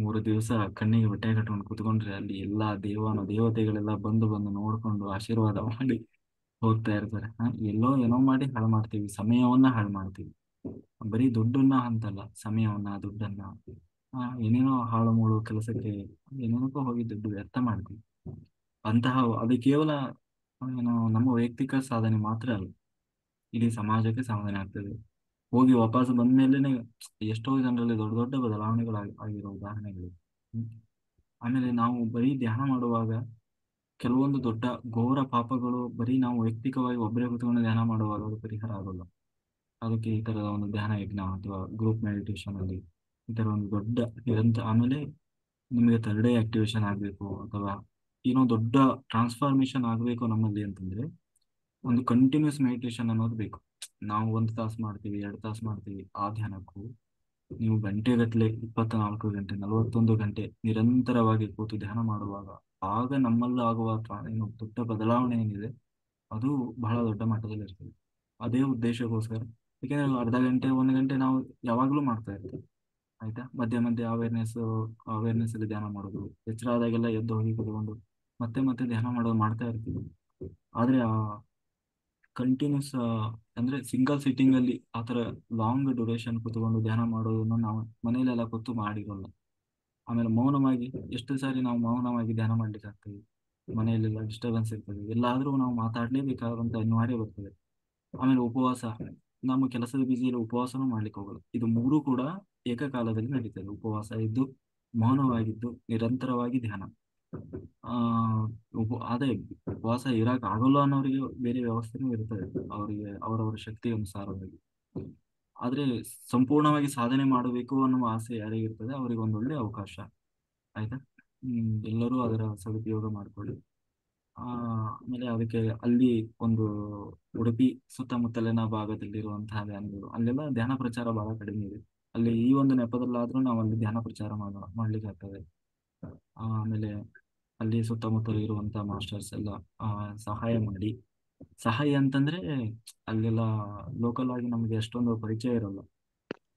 3 ದಿವಸ ಕಣ್ಣಿಗೆ ಬಟ್ಟೆ ಕಟ್ಕೊಂಡು ಕೂತ್ಕೊಂಡ್ರೆ ಅಲ್ಲಿ ಎಲ್ಲಾ ದೇವತೆಗಳೆಲ್ಲ ಬಂದು ನೋಡ್ಕೊಂಡು ಆಶೀರ್ವಾದ ಮಾಡಿ ಹೋಗ್ತಾ ಇರ್ತಾರೆ. ಎಲ್ಲೋ ಏನೋ ಮಾಡಿ ಹಾಳು ಮಾಡ್ತೀವಿ, ಸಮಯವನ್ನ ಹಾಳು ಮಾಡ್ತೀವಿ. ಬರೀ ದುಡ್ಡನ್ನ ಅಂತಲ್ಲ, ಸಮಯವನ್ನ, ದುಡ್ಡನ್ನ, ಏನೇನೋ ಹಾಳು ಮೂಳು ಕೆಲಸಕ್ಕೆ ಏನೇನಕ್ಕೋ ಹೋಗಿ ದುಡ್ಡು ವ್ಯರ್ಥ ಮಾಡ್ತೀವಿ. ಅದು ಕೇವಲ ನಮ್ಮ ವೈಯಕ್ತಿಕ ಸಾಧನೆ ಮಾತ್ರ ಅಲ್ಲ, ಇಡೀ ಸಮಾಜಕ್ಕೆ ಸಾಧನೆ ಆಗ್ತದೆ. ಹೋಗಿ ವಾಪಸ್ ಬಂದ್ಮೇಲೆನೆ ಎಷ್ಟೋ ಜನರಲ್ಲಿ ದೊಡ್ಡ ದೊಡ್ಡ ಬದಲಾವಣೆಗಳು ಆಗಿರೋ ಉದಾಹರಣೆಗಳು. ಆಮೇಲೆ ನಾವು ಬರೀ ಧ್ಯಾನ ಮಾಡುವಾಗ ಕೆಲವೊಂದು ದೊಡ್ಡ ಘೋರ ಪಾಪಗಳು ಬರೀ ನಾವು ವೈಯಕ್ತಿಕವಾಗಿ ಒಬ್ಬರೇ ಕೂತ್ಕೊಂಡು ಧ್ಯಾನ ಮಾಡುವಾಗ ಅದು ಪರಿಹಾರ ಆಗೋಲ್ಲ. ಅದಕ್ಕೆ ಈ ತರದ ಒಂದು ಧ್ಯಾನ ಯಜ್ಞ ಅಥವಾ ಗ್ರೂಪ್ ಮೆಡಿಟೇಷನ್ ಅಲ್ಲಿ ಈ ತರ ಒಂದು ದೊಡ್ಡ ಆಮೇಲೆ ನಿಮಗೆ ಥರ್ಡ್ ಐ ಆಕ್ಟಿವೇಶನ್ ಆಗಬೇಕು, ಅಥವಾ ಏನೋ ದೊಡ್ಡ ಟ್ರಾನ್ಸ್ಫಾರ್ಮೇಶನ್ ಆಗಬೇಕು ನಮ್ಮಲ್ಲಿ ಅಂತಂದ್ರೆ ಒಂದು ಕಂಟಿನ್ಯೂಸ್ ಮೆಡಿಟೇಷನ್ ಅನ್ನೋದು ಬೇಕು. ನಾವು 1 ತಾಸು ಮಾಡ್ತೀವಿ, 2 ತಾಸು ಮಾಡ್ತೀವಿ, ಆ ಧ್ಯಾನಕ್ಕೂ ನೀವು ಗಂಟೆಗಟ್ಟಲೆ 24 ಗಂಟೆ 41 ಗಂಟೆ ನಿರಂತರವಾಗಿ ಕೂತು ಧ್ಯಾನ ಮಾಡುವಾಗ ಆಗ ನಮ್ಮಲ್ಲಿ ಆಗುವ ಏನು ದೊಡ್ಡ ಬದಲಾವಣೆ ಏನಿದೆ ಅದು ಬಹಳ ದೊಡ್ಡ ಮಟ್ಟದಲ್ಲಿ ಇರ್ತದೆ. ಅದೇ ಉದ್ದೇಶಕ್ಕೋಸ್ಕರ, ಯಾಕೆಂದ್ರೆ ಅರ್ಧ ಗಂಟೆ 1 ಗಂಟೆ ನಾವು ಯಾವಾಗ್ಲೂ ಮಾಡ್ತಾ ಇರ್ತೀವಿ. ಆಯ್ತಾ? ಮಧ್ಯೆ ಅವೇರ್ನೆಸ್ ಅಲ್ಲಿ ಧ್ಯಾನ ಮಾಡೋದು, ಎಚ್ಚರ ಆದಾಗೆಲ್ಲ ಎದ್ದು ಹೋಗಿ ಕೂತ್ಕೊಂಡು ಮತ್ತೆ ಧ್ಯಾನ ಮಾಡೋದು ಮಾಡ್ತಾ ಇರ್ತೀವಿ. ಆದ್ರೆ ಕಂಟಿನ್ಯೂಸ್ ಅಂದ್ರೆ ಸಿಂಗಲ್ ಸಿಟ್ಟಿಂಗ್ ಅಲ್ಲಿ ಆತರ ಲಾಂಗ್ ಡ್ಯೂರೇಷನ್ ಕೂತ್ಕೊಂಡು ಧ್ಯಾನ ಮಾಡೋದನ್ನು ನಾವು ಮನೆಯಲ್ಲೆಲ್ಲ ಕೂತು ಮಾಡಿರೋಲ್ಲ. ಆಮೇಲೆ ಮೌನವಾಗಿ ಎಷ್ಟು ಸಾರಿ ನಾವು ಮೌನವಾಗಿ ಧ್ಯಾನ ಮಾಡ್ಲಿಕ್ಕೆ ಆಗ್ತದೆ, ಮನೆಯಲ್ಲೆಲ್ಲ ಡಿಸ್ಟರ್ಬೆನ್ಸ್ ಇರ್ತದೆ, ಎಲ್ಲಾದ್ರೂ ನಾವು ಮಾತಾಡ್ಲೇಬೇಕಾದಂತ ಅನಿವಾರ್ಯ ಬರ್ತದೆ. ಆಮೇಲೆ ಉಪವಾಸ, ನಮ್ಮ ಕೆಲಸದ ಬಿಸಿಯಲ್ಲಿ ಉಪವಾಸನೂ ಮಾಡ್ಲಿಕ್ಕೆ ಹೋಗಲ್ಲ. ಇದು 3 ಕೂಡ ಏಕಕಾಲದಲ್ಲಿ ನಡೀತದೆ. ಉಪವಾಸ ಇದ್ದು, ಮೌನವಾಗಿದ್ದು, ನಿರಂತರವಾಗಿ ಧ್ಯಾನ. ಅದೇ ಉಪವಾಸ ಇರಕ್ ಆಗಲ್ಲ ಅನ್ನೋರಿಗೆ ಬೇರೆ ವ್ಯವಸ್ಥೆನೂ ಇರ್ತದೆ, ಅವರಿಗೆ ಅವರವರ ಶಕ್ತಿ ಅನುಸಾರವಾಗಿ. ಆದ್ರೆ ಸಂಪೂರ್ಣವಾಗಿ ಸಾಧನೆ ಮಾಡಬೇಕು ಅನ್ನುವ ಆಸೆ ಯಾರಿಗಿರ್ತದೆ ಅವರಿಗೆ ಒಂದು ಒಳ್ಳೆ ಅವಕಾಶ. ಆಯ್ತಾ? ಎಲ್ಲರೂ ಅದರ ಸದುಪಯೋಗ ಮಾಡ್ಕೊಳ್ಳಿ. ಆಮೇಲೆ ಅದಕ್ಕೆ ಅಲ್ಲಿ ಒಂದು ಉಡುಪಿ ಸುತ್ತಮುತ್ತಲಿನ ಭಾಗದಲ್ಲಿರುವಂತಹ ಧ್ಯಾನಗಳು, ಅಲ್ಲೆಲ್ಲ ಧ್ಯಾನ ಪ್ರಚಾರ ಬಹಳ ಕಡಿಮೆ ಇದೆ. ಅಲ್ಲಿ ಈ ಒಂದು ನೆಪದಲ್ಲಾದ್ರೂ ನಾವು ಅಲ್ಲಿ ಧ್ಯಾನ ಪ್ರಚಾರ ಮಾಡ್ಲಿಕ್ಕೆ ಆಗ್ತದೆ. ಆಮೇಲೆ ಅಲ್ಲಿ ಸುತ್ತಮುತ್ತಲು ಇರುವಂತಹ ಮಾಸ್ಟರ್ಸ್ ಎಲ್ಲ ಸಹಾಯ ಅಂತಂದ್ರೆ ಅಲ್ಲೆಲ್ಲ ಲೋಕಲ್ ಆಗಿ ನಮಗೆ ಅಷ್ಟೊಂದು ಪರಿಚಯ ಇರಲ್ಲ.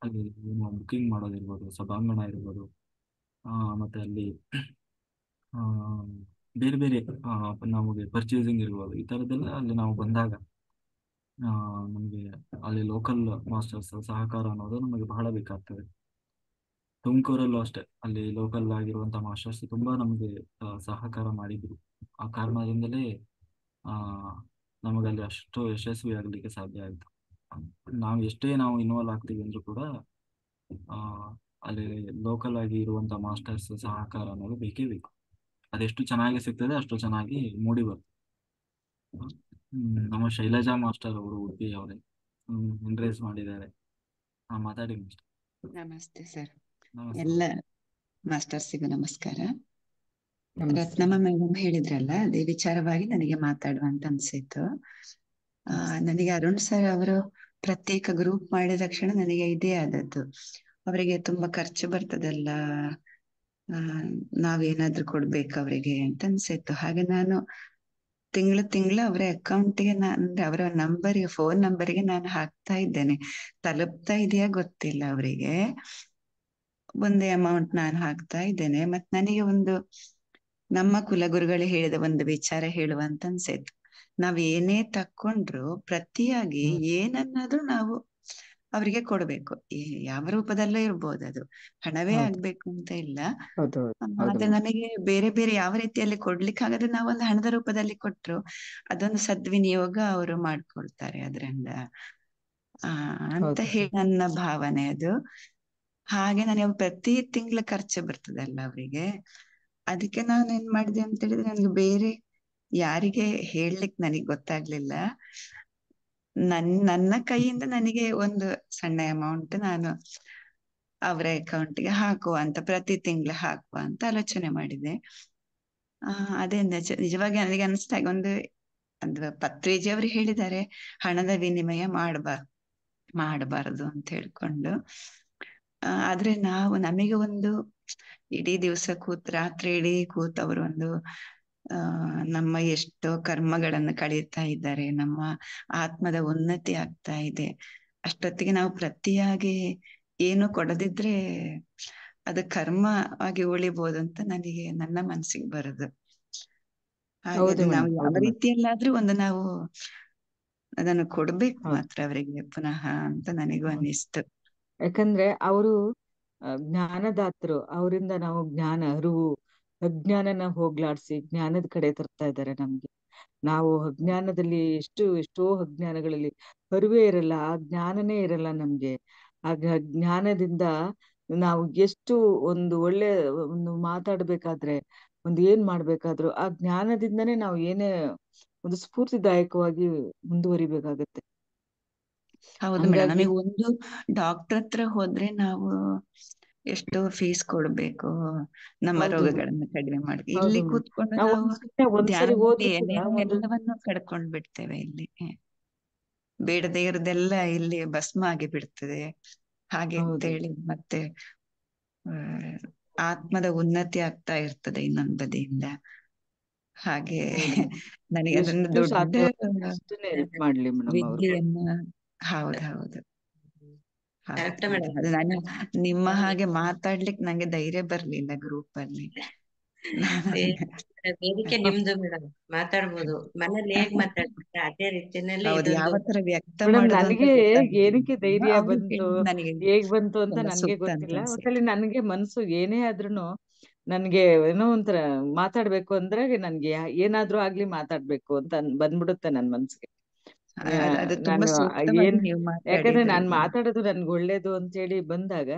ಅಲ್ಲಿ ಏನು ಬುಕಿಂಗ್ ಮಾಡೋದಿರ್ಬೋದು, ಸಭಾಂಗಣ ಇರ್ಬೋದು, ಮತ್ತೆ ಅಲ್ಲಿ ಬೇರೆ ಬೇರೆ ನಮಗೆ ಪರ್ಚೇಸಿಂಗ್ ಇರ್ಬೋದು, ಈ ಥರದ್ದೆಲ್ಲ ಅಲ್ಲಿ ನಾವು ಬಂದಾಗ ನಮಗೆ ಅಲ್ಲಿ ಲೋಕಲ್ ಮಾಸ್ಟರ್ಸ್ ಸಹಕಾರ ಅನ್ನೋದು ನಮಗೆ ಬಹಳ ಬೇಕಾಗ್ತದೆ. ತುಮಕೂರಲ್ಲೂ ಅಷ್ಟೇ, ಅಲ್ಲಿ ಲೋಕಲ್ ಆಗಿರುವಂತಹ ಮಾಸ್ಟರ್ಸ್ ತುಂಬಾ ನಮಗೆ ಸಹಕಾರ ಮಾಡಿದ್ರು. ಆ ಕಾರಣದಿಂದಲೇ ನಮಗಲ್ಲಿ ಅಷ್ಟು ಯಶಸ್ವಿ ಆಗಲಿಕ್ಕೆ ಸಾಧ್ಯ ಆಯಿತು. ನಾವು ಇನ್ವಾಲ್ವ್ ಆಗ್ತೀವಿ ಅಂದ್ರೂ ಕೂಡ ಅಲ್ಲಿ ಲೋಕಲ್ ಆಗಿ ಇರುವಂತಹ ಮಾಸ್ಟರ್ಸ್ ಸಹಕಾರ ಅನ್ನೋದು ಬೇಕೇ ಬೇಕು. ಅದೆಷ್ಟು ಚೆನ್ನಾಗಿ ಸಿಗ್ತದೆ ಅಷ್ಟು ಚೆನ್ನಾಗಿ ಮೂಡಿ ಬರ್ತದೆ. ನಮ್ಮ ಶೈಲಜಾ ಮಾಸ್ಟರ್ ಅವರು ಉಡುಪಿ ಅವರೇ ಎಂಟ್ರೇಸ್ ಮಾಡಿದ್ದಾರೆ. ಮಾತಾಡಿ ಮಾಸ್ಟರ್. ನಮಸ್ತೆ ಸರ್. ನಮಸ್ತೆ. ಎಲ್ಲ ಮಾಸ್ಟರ್ಸಿಗೂ ನಮಸ್ಕಾರ. ನಮಸ್ತೆ. ರತ್ನಮ್ಮ ಮೇಡಮ್ ಹೇಳಿದ್ರಲ್ಲ, ಅದೇ ವಿಚಾರವಾಗಿ ನನಗೆ ಮಾತಾಡುವಂತ ಅನ್ಸಿತ್ತು. ನನಗೆ ಅರುಣ್ ಸರ್ ಅವರು ಪ್ರತ್ಯೇಕ ಗ್ರೂಪ್ ಮಾಡಿದ ತಕ್ಷಣ ನನಗೆ ಇದೇ ಆದದ್ದು, ಅವರಿಗೆ ತುಂಬಾ ಖರ್ಚು ಬರ್ತದಲ್ಲ, ನಾವೇನಾದ್ರೂ ಕೊಡ್ಬೇಕು ಅವರಿಗೆ ಅಂತ ಅನ್ಸಿತ್ತು. ಹಾಗೆ ನಾನು ತಿಂಗಳ ಅವರ ಅಕೌಂಟ್ಗೆ ಅಂದ್ರೆ ಅವರ ನಂಬರ್ಗೆ, ಫೋನ್ ನಂಬರ್ಗೆ ನಾನು ಹಾಕ್ತಾ ಇದ್ದೇನೆ. ತಲುಪ್ತಾ ಇದೆಯಾ ಗೊತ್ತಿಲ್ಲ, ಅವರಿಗೆ ಒಂದೇ ಅಮೌಂಟ್ ನಾನು ಹಾಕ್ತಾ ಇದ್ದೇನೆ. ಮತ್ ನನಗೆ ಒಂದು ನಮ್ಮ ಕುಲಗುರುಗಳು ಹೇಳಿದ ಒಂದು ವಿಚಾರ ಹೇಳುವಂತ ಅನ್ಸಿತ್ತು. ನಾವ್ ಏನೇ ತಕೊಂಡ್ರು ಪ್ರತಿಯಾಗಿ ಏನನ್ನಾದ್ರೂ ನಾವು ಅವರಿಗೆ ಕೊಡ್ಬೇಕು. ಯಾವ ರೂಪದಲ್ಲೇ ಇರ್ಬೋದು, ಅದು ಹಣವೇ ಹೌದು ಆಗ್ಬೇಕು ಅಂತ ಇಲ್ಲ. ಹೌದು ಹೌದು ಆದ್ರೆ ನಮಗೆ ಬೇರೆ ಬೇರೆ ಯಾವ ರೀತಿಯಲ್ಲಿ ಕೊಡ್ಲಿಕ್ಕೆ ಆಗದೆ ನಾವೊಂದು ಹಣದ ರೂಪದಲ್ಲಿ ಕೊಟ್ರು ಅದೊಂದು ಸದ್ವಿನಿಯೋಗ ಅವರು ಮಾಡ್ಕೊಳ್ತಾರೆ ಅದರಿಂದ ಅಂತ ಹೌದು ಹೇಳಿ ನನ್ನ ಭಾವನೆ ಅದು. ಹಾಗೆ ನನಗೆ ಪ್ರತಿ ತಿಂಗಳ ಖರ್ಚು ಬರ್ತದಲ್ಲ ಅವರಿಗೆ, ಅದಕ್ಕೆ ನಾನು ಏನ್ ಮಾಡಿದೆ ಅಂತ ಹೇಳಿದ್ರೆ, ನನಗೆ ಬೇರೆ ಯಾರಿಗೆ ಹೇಳಲಿಕ್ಕೆ ನನಗೆ ಗೊತ್ತಾಗ್ಲಿಲ್ಲ. ನನ್ನ ಕೈಯಿಂದ ನನಗೆ ಒಂದು ಸಣ್ಣ ಅಮೌಂಟ್ ನಾನು ಅವರ ಅಕೌಂಟ್ಗೆ ಹಾಕುವ ಅಂತ, ಪ್ರತಿ ತಿಂಗಳು ಹಾಕುವ ಅಂತ ಆಲೋಚನೆ ಮಾಡಿದೆ. ಅದೇ ನಿಜವಾಗಿ ನನಗೆ ಅನಿಸ್ತಾ ಒಂದು ಪತ್ರಿಜಿ ಅವರು ಹೇಳಿದ್ದಾರೆ, ಹಣದ ವಿನಿಮಯ ಮಾಡಬಾರದು ಅಂತ ಹೇಳ್ಕೊಂಡು. ಆದ್ರೆ ನಮಗೆ ಒಂದು ಇಡೀ ದಿವಸ ರಾತ್ರಿ ಇಡೀ ಕೂತವರು ಒಂದು ನಮ್ಮ ಎಷ್ಟೋ ಕರ್ಮಗಳನ್ನು ಕಳೀತಾ ಇದ್ದಾರೆ, ನಮ್ಮ ಆತ್ಮದ ಉನ್ನತಿ ಆಗ್ತಾ ಇದೆ. ಅಷ್ಟೊತ್ತಿಗೆ ನಾವು ಪ್ರತಿಯಾಗಿ ಏನು ಕೊಡದಿದ್ರೆ ಅದು ಕರ್ಮ ಆಗಿ ಉಳಿಬಹುದು ಅಂತ ನನಗೆ ನನ್ನ ಮನಸ್ಸಿಗೆ ಬರುದು. ಹಾಗೆ ಹೌದು ಅದು ನಾವು ಮೇಡಮ್, ಯಾವ ಹೌದು ಮೇಡಮ್, ರೀತಿಯಲ್ಲಾದ್ರೂ ಒಂದು ನಾವು ಅದನ್ನು ಕೊಡ್ಬೇಕು ಹೌದು ಮಾತ್ರ ಅವರಿಗೆ ಪುನಃ ಅಂತ ನನಗೂ ಹೌದು. ಅನ್ನಿಸ್ತು. ಯಾಕಂದ್ರೆ ಅವರು ಜ್ಞಾನದಾತರು, ಅವರಿಂದ ನಾವು ಜ್ಞಾನ ಅರಿವು ಅಜ್ಞಾನನ ಹೋಗ್ಲಾಡ್ಸಿ ಜ್ಞಾನದ ಕಡೆ ತರ್ತಾ ಇದ್ದಾರೆ ನಮ್ಗೆ. ನಾವು ಅಜ್ಞಾನದಲ್ಲಿ ಎಷ್ಟೋ ಅಜ್ಞಾನಗಳಲ್ಲಿ ಅರಿವೇ ಇರಲ್ಲ, ಆ ಜ್ಞಾನನೇ ಇರಲ್ಲ ನಮ್ಗೆ. ಆ ಜ್ಞಾನದಿಂದ ನಾವು ಎಷ್ಟು ಒಂದು ಒಳ್ಳೆ ಒಂದು ಮಾತಾಡ್ಬೇಕಾದ್ರೆ, ಒಂದು ಏನ್ ಮಾಡ್ಬೇಕಾದ್ರೂ ಆ ಜ್ಞಾನದಿಂದನೇ ನಾವು ಏನೇ ಒಂದು ಸ್ಫೂರ್ತಿದಾಯಕವಾಗಿ ಮುಂದುವರಿಬೇಕಾಗತ್ತೆ. ಹೌದು ಮೇಡಮ್, ಹಂಗಾಗಿ ನಮಗೆ ಒಂದು ಡಾಕ್ಟರ್ ಹತ್ರ ಹೋದ್ರೆ ನಾವು ಎಷ್ಟೋ ಫೀಸ್ ಕೊಡ್ಬೇಕು ನಮ್ಮ ಹೌದು ರೋಗಗಳನ್ನ ಕಡಿಮೆ ಮಾಡಿ. ಹೌದು ಇಲ್ಲಿ ಮೇಡಮ್, ಕೂತ್ಕೊಂಡು ನಾವು ನಾವು ಒಂದ್ಸರಿ ಧ್ಯಾನದಲ್ಲಿ ಹೋದ್ರು ಕೂಡ ಏನೇನೋ ಒಂದು ಎಲ್ಲವನ್ನು ಕಳ್ಕೊಂಡ್ ಬಿಡ್ತೇವೆ. ಇಲ್ಲಿ ಬೇಡದೇ ಇರೋದೆಲ್ಲ ಇಲ್ಲಿ ಭಸ್ಮ ಆಗಿ ಬಿಡ್ತದೆ. ಹಾಗೆ ಹೌದು ಅಂತೇಳಿ ಮತ್ತೆ ಆತ್ಮದ ಉನ್ನತಿ ಆಗ್ತಾ ಇರ್ತದೆ ಇನ್ನೊಂದ್ ಬದಿಯಿಂದ. ಹಾಗೆ ಹೌದು ಮೇಡಮ್, ನನಗೆ ಅದನ್ನ ಎಷ್ಟು ದೊಡ್ಡ ಸಾಧ್ಯವಾಗುತ್ತೆ ಅಷ್ಟನ್ನೇ ಹೆಲ್ಪ್ ಮಾಡ್ಲಿ ಮೇಡಮ್ ಅವ್ರಿಗೆ. ವಿದ್ಯೆಯನ್ನ. ಹೌದು ಕರೆಕ್ಟ್ ಹೌದು ಮೇಡಮ್. ಅದು ನಾನು ನಿಮ್ಮ ಹಾಗೆ ಮಾತಾಡ್ಲಿಕ್ಕೆ ನಂಗೆ ಧೈರ್ಯ ಬರ್ಲಿಲ್ಲ ಗ್ರೂಪ್ ಅಲ್ಲಿ. ವೇದಿಕೆ ನಿಮ್ದು ಮೇಡಮ್, ಮಾತಾಡ್ಬೋದು. ಮನೇಲಿ ಹೇಗ್ ಮಾತಾಡ್ತಾರೆ ಅದೇ ರೀತಿನಲ್ಲಿ ಹೌದು, ಇದೊಂದು ಯಾವ ತರ ವ್ಯಕ್ತ ಮೇಡಮ್, ಮಾಡುದು ಅಂತ ನನಗೆ ಏನಕ್ಕೆ ಗೊತ್ತಾಗ್ಲಿಲ್ಲ. ಧೈರ್ಯ ಅವ್ರಿಗೆ ಬಂತು, ಹೇಳಿದ್ದು ನನಗೆ ಹೇಗ್ ಬಂತು ಅಂತ ತುಂಬಾ ನನ್ಗೆ ಸೂಕ್ತ ಅಂತ ಗೊತ್ತಿಲ್ಲ. ಅನ್ಸುತ್ತೆ. ಒಟ್ಟಲ್ಲಿ ನನಗೆ ಮನ್ಸು ಏನೇ ಆದ್ರೂನು ನನ್ಗೆ ಏನೋ ಒಂಥರ ಮಾತಾಡ್ಬೇಕು ಅಂದ್ರೆ ನನ್ಗೆ ಏನಾದ್ರೂ ಆಗ್ಲಿ ಮಾತಾಡ್ಬೇಕು ಅಂತ ಬಂದ್ಬಿಡುತ್ತೆ ನನ್ ಮನ್ಸಿಗೆ. ಅದು ತುಂಬಾ ನಾನು ಸೂಕ್ತವಾಗಿ ಏನ್ ನೀವು ಯಾಕಂದ್ರೆ ಮಾತಾಡಿದ್ರಿ. ನಾನ್ ಮಾತಾಡೋದು ನನ್ಗೆ ಒಳ್ಳೇದು ಅಂತೇಳಿ ಬಂದಾಗ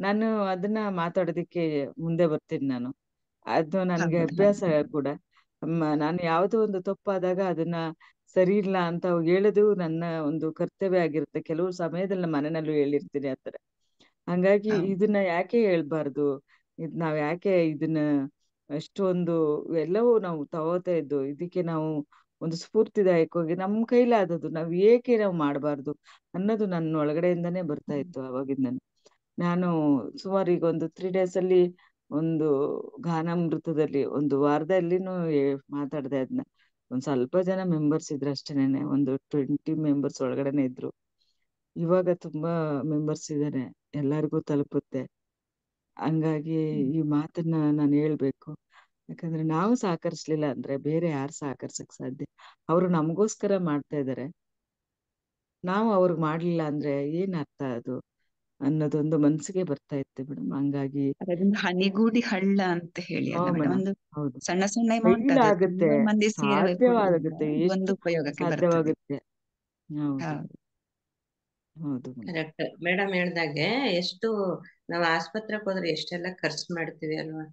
ನಾನು ಅದನ್ನ ಮಾತಾಡೋದಿಕ್ಕೆ ಮುಂದೆ ಬರ್ತೀನಿ ನಾನು. ಅದು ನನ್ಗೆ ಹೌದು ಅಭ್ಯಾಸ ಹೌದು ಕೂಡ. ನಾನು ಯಾವುದೋ ಒಂದು ತಪ್ಪಾದಾಗ ಅದನ್ನ ಸರಿ ಇಲ್ಲ ಅಂತ ಹೇಳೋದು ನನ್ನ ಒಂದು ಕರ್ತವ್ಯ ಆಗಿರುತ್ತೆ. ಕೆಲವು ಸಮಯದಲ್ಲಿ ನಮ್ಮ ಮನೆಯಲ್ಲೂ ಹೇಳಿರ್ತೀನಿ ಆತರ. ಹಂಗಾಗಿ ಹೌದು ಇದನ್ನ ಯಾಕೆ ಹೇಳ್ಬಾರ್ದು, ನಾವ್ ಯಾಕೆ ಇದನ್ನ ಅಷ್ಟೊಂದು ಎಲ್ಲವೂ ನಾವು ತಗೋತಾ ಇದ್ದು ಇದಕ್ಕೆ ನಾವು ಒಂದು ಸ್ಫೂರ್ತಿದಾಯಕವಾಗಿ ನಮ್ ಕೈಲಾದದ್ದು ನಾವ್ ಏಕೆ ನಾವು ಮಾಡಬಾರ್ದು ಅನ್ನೋದು ನನ್ನ ಒಳಗಡೆಯಿಂದಾನೇ ಬರ್ತಾ ಇತ್ತು ಅವಾಗಿಂದ. ನಾನು ಸುಮಾರು ಈಗ ಒಂದು 3 days ಅಲ್ಲಿ ಒಂದು ಗಾನಾಮೃತದಲ್ಲಿ ಒಂದು ವಾರದಲ್ಲಿನೂ ಮಾತಾಡ್ದೆ ಅದನ್ನ. ಒಂದ್ ಸ್ವಲ್ಪ ಜನ ಮೆಂಬರ್ಸ್ ಇದ್ರು ಅಷ್ಟೇನೆ, ಒಂದು 20 ಮೆಂಬರ್ಸ್ ಒಳಗಡೆನೆ ಇದ್ರು. ಇವಾಗ ತುಂಬಾ ಮೆಂಬರ್ಸ್ ಇದಾರೆ, ಎಲ್ಲರಿಗೂ ತಲುಪುತ್ತೆ. ಹಂಗಾಗಿ ಈ ಮಾತನ್ನ ನಾನು ಹೇಳ್ಬೇಕು. ಯಾಕಂದ್ರೆ ನಾವು ಸಹಕರಿಸ್ಲಿಲ್ಲ ಅಂದ್ರೆ ಬೇರೆ ಯಾರು ಸಹಕರಿಸಕ್ ಸಾಧ್ಯ? ಅವ್ರು ನಮಗೋಸ್ಕರ ಮಾಡ್ತಾ ಇದಾರೆ, ನಾವು ಅವ್ರಿಗೆ ಮಾಡ್ಲಿಲ್ಲ ಅಂದ್ರೆ ಏನ್ ಅರ್ಥ ಅದು ಅನ್ನೋದೊಂದು ಮನ್ಸಿಗೆ ಬರ್ತಾ ಇತ್ತು ಮೇಡಮ್. ಹಂಗಾಗಿ ಅದೊಂದು ಹನಿಗೂಡಿ ಹಳ್ಳ ಅಂತ ಹೇಳಿ ಅಲ್ಲ ಮೇಡಮ್, ಮೇಡಮ್, ಒಂದು ಹೌದು, ಸಣ್ಣ ಅಮೌಂಟ್ ಅದು ಕೈಲಾಗುತ್ತೆ, ತುಂಬಾ ಮಂದಿ ಕೊಡುದ್ರಿಂದ ಸಾಧ್ಯವಾಗುತ್ತೆ, ಒಂದು ಎಷ್ಟು ಉಪಯೋಗಕ್ಕೆ ಬರ್ತದೆ. ಸಾಧ್ಯವಾಗುತ್ತೆ. ಹೌದು ಹೌದು ಹೌದು ಮೇಡಮ್. ಕರೆಕ್ಟ್ ಮೇಡಮ್ ಹೇಳ್ದಾಗೆ, ಎಷ್ಟು ನಾವು ಆಸ್ಪತ್ರೆಗೆ ಹೋದ್ರೆ ಎಷ್ಟೆಲ್ಲ ಖರ್ಚು ಮಾಡ್ತೀವಿ ಅಲ್ವಾ?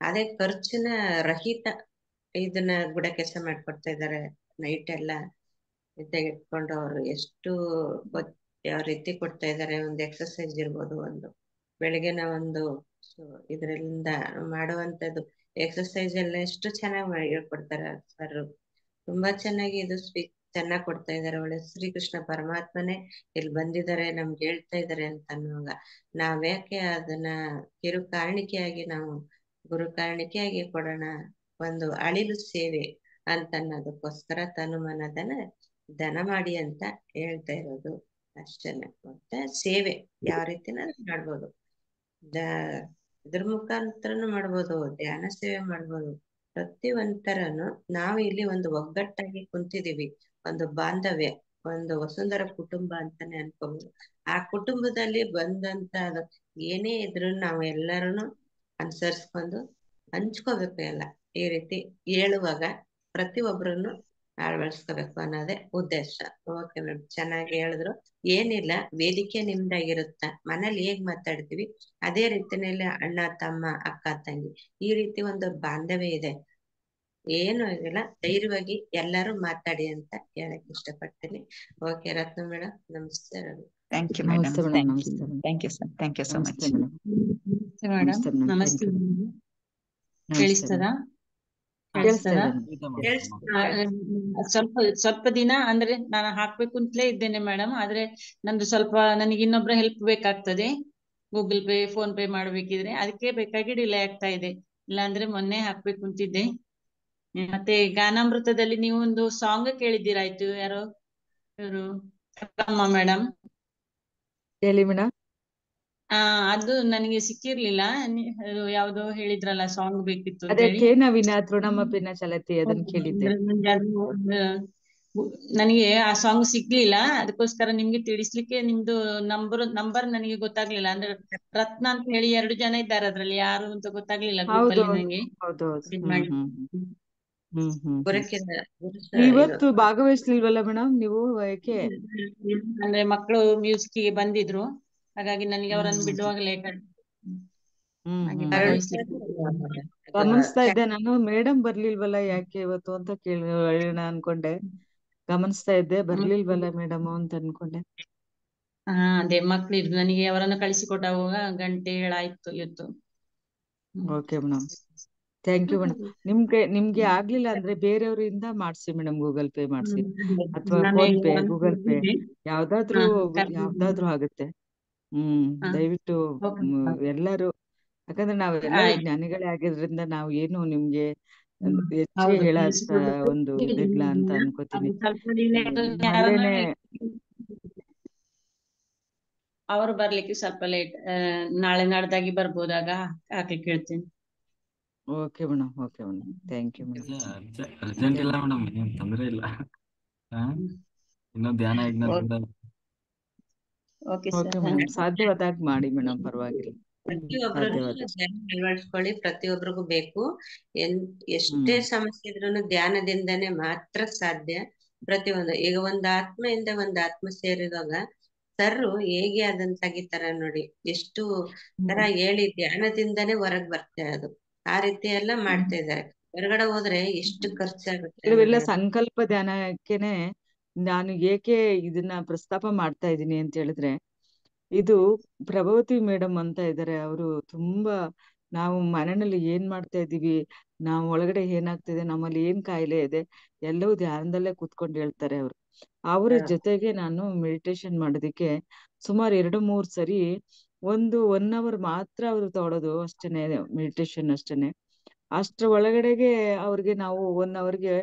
ಅದೇ ಖರ್ಚಿನ ರಹಿತ ಇದನ್ನ ಗುಡ ಕೆಲಸ ಮಾಡ್ಕೊಡ್ತಾ ಇದ್ದಾರೆ ನೈಟ್ ಎಲ್ಲ ತೆಗೆದುಕೊಂಡು ಅವರು ಎಷ್ಟು ಯಾವ ರೀತಿ ಕೊಡ್ತಾ ಇದ್ದಾರೆ. ಒಂದು ಎಕ್ಸರ್ಸೈಸ್ ಇರ್ಬೋದು, ಒಂದು ಬೆಳಗಿನ ಒಂದು ಇದರಿಂದ ಮಾಡುವಂತದ್ದು ಎಕ್ಸರ್ಸೈಸ್ ಎಲ್ಲ ಎಷ್ಟು ಚೆನ್ನಾಗಿ ಹೇಳ್ಕೊಡ್ತಾರೆ ಸರ್. ತುಂಬಾ ಚೆನ್ನಾಗಿ ಇದು ಸ್ಪೀಚ್ ಚೆನ್ನಾಗಿ ಕೊಡ್ತಾ ಇದ್ದಾರೆ. ಒಳ್ಳೆ ಶ್ರೀಕೃಷ್ಣ ಪರಮಾತ್ಮನೇ ಇಲ್ಲಿ ಬಂದಿದ್ದಾರೆ ನಮ್ಗೆ ಹೇಳ್ತಾ ಇದ್ದಾರೆ ಅಂತ ಅನ್ನುವಾಗ ನಾವ್ಯಾಕೆ ಅದನ್ನ ಕಿರು ಕಾರಣಿಕೆಯಾಗಿ ನಾವು ಗುರು ಕಾರಣಿಕೆಯಾಗಿ ಕೊಡೋಣ. ಒಂದು ಅಳಿಲು ಸೇವೆ ಅಂತ ಅನ್ನೋದಕ್ಕೋಸ್ಕರ ತನುಮನ ದನ ಮಾಡಿ ಅಂತ ಹೇಳ್ತಾ ಇರೋದು ಅಷ್ಟೇನೆ. ಮತ್ತೆ ಸೇವೆ ಯಾವ ರೀತಿನ ಮಾಡ್ಬೋದು, ಇದ್ರ ಮುಖಾಂತರನು ಮಾಡ್ಬೋದು, ಧ್ಯಾನ ಸೇವೆ ಮಾಡ್ಬೋದು. ಪ್ರತಿ ಒಂಥರನು ನಾವು ಇಲ್ಲಿ ಒಂದು ಒಗ್ಗಟ್ಟಾಗಿ ಕುಂತಿದೀವಿ, ಒಂದು ಬಾಂಧವ್ಯ, ಒಂದು ವಸುಂಧರ ಕುಟುಂಬ ಅಂತಾನೆ ಅನ್ಕೋಬಹುದು. ಆ ಕುಟುಂಬದಲ್ಲಿ ಬಂದಂತ ಏನೇ ಇದ್ರು ನಾವು ಎಲ್ಲರನು ಅನುಸರಿಸ್ಕೊಂಡು ಹಂಚ್ಕೋಬೇಕು ಎಲ್ಲ. ಈ ರೀತಿ ಹೇಳುವಾಗ ಪ್ರತಿಯೊಬ್ಬರನ್ನು ಅಳವಡಿಸ್ಕೋಬೇಕು ಅನ್ನೋದೇ ಉದ್ದೇಶ. ಓಕೆ ಮೇಡಮ್, ಚೆನ್ನಾಗಿ ಹೇಳಿದ್ರು. ಏನಿಲ್ಲ, ವೇದಿಕೆ ನಿಮ್ದಾಗಿರುತ್ತ, ಮನೇಲಿ ಹೇಗ್ ಮಾತಾಡ್ತೀವಿ ಅದೇ ರೀತಿನಲ್ಲಿ ಅಣ್ಣ ತಮ್ಮ ಅಕ್ಕ ತಂಗಿ ಈ ರೀತಿ ಒಂದು ಬಾಂಧವ್ಯ ಇದೆ. ಏನು ಆಗಿಲ್ಲ, ಧೈರ್ಯವಾಗಿ ಎಲ್ಲರೂ ಮಾತಾಡಿ ಅಂತ ಹೇಳಕ್ ಇಷ್ಟಪಡ್ತೀನಿ. ಓಕೆ ರತ್ನ ಮೇಡಮ್, ನಮಸ್ತೆ. ಥ್ಯಾಂಕ್ ಯು ಮೇಡಮ್, ನಮಸ್ತೆ ಮೇಡಮ್. ಥ್ಯಾಂಕ್ ಯು, ನಮಸ್ತೆ madam. Thank you sir, thank you so much. ನಮಸ್ತೆ ಮೇಡಮ್. ಮೇಡಮ್ ನಮಸ್ತೆ ಮೇಡಮ್. ನಮಸ್ತೆ. Thank you. ನಮಸ್ತೆ ಕೇಳಿಸ್ತದಾ? ಕೇಳಿಸ್ತಾ ಕೇಳಿಸ್ತದಾ? ಇದೆ ಮೇಡಮ್. ಸ್ವಲ್ಪ ದಿನ ಅಂದ್ರೆ ನಾನು ಹಾಕ್ಬೇಕು ಅಂತಲೇ ಇದ್ದೇನೆ ಮೇಡಮ್. ಆದ್ರೆ ನಂದು ಸ್ವಲ್ಪ ನನಗೆ ಇನ್ನೊಬ್ರ ಹೆಲ್ಪ್ ಬೇಕಾಗ್ತದೆ. ಗೂಗಲ್ ಪೇ ಫೋನ್ ಪೇ ಮಾಡ್ಬೇಕಿದ್ರೆ ಅದಕ್ಕೆ ಬೇಕಾಗಿ ಡಿಲೇ ಆಗ್ತಾ ಇದೆ. ಇಲ್ಲಾಂದ್ರೆ ಮೊನ್ನೆ ಹಾಕ್ಬೇಕು ಅಂತಿದ್ದೆ. ಮತ್ತೆ ಗಾನಾಮೃತದಲ್ಲಿ ನೀವು ಒಂದು ಸಾಂಗ್ ಕೇಳಿದ್ದೀರಾಯ್ತು. ಯಾರೋ ಇವರು ಮೇಡಮ್, ಹೇಳಿ ಮೇಡಮ್. ಅದು ನನಗೆ ಸಿಕ್ಕಿರ್ಲಿಲ್ಲ. ಅದು ಯಾವ್ದೋ ಹೇಳಿದ್ರಲ್ಲ ಸಾಂಗ್ ಬೇಕಿತ್ತು ಅಂತ ಅದೇ ಹೇಳಿ. ತೇನ ವಿನ ತೃಣಮಪಿನ ಚಲತಿ ಅದನ್ನ ಕೇಳಿದ್ದೆ. ನನಗೆ ಆ ಸಾಂಗ್ ಸಿಗ್ಲಿಲ್ಲ. ಅದಕ್ಕೋಸ್ಕರ ನಿಮ್ಗೆ ತಿಳಿಸ್ಲಿಕ್ಕೆ ನಿಮ್ದು ನಂಬರ್ ನನಗೆ ಗೊತ್ತಾಗ್ಲಿಲ್ಲ. ಅಂದ್ರೆ ರತ್ನ ಅಂತ ಹೇಳಿ 2 ಜನ ಇದ್ದಾರೆ ಅದ್ರಲ್ಲಿ, ಯಾರು ಅಂತ ಗೊತ್ತಾಗ್ಲಿಲ್ಲ ಗ್ರೂಪ್ ಹೌದು ಅಲ್ಲಿ ನಂಗೆ. ಹೌದೌದು. ಇದ್ ಮಾಡಿ ಇವತ್ತು ಭಾಗವಹಿಸ್ಲಿಲ್ವಲ್ಲ ಮೇಡಮ್ ನೀವು? ಯಾಕೆ? ಅಂದ್ರೆ ಮಕ್ಕಳು ಮ್ಯೂಸಿಕ್ ಗೆ ಬಂದಿದ್ರು, ಹಾಗಾಗಿ ನನಗೆ ಅವರನ್ನು ಬಿಡುವಾಗ ಲೇಟ್ ಆಯ್ತು. ಹಾಗೆ ಭಾಗವಹಿಸ್ಲಿಕ್ಕೆ ಗಮನಿಸ್ತಾ ಇದ್ದೆ ನಾನು, ಮೇಡಮ್ ಬರ್ಲಿಲ್ವಲ್ಲ ಯಾಕೆ ಇವತ್ತು ಅಂತ ಹೇಳೋಣ ಅನ್ಕೊಂಡೆ. ಗಮನಿಸ್ತಾ ಇದ್ದೆ, ಬರ್ಲಿಲ್ವಲ್ಲ ಮೇಡಮ್ ಅಂತ ಅನ್ಕೊಂಡೆ. ಅದೇ ಮಕ್ಳು ಇದ್ರು, ನನಗೆ ಅವರನ್ನು ಕಳಿಸಿಕೊಟ್ಟಾಗ ಗಂಟೆ ಏಳಾಯ್ತು ಇವತ್ತು. Okay madam, thank you madam. ನಿಮ್ಗೆ ಆಗ್ಲಿಲ್ಲ ಅಂದ್ರೆ ಬೇರೆಯವರಿಂದ ಮಾಡ್ಸಿ ಮೇಡಮ್, ಗೂಗಲ್ ಪೇ ಮಾಡ್ಸಿ ಅಥವಾ ಫೋನ್ ಪೇ, ಗೂಗಲ್ ಪೇ ಯಾವ್ದಾದ್ರೂ ಆಗುತ್ತೆ. ದಯವಿಟ್ಟು ಎಲ್ಲರೂ, ಯಾಕಂದ್ರೆ ನಾವೆಲ್ಲ ಜ್ಞಾನಿಗಳೇ ಆಗಿದ್ರಿಂದ ನಾವು ಏನು ನಿಮ್ಗೆ ಹೆಚ್ಚಿಗೆ ಹೇಳ ಒಂದು ಇದಿಲ್ಲ ಅಂತ ಅನ್ಕೋತೀನಿ. ಅಲ್ಲೇನೆ ಅವರು ಬರ್ಲಿಕ್ಕೆ ಸ್ವಲ್ಪ ಲೇಟ್, ನಾಳೆ ನಾಡ್ದಾಗಿ ಬರ್ಬೋದಾಗ ಹಾಕ್ಲಿಕ್ಕೆ ಹೇಳ್ತೀನಿ. Okay madam, okay madam, thank you madam. Urgent ಇಲ್ಲ ಮೇಡಮ್, ಏನ್ ತೊಂದ್ರೆ ಇಲ್ಲ. ಇನ್ನೂ ಧ್ಯಾನ ಓಕೆ ಮೇಡಮ್, ಸಾಧ್ಯವಾದಾಗ ಮಾಡಿ ಮೇಡಮ್, ಪರವಾಗಿಲ್ಲ. ಪ್ರತಿಯೊಬ್ಬರನ್ನು ಅಳವಡಿಸ್ಕೊಳ್ಳಿ, ಪ್ರತಿಯೊಬ್ಬರಿಗೂ ಬೇಕು. ಎಷ್ಟೇ ಸಮಸ್ಯೆ ಇದ್ರೂ ಧ್ಯಾನದಿಂದನೇ ಮಾತ್ರ ಸಾಧ್ಯ. ಪ್ರತಿಯೊಂದು ಈಗ ಒಂದ್ ಆತ್ಮೆಯಿಂದ ಒಂದ್ ಆತ್ಮ ಸೇರಿದಾಗ ಸರ್ರು ಹೇಗೆ ಅದನ್ನ ತೆಗಿತಾರ ನೋಡಿ, ಎಷ್ಟು ತರ ಹೇಳಿ ಧ್ಯಾನದಿಂದನೇ ಹೊರಗ್ ಬರ್ತಾ ಅದು. ಆ ರೀತಿ ಎಲ್ಲ ಮಾಡ್ತಾ ಇದ್ದಾರೆ. ಹೊರಗಡೆ ಹೋದ್ರೆ ಎಷ್ಟು ಖರ್ಚಾಗುತ್ತೆ. ಕೆಲವೆಲ್ಲ ಸಂಕಲ್ಪ ಧ್ಯಾನಕ್ಕೆನೆ ನಾನು ಏಕೆ ಇದನ್ನ ಪ್ರಸ್ತಾಪ ಮಾಡ್ತಾ ಇದ್ದೀನಿ ಅಂತ ಹೇಳಿದ್ರೆ, ಇದು ಪ್ರಭಾವತಿ ಮೇಡಮ್ ಅಂತ ಇದ್ದಾರೆ. ಅವರು ತುಂಬಾ, ನಾವು ಮನೆಯಲ್ಲಿ ಏನ್ ಮಾಡ್ತಾ ಇದೀವಿ, ನಾವು ಒಳಗಡೆ ಏನಾಗ್ತಿದೆ, ನಮ್ಮಲ್ಲಿ ಏನ್ ಕಾಯಿಲೆ ಇದೆ, ಎಲ್ಲವೂ ಧ್ಯಾನದಲ್ಲೇ ಕೂತ್ಕೊಂಡು ಹೇಳ್ತಾರೆ ಅವರು. ಅವರ ಜೊತೆಗೆ ನಾನು ಮೆಡಿಟೇಷನ್ ಮಾಡೋದಿಕ್ಕೆ ಸುಮಾರು 2-3 ಸರಿ 1 hour ಮಾತ್ರ ಅವರು ತಗೊಳ್ಳೋದು ಅಷ್ಟೇನೆ, ಮೆಡಿಟೇಷನ್ ಅಷ್ಟೇನೆ. ಅಷ್ಟ್ರ ಒಳಗಡೆಗೆ ಅವ್ರಿಗೆ ನಾವು 1 hourಗೆ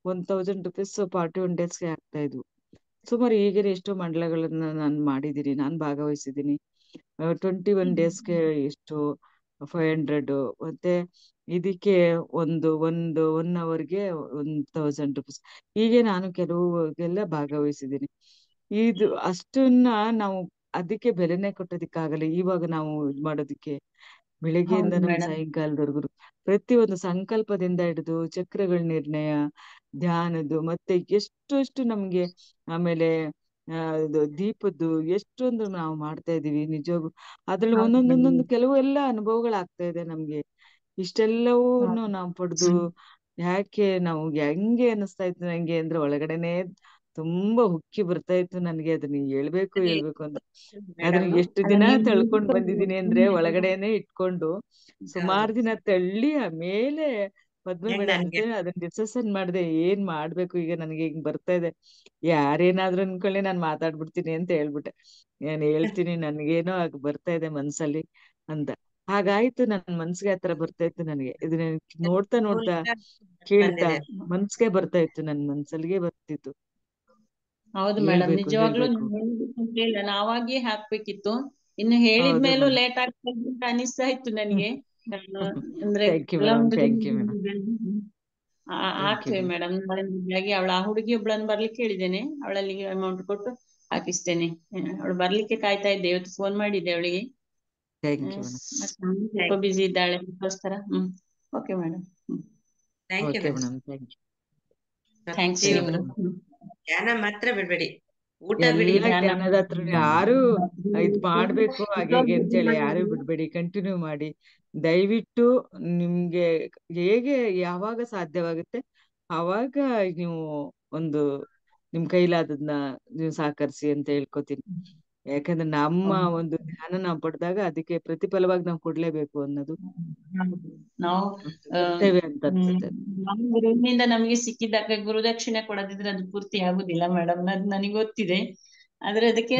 1000 rupees 41 daysಗೆ ಆಗ್ತಾ ಇದ್ವು. ಸುಮಾರು ಈಗಿನ ಎಷ್ಟೋ ಮಂಡಳಗಳನ್ನ ನಾನು ಮಾಡಿದ್ದೀನಿ, ನಾನು ಭಾಗವಹಿಸಿದ್ದೀನಿ. 21 daysಗೆ ಎಷ್ಟು 500, ಮತ್ತೆ ಇದಕ್ಕೆ ಒಂದು 1 hourಗೆ 1000 rupees. ಹೀಗೆ ನಾನು ಕೆಲವುಗೆಲ್ಲ ಭಾಗವಹಿಸಿದ್ದೀನಿ. ಇದು ಅಷ್ಟನ್ನ ನಾವು ಅದಕ್ಕೆ ಬೆಲೆನೆ ಕೊಟ್ಟೋದಿಕ್ಕಾಗಲ್ಲ. ಇವಾಗ ನಾವು ಇದ್ ಮಾಡೋದಿಕ್ಕೆ ಬೆಳಿಗ್ಗೆಯಿಂದ ನಮ್ಮ ಸಾಯಂಕಾಲದವರೆಗೂ ಪ್ರತಿಯೊಂದು ಸಂಕಲ್ಪದಿಂದ ಹಿಡಿದು ಚಕ್ರಗಳ ನಿರ್ಣಯ, ಧ್ಯಾನದ್ದು, ಮತ್ತೆ ಎಷ್ಟು ನಮ್ಗೆ, ಆಮೇಲೆ ಇದು ದೀಪದ್ದು ಎಷ್ಟೊಂದು ನಾವು ಮಾಡ್ತಾ ಇದೀವಿ. ನಿಜವಾಗೂ ಅದ್ರಲ್ಲಿ ಒಂದೊಂದೊಂದೊಂದು ಕೆಲವು ಎಲ್ಲ ಅನುಭವಗಳಾಗ್ತಾ ಇದೆ ನಮ್ಗೆ. ಇಷ್ಟೆಲ್ಲವೂ ನಾವು ಪಡೆದು ಯಾಕೆ ನಾವು ಹೆಂಗೆ ಅನಿಸ್ತಾ ಇತ್ತು ನಂಗೆ ಅಂದ್ರೆ ಒಳಗಡೆನೆ ತುಂಬಾ ಉಕ್ಕಿ ಬರ್ತಾ ಇತ್ತು ನನಗೆ. ಅದನ್ನ ಹೇಳ್ಬೇಕು ಅದೇ ಹೇಳ್ಬೇಕು ಅಂತ. ಅದನ್ನ ಮೇಡಮ್ ಎಷ್ಟು ಅಲ್ಲ ದಿನ ನೀವು ತಳ್ಕೊಂಡ್ ಬಂದಿದೀನಿ ಅಂದ್ರೆ ಒಳಗಡೆನೆ ಇಟ್ಕೊಂಡು ಹೌದು ಸುಮಾರು ದಿನ ತಳ್ಳಿ ಆಮೇಲೆ ಪದ್ಮ ಹೆಂಗ್ ಮೇಡಮ್ ನನ್ಗೆ ಜೊತೆ ಅದನ್ನ ಡಿಸ್ಕಷನ್ ಮಾಡಿದೆ. ಏನ್ ಮಾಡ್ಬೇಕು ಈಗ ನನಗೆ ಹಿಂಗ್ ಬರ್ತಾ ಇದೆ, ಯಾರೇನಾದ್ರೂ ಅನ್ಕೊಳ್ಳಿ ನಾನ್ ಮಾತಾಡ್ಬಿಡ್ತೀನಿ ಅಂತ ಹೇಳ್ಬಿಟ್ಟೆ. ನಾನು ಹೇಳ್ತೀನಿ ನನ್ಗೇನೋ ಆಗ ಬರ್ತಾ ಇದೆ ಮನ್ಸಲ್ಲಿ ಅಂತ. ಹಾಗಾಯ್ತು, ನನ್ ಮನ್ಸಿಗೆ ಆತರ ಬರ್ತಾ ಇತ್ತು ನನಗೆ. ಇದನ್ನ ನೋಡ್ತಾ ನೋಡ್ತಾ ಮೂಲಕ ಕೇಳ್ತಾ ಬಂದಿದೆ. ಮನ್ಸಿಗೆ ಬರ್ತಾ ಇತ್ತು, ನನ್ ಮನ್ಸಲ್ಲಿಗೆ ಬರ್ತಿತ್ತು. ಹೌದು ಮೇಡಮ್, ಹೇಳ್ಬೇಕು ನಿಜವಾಗ್ಲೂ ಹೇಳ್ಬೇಕು. ಹೇಳಿಲ್ಲ, ನಾವಾಗೇ ಹಾಕ್ಬೇಕಿತ್ತು. ಇನ್ನು ಹೌದು ಹೇಳಿದ್ಮೇಲೂ ಮೇಡಮ್. ಲೇಟ್ ಆಗ್ತಾ ಅಂತ ಅನಿಸ್ತಾ ಇತ್ತು ನನಗೆ. ಅಂದ್ರೆ ಥ್ಯಾಂಕ್ ಯು ಮೇಡಮ್, ಕೆಲವೊಂದು thank you madam, thank you ಹಾಕ್ತೇವೆ ಮೇಡಮ್. ಮೇಡಮ್. ಹಾಗಾಗಿ ಅವಳ ಆ ಹುಡುಗಿ ಒಬ್ಳನ್ನ ಬರ್ಲಿಕ್ಕೆ ಹೇಳಿದ್ದೇನೆ, ಅವಳಲ್ಲಿಗೆ ಅಮೌಂಟ್ ಕೊಟ್ಟು ಹಾಕಿಸ್ತೇನೆ. ಅವಳು ಬರ್ಲಿಕ್ಕೆ ಕಾಯ್ತಾ ಇದ್ದೆ, ಇವತ್ತು ಫೋನ್ ಮಾಡಿದ್ದೆ ಅವಳಿಗೆ. Thank you madam. ಮತ್ತೆ ಅವ್ಳು ಸ್ವಲ್ಪ ಬಿಸಿ ಇದ್ದಾಳೆ ಅದಕ್ಕೋಸ್ಕರ. Okay madam. Thank you okay madam. Madam, thank you. Thanks ರೀ ಥ್ಯಾಂಕ್ ಯು ಮೇಡಮ್. ಮೇಡಮ್. ಧ್ಯಾನ ಮಾತ್ರ ಬಿಡ್ಬೇಡಿ, ಊಟ ಬಿಡಿ. ಎಲ್ಲ ಜ್ಞಾನದ ಹತ್ರ ಯಾರು ಇದ್ ಮಾಡ್ಬೇಕು ಹಾಗೆ ಹೀಗೆ ಅಂತೇಳಿ ಯಾರು ಬಿಡ್ಬೇಡಿ, ಕಂಟಿನ್ಯೂ ಮಾಡಿ ದಯವಿಟ್ಟು. ನಿಮ್ಗೆ ಹೇಗೆ ಯಾವಾಗ ಸಾಧ್ಯವಾಗುತ್ತೆ ಅವಾಗ ನೀವು ಒಂದು ನಿಮ್ ಕೈಲಾದದ್ನ ನೀವು ಸಹಕರಿಸಿ ಅಂತ ಹೇಳ್ಕೊತೀನಿ. ಯಾಕಂದ್ರೆ ನಮ್ಮ ಒಂದು ಧ್ಯಾನ ನಾವು ಪಡೆದಾಗ ಅದಕ್ಕೆ ಪ್ರತಿಫಲವಾಗಿ ನಾವು ಕೊಡ್ಲೇಬೇಕು ಅನ್ನೋದು ನಾವು ಒಂದು ಕರ್ತವ್ಯ ಅಂತ ಅನ್ಸುತ್ತೆ. ನಮ್ಮ ಗುರುವಿನಿಂದ ನಮಗೆ ಸಿಕ್ಕಿದಾಗ ಗುರುದಕ್ಷಿಣೆ ಕೊಡದಿದ್ರೆ ಅದು ಪೂರ್ತಿ ಆಗುದಿಲ್ಲ ಮೇಡಮ್, ನನಗೆ ಗೊತ್ತಿದೆ. ಆದ್ರೆ ಅದಕ್ಕೆ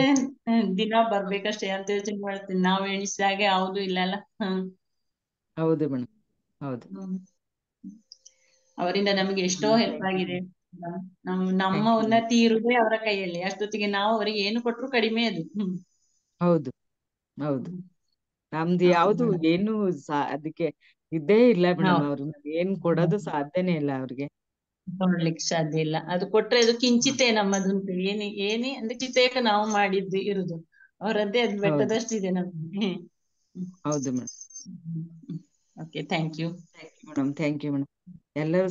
ದಿನ ಬರ್ಬೇಕಷ್ಟೇ ಅಂತ ಯೋಚನೆ ಮಾಡ್ತೀನಿ. ನಾವು ಎಣಿಸಿದಾಗೆ ಯಾವುದು ಇಲ್ಲ ಅಲ್ಲ. ಹೌದು ಮೇಡಮ್, ಹೌದು. ಅವರಿಂದ ನಮಗೆ ಎಷ್ಟೋ ಹೆಲ್ಪ್ ಥ್ಯಾಂಕ್ ಯು ಆಗಿದೆ. ಮೇಡಮ್, ನಮ್ಮ ಥ್ಯಾಂಕ್ ಯು ಮೇಡಮ್. ಉನ್ನತಿ ಇರುವುದೇ ಅವರ ಕೈಯಲ್ಲಿ. ಅಷ್ಟೊತ್ತಿಗೆ ನಾವು ಅವರಿಗೆ ಏನು ಕೊಟ್ರು ಕಡಿಮೆ ಅದು. ಹೌದು ಹೌದು. ನಮ್ದು ಹೌದು ಯಾವ್ದು ಮೇಡಮ್. ಏನು ಅದಕ್ಕೆ ಇದ್ದೇ ಇಲ್ಲ ಮೇಡಮ್. ಹೌದು. ಅವ್ರು ಏನ್ ಕೊಡೋದು ಸಾಧ್ಯನೇ ಇಲ್ಲ ಅವ್ರಿಗೆ. ನೋಡ್ಲಿಕ್ಕೆ ಸಾಧ್ಯ ಇಲ್ಲ. ಅದು ಕೊಟ್ರೆ ಅದು ಕಿಂಚಿತೆ ನಮ್ಮದು ಅಂತ ಏನೇ ಏನೇ ಅಂದ್ರೆ ಚಿತೇಕ ನಾವು ಮಾಡಿದ್ದು ಇರುದು. ಅವರದ್ದೇ ಅದು ಹೌದು ಬೆಟ್ಟದಷ್ಟಿದೆ ನಮ್ಗೆ. ಹೌದು madam. Okay, thank you. Thank you madam, thank you madam. ಎಲ್ಲರೂ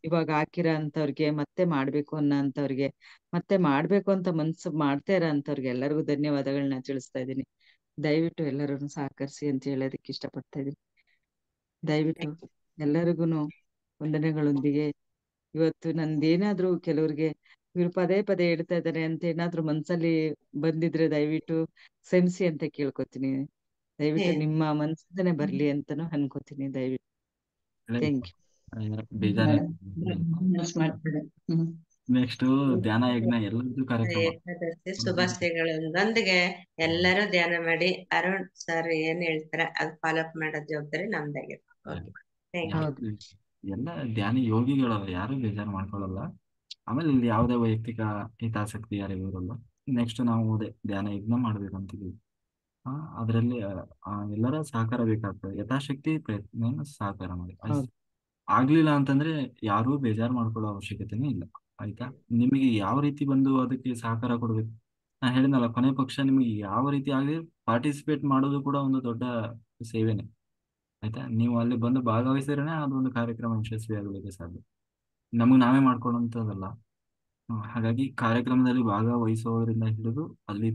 ಇವಾಗ ಹಾಕಿರೋ ಅಂತವ್ರಿಗೆ, ಮತ್ತೆ ಮಾಡ್ಬೇಕು ಅನ್ನೋ ಅಂತವ್ರಿಗೆ, ಮತ್ತೆ ಮಾಡ್ಬೇಕು ಅಂತ ಮನ್ಸು ಮಾಡ್ತಾ ಇರೋ ಅಂತವ್ರಿಗೆ ಎಲ್ಲರಿಗೂ ಧನ್ಯವಾದಗಳನ್ನ ತಿಳಿಸ್ತಾ ಇದ್ದೀನಿ. ದಯವಿಟ್ಟು ಎಲ್ಲರೂ ಸಹಕರಿಸಿ ಅಂತ ಹೇಳೋದಕ್ಕೆ ಇಷ್ಟಪಡ್ತಾ ಇದ್ದೀನಿ. ದಯವಿಟ್ಟು ಎಲ್ಲರಿಗೂ ವಂದನೆಗಳೊಂದಿಗೆ. ಇವತ್ತು ನಂದೇನಾದ್ರೂ ಕೆಲವ್ರಿಗೆ ಇವ್ರು ಪದೇ ಪದೇ ಹೇಳ್ತಾ ಇದ್ದಾರೆ ಅಂತ ಏನಾದ್ರೂ ಮನ್ಸಲ್ಲಿ ಬಂದಿದ್ರೆ ದಯವಿಟ್ಟು ಕ್ಷಮಿಸಿ ಅಂತ ಕೇಳ್ಕೊತೀನಿ. ದಯವಿಟ್ಟು ನಿಮ್ಮ ಮನ್ಸಿಂದನೇ ಬರ್ಲಿ ಅಂತಾನು ಅನ್ಕೋತೀನಿ. ದಯವಿಟ್ಟು ಥ್ಯಾಂಕ್ ಯು. ಬೇಜಾರೇನು ಮಾಡ್ತಾರೆ. ನೆಕ್ಸ್ಟ್ ಧ್ಯಾನ ಯಜ್ಞ ಎಲ್ಲದೂ ಕಾರ್ಯಕ್ರಮ. ಏಕಾದಶಿ ಶುಭಾಶಯಗಳೊಂದಿಗೆ ಎಲ್ಲರೂ ಧ್ಯಾನ ಮಾಡಿ. ಅರುಣ್ ಸರ್ ಏನ್ ಹೇಳ್ತಾರೆ ಅದು ಫಾಲೋ ಅಪ್ ಮಾಡೋ ಜವಾಬ್ದಾರಿ ನಮ್ದಾಗಿರುತ್ತೆ. Thank you. ಹೌದು ಎಲ್ಲ ಧ್ಯಾನ ಯೋಗಿಗಳು ಯಾರು ಬೇಜಾರು ಮಾಡ್ಕೊಳ್ಳಲ್ಲ. ಆಮೇಲೆ ಇಲ್ಲಿ ಯಾವುದೇ ವೈಯಕ್ತಿಕ ಹಿತಾಸಕ್ತಿ ಯಾರಿಗೂ ಇರಲ್ಲ. ನೆಕ್ಸ್ಟ್ ನಾವು ಅದೇ ಧ್ಯಾನ ಯಜ್ಞ ಮಾಡ್ಬೇಕಂತಿದ್ದೀವಿ. ಅದರಲ್ಲಿ ಎಲ್ಲರ ಸಹಕಾರ ಬೇಕಾಗ್ತದೆ. ಯಥಾಶಕ್ತಿ ಪ್ರಯತ್ನ ಸಹಕಾರ ಮಾಡಿ. ಹೌದು ಆಗ್ಲಿಲ್ಲ ಅಂತಂದ್ರೆ ಯಾರೂ ಬೇಜಾರು ಮಾಡ್ಕೊಳ್ಳೋ ಅವಶ್ಯಕತೆನೇ ಇಲ್ಲ. ಆಯ್ತಾ? ನಿಮಗೆ ಯಾವ ರೀತಿ ಬಂದು ಅದಕ್ಕೆ ಸಹಕಾರ ಕೊಡ್ಬೇಕು. ನಾನು ಹೇಳಿದ್ನಲ್ಲ, ಕೊನೆ ಪಕ್ಷ ನಿಮಗೆ ಯಾವ ರೀತಿ ಆಗಲಿ ಪಾರ್ಟಿಸಿಪೇಟ್ ಮಾಡೋದು ಕೂಡ ಒಂದು ದೊಡ್ಡ ಸೇವೆನೆ. ಆಯ್ತಾ? ನೀವು ಅಲ್ಲಿ ಬಂದು ಭಾಗವಹಿಸಿದ್ರೆ ಅದೊಂದು ಕಾರ್ಯಕ್ರಮ ಯಶಸ್ವಿ ಆಗಲಿಕ್ಕೆ ಸಾಧ್ಯ. ನಮಗೆ ನಾವೇ ಮಾಡ್ಕೊಳ್ಳೋಂಥದ್ದಲ್ಲ. ಹಾಗಾಗಿ ಕಾರ್ಯಕ್ರಮದಲ್ಲಿ ಭಾಗವಹಿಸೋದ್ರಿಂದ ಹಿಡಿದು ಅಲ್ಲಿ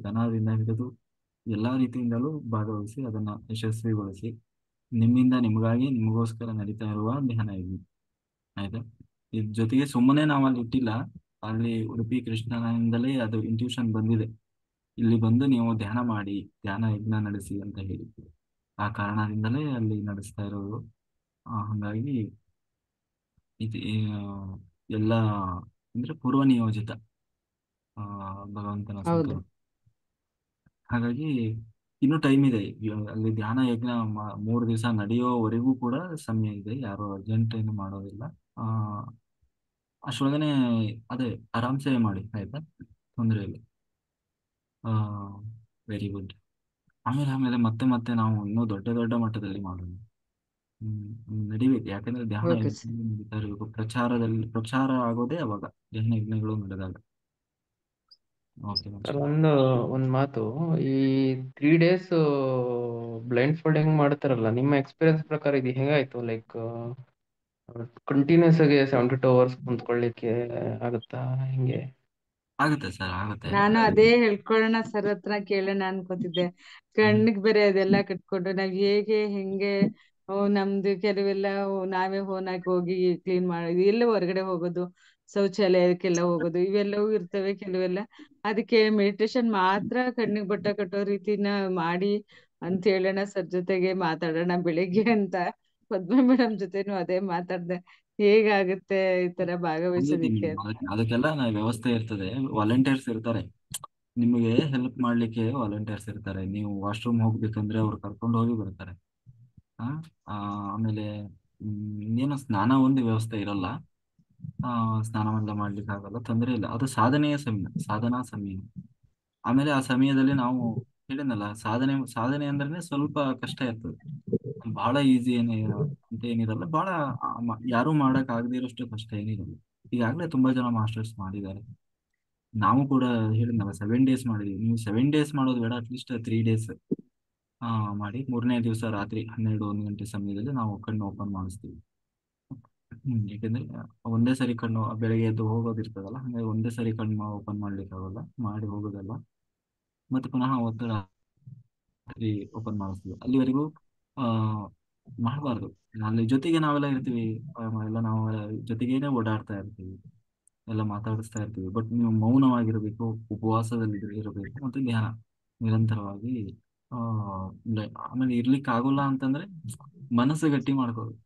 ಧನದಿಂದ ಹಿಡಿದು ಎಲ್ಲಾ ರೀತಿಯಿಂದಲೂ ಭಾಗವಹಿಸಿ ಅದನ್ನ ಯಶಸ್ವಿಗೊಳಿಸಿ ನಿಮ್ಮಿಂದ ನಿಮಗಾಗಿ ನಿಮಗೋಸ್ಕರ ನಡೀತಾ ಇರುವ ಧ್ಯಾನ ಇದು. ಆಯ್ತಾ? ಇದ್ರ ಜೊತೆಗೆ ಸುಮ್ಮನೆ ನಾವು ಅಲ್ಲಿ ಇಟ್ಟಿಲ್ಲ. ಅಲ್ಲಿ ಉಡುಪಿ ಕೃಷ್ಣನಿಂದಲೇ ಅದು ಇಂಟ್ಯೂಷನ್ ಬಂದಿದೆ, ಇಲ್ಲಿ ಬಂದು ನೀವು ಧ್ಯಾನ ಮಾಡಿ, ಧ್ಯಾನ ಯಜ್ಞ ನಡೆಸಿ ಅಂತ ಹೇಳಿ. ಆ ಕಾರಣದಿಂದಲೇ ಅಲ್ಲಿ ನಡೆಸ್ತಾ ಇರೋದು. ಹಾಗಾಗಿ ಇದು ಎಲ್ಲ ಅಂದ್ರೆ ಪೂರ್ವ ನಿಯೋಜಿತ ಭಗವಂತನ ಹೌದು ಸಂಕಲ್ಪ. ಹಾಗಾಗಿ ಇನ್ನೂ ಟೈಮ್ ಇದೆ. ಅಲ್ಲಿ ಧ್ಯಾನ ಯಜ್ಞ 3 ದಿವಸ ನಡೆಯೋವರೆಗೂ ಕೂಡ ಸಮಯ ಇದೆ. ಯಾರು ಅರ್ಜೆಂಟ್ ಏನು ಮಾಡೋದಿಲ್ಲ. ಅಷ್ಟೊಳಗನೆ ಅದೇ ಆರಾಮ್ಸೆ ಮಾಡಿ. ಆಯ್ತಾ? ತೊಂದರೆ ಇಲ್ಲ. Very good. ಆಮೇಲೆ ಮತ್ತೆ ನಾವು ಇನ್ನೂ ದೊಡ್ಡ ದೊಡ್ಡ ಮಟ್ಟದಲ್ಲಿ ಮಾಡೋಣ. ನಡಿಬೇಕು. ಯಾಕಂದ್ರೆ ಧ್ಯಾನ ಓಕೆ ಯಜ್ಞ ಸರ್. ನಡೀತಾ ಇರಬೇಕು. ಪ್ರಚಾರ ಆಗೋದೇ ಅವಾಗ, ಧ್ಯಾನ ಯಜ್ಞಗಳು ನಡೆದಾಗ. ಓಕೆ ಸರ್, ಒಂದ್ ಮಾತು. ಈ 3 days ಬ್ಲೈಂಡ್ ಫೋಲ್ಡ್ ಹೆಂಗ್ ಮಾಡ್ತಾರಲ್ಲ, ನಿಮ್ಮ ಎಕ್ಸ್ಪೀರಿಯನ್ಸ್ ಪ್ರಕಾರ ಇದು ಹೆಂಗಾಯ್ತು? ಲೈಕ್ ಕಂಟಿನ್ಯೂಸ್ ಆಗಿ 72 hours ಕುಂತ್ಕೊಳ್ಳಿಕ್ಕೆ ಆಗುತ್ತಾ? ಹಿಂಗೆ ಆಗುತ್ತೆ ಸರ್, ಆಗುತ್ತೆ. ನಾನು ಅದೇ ಹೇಳ್ಕೊಳ್ಳೋಣ ಸರ್ ಹತ್ರ ಕೇಳೋಣ ಅನ್ಕೋತಿದ್ದೆ. ಕಣ್ಣಿಗೆ ಬೇರೆ ಅದೆಲ್ಲ ಕಟ್ಕೊಂಡು ನಾವ್ ಹೇಗೆ ಹೆಂಗೆ ನಮ್ದು ಕೆಲವೆಲ್ಲ ನಾವೇ ಓನ್ ಆಗಿ ಹೋಗಿ ಕ್ಲೀನ್ ಮಾಡೋದು, ಎಲ್ಲ ಹೊರಗಡೆ ಹೋಗೋದು, ಶೌಚಾಲಯಕ್ಕೆಲ್ಲ ಹೋಗೋದು, ಇವೆಲ್ಲವೂ ಇರ್ತವೆ ಕೆಲವೆಲ್ಲ. ಅದಕ್ಕೆ ಮೆಡಿಟೇಷನ್ ಮಾತ್ರ ಕಣ್ಣಿಗೆ ಬಟ್ಟ ಕಟ್ಟೋ ರೀತಿನ ಮಾಡಿ ಅಂತ ಹೇಳೋಣ ಸರ್ ಜೊತೆಗೆ ಮಾತಾಡೋಣ ಬೆಳಿಗ್ಗೆ ಅಂತ ಪದ್ಮ ಮೇಡಮ್ ಜೊತೆನೂ ಅದೇ ಮಾತಾಡ್ದೆ, ಹೇಗಾಗುತ್ತೆ ಈ ತರ ಭಾಗವಹಿಸೋದಿಕ್ಕೆ ಅಂತ. ಅದಕ್ಕೆಲ್ಲ ವ್ಯವಸ್ಥೆ ಇರ್ತದೆ, ವಾಲಂಟಿಯರ್ಸ್ ಇರ್ತಾರೆ, ನಿಮಗೆ ಹೆಲ್ಪ್ ಮಾಡ್ಲಿಕ್ಕೆ ವಾಲಂಟಿಯರ್ಸ್ ಇರ್ತಾರೆ. ನೀವು ವಾಶ್ರೂಮ್ ಹೋಗ್ಬೇಕಂದ್ರೆ ಅವ್ರು ಕರ್ಕೊಂಡು ಹೋಗಿ ಬರ್ತಾರೆ. ಆ ಆಮೇಲೆ ಇನ್ನೇನು ಸ್ನಾನ ಒಂದು ವ್ಯವಸ್ಥೆ ಇರಲ್ಲ, ಸ್ನಾನ ಮಾಡ್ಲಿಕ್ಕೆ ಆಗಲ್ಲ, ತೊಂದರೆ ಇಲ್ಲ. ಅದು ಸಾಧನೆಯ ಸಮಯ, ಸಾಧನಾ ಸಮಯ. ಆಮೇಲೆ ಆ ಸಮಯದಲ್ಲಿ ನಾವು ಹೇಳಿದ್ನಲ್ಲ, ಸಾಧನೆ ಅಂದ್ರೆ ಸ್ವಲ್ಪ ಕಷ್ಟ ಇರ್ತದೆ, ಬಹಳ ಈಸಿ ಅಂತ ಏನಿರಲ್ಲ, ಬಹಳ ಯಾರು ಮಾಡಕ್ ಆಗದೆ ಇರೋಷ್ಟು ಕಷ್ಟ ಏನಿರಲ್ಲ. ಈಗಾಗಲೇ ತುಂಬಾ ಜನ ಮಾಸ್ಟರ್ಸ್ ಮಾಡಿದ್ದಾರೆ. ನಾವು ಕೂಡ ಹೇಳಿದ್ನಲ್ಲ 7 days ಮಾಡಿದ್ವಿ. ನೀವು 7 days ಮಾಡೋದು ಬೇಡ, ಅಟ್ಲೀಸ್ಟ್ 3 days ಮಾಡಿ 3ನೇ ದಿವಸ ರಾತ್ರಿ 12-1 ಗಂಟೆ ಸಮಯದಲ್ಲಿ ನಾವು ಕಣ್ಣು ಓಪನ್ ಮಾಡಿಸ್ತೀವಿ. ಯಾಕಂದ್ರೆ ಒಂದೇ ಸರಿ ಕಣ್ಣು ಬೆಳಗ್ಗೆ ಎದ್ದು ಹೋಗೋದಿರ್ತದಲ್ಲ, ಹಾಗಾಗಿ ಒಂದೇ ಸರಿ ಕಣ್ಣು ಓಪನ್ ಮಾಡ್ಲಿಕ್ಕೆ ಆಗಲ್ಲ, ಮಾಡಿ ಹೋಗೋದಲ್ಲ, ಮತ್ತೆ ಪುನಃ ಒತ್ತಡ ರಾತ್ರಿ ಓಪನ್ ಮಾಡಿಸ್ತೀವಿ. ಅಲ್ಲಿವರೆಗೂ ಆ ಮಾಡಬಾರ್ದು. ಅಲ್ಲಿ ಜೊತೆಗೆ ನಾವೆಲ್ಲ ಇರ್ತೀವಿ, ಎಲ್ಲ ನಾವು ಜೊತೆಗೇನೆ ಓಡಾಡ್ತಾ ಇರ್ತೀವಿ, ಎಲ್ಲ ಮಾತಾಡಿಸ್ತಾ ಇರ್ತೀವಿ. ಬಟ್ ನೀವು ಮೌನವಾಗಿರ್ಬೇಕು, ಉಪವಾಸದಲ್ಲಿ ಇರಬೇಕು, ಮತ್ತು ಧ್ಯಾನ ನಿರಂತರವಾಗಿ. ಆ ಆಮೇಲೆ ಇರ್ಲಿಕ್ಕೆ ಆಗೋಲ್ಲ ಅಂತಂದ್ರೆ ಮನಸ್ಸು ಗಟ್ಟಿ ಮಾಡ್ಕೋಬೇಕು.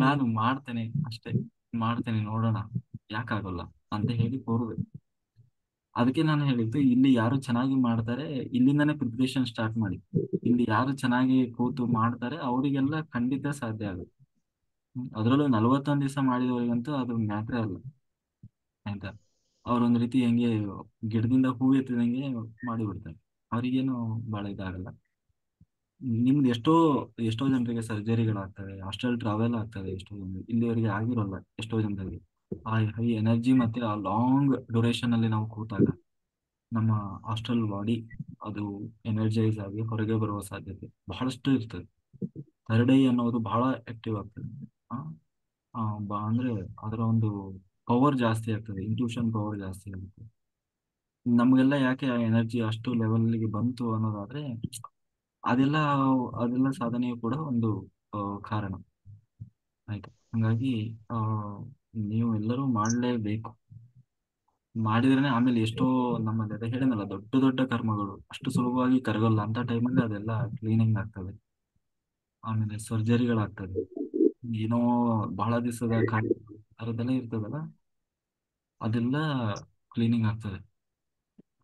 ನಾನು ಮಾಡ್ತೇನೆ, ಅಷ್ಟೇ ಮಾಡ್ತೇನೆ, ನೋಡೋಣ ಯಾಕಾಗಲ್ಲ ಅಂತ ಹೇಳಿ ಕೋರ್ಬೇಕು. ಅದಕ್ಕೆ ನಾನು ಹೇಳಿದ್ದು, ಇಲ್ಲಿ ಯಾರು ಚೆನ್ನಾಗಿ ಮಾಡ್ತಾರೆ ಇಲ್ಲಿಂದಾನೇ ಪ್ರಿಪ್ರೇಷನ್ ಸ್ಟಾರ್ಟ್ ಮಾಡಿ. ಇಲ್ಲಿ ಯಾರು ಚೆನ್ನಾಗಿ ಕೂತು ಮಾಡ್ತಾರೆ ಅವರಿಗೆಲ್ಲ ಖಂಡಿತ ಸಾಧ್ಯ ಆಗುತ್ತೆ. ಅದರಲ್ಲೂ 41 ದಿವಸ ಮಾಡಿದವರಿಗಂತೂ ಅದು ಮ್ಯಾಟ್ರೇ ಅಲ್ಲ ಆಯ್ತಾ. ಅವ್ರೊಂದ್ ರೀತಿ ಹೆಂಗೆ ಗಿಡದಿಂದ ಹೂ ಎತ್ತಿದಂಗೆ ಮಾಡಿಬಿಡ್ತಾರೆ, ಅವರಿಗೇನು ಬಹಳ ಇದಾಗಲ್ಲ. ನಿಮ್ದು ಎಷ್ಟೋ ಜನರಿಗೆ ಸರ್ಜರಿಗಳಾಗ್ತವೆ, ಹಾಸ್ಟೆಲ್ ಟ್ರಾವೆಲ್ ಆಗ್ತದೆ, ಎಷ್ಟೋ ಜನರಿಗೆ ಇಲ್ಲಿವರೆಗೆ ಆಗಿರೋಲ್ಲ. ಎಷ್ಟೋ ಜನರಿಗೆ ಆ ಹೈ ಎನರ್ಜಿ ಮತ್ತೆ ಆ ಲಾಂಗ್ ಡ್ಯೂರೇಷನ್ ಅಲ್ಲಿ ನಾವು ಕೂತಾಗ ನಮ್ಮ ಹಾಸ್ಟೆಲ್ ಬಾಡಿ ಅದು ಎನರ್ಜೈಸ್ ಆಗಿ ಹೊರಗೆ ಬರುವ ಸಾಧ್ಯತೆ ಬಹಳಷ್ಟು ಇರ್ತದೆ. ಥರ್ಡ್ ಐ ಅನ್ನೋದು ಬಹಳ ಆಕ್ಟಿವ್ ಆಗ್ತದೆ. ಆ ಅಂದ್ರೆ ಅದರ ಒಂದು ಪವರ್ ಜಾಸ್ತಿ ಆಗ್ತದೆ, ಇಂಟ್ಯೂಷನ್ ಪವರ್ ಜಾಸ್ತಿ ಆಗುತ್ತೆ. ನಮಗೆಲ್ಲ ಯಾಕೆ ಆ ಎನರ್ಜಿ ಅಷ್ಟು ಲೆವೆಲ್ಗೆ ಬಂತು ಅನ್ನೋದಾದ್ರೆ ಅದೆಲ್ಲ ಅದೆಲ್ಲ ಸಾಧನೆಯು ಕೂಡ ಒಂದು ಕಾರಣ ಆಯ್ತು. ಹಂಗಾಗಿ ನೀವು ಎಲ್ಲರೂ ಮಾಡಲೇಬೇಕು. ಮಾಡಿದ್ರೇನೆ ಆಮೇಲೆ ಎಷ್ಟೋ ನಮ್ಮಲ್ಲಿ ಅದೇ ಹೇಳಿದ್ನಲ್ಲ, ದೊಡ್ಡ ದೊಡ್ಡ ಕರ್ಮಗಳು ಅಷ್ಟು ಸುಲಭವಾಗಿ ಕರಗಲ್ಲ ಅಂತ ಟೈಮಲ್ಲಿ ಅದೆಲ್ಲ ಕ್ಲೀನಿಂಗ್ ಆಗ್ತದೆ. ಆಮೇಲೆ ಸರ್ಜರಿಗಳಾಗ್ತದೆ, ಏನೋ ಬಹಳ ದಿವಸದ ಕಾಯಿಲೆಗಳು ಅದೆಲ್ಲ ಇರ್ತದಲ್ಲ, ಅದೆಲ್ಲ ಕ್ಲೀನಿಂಗ್ ಆಗ್ತದೆ.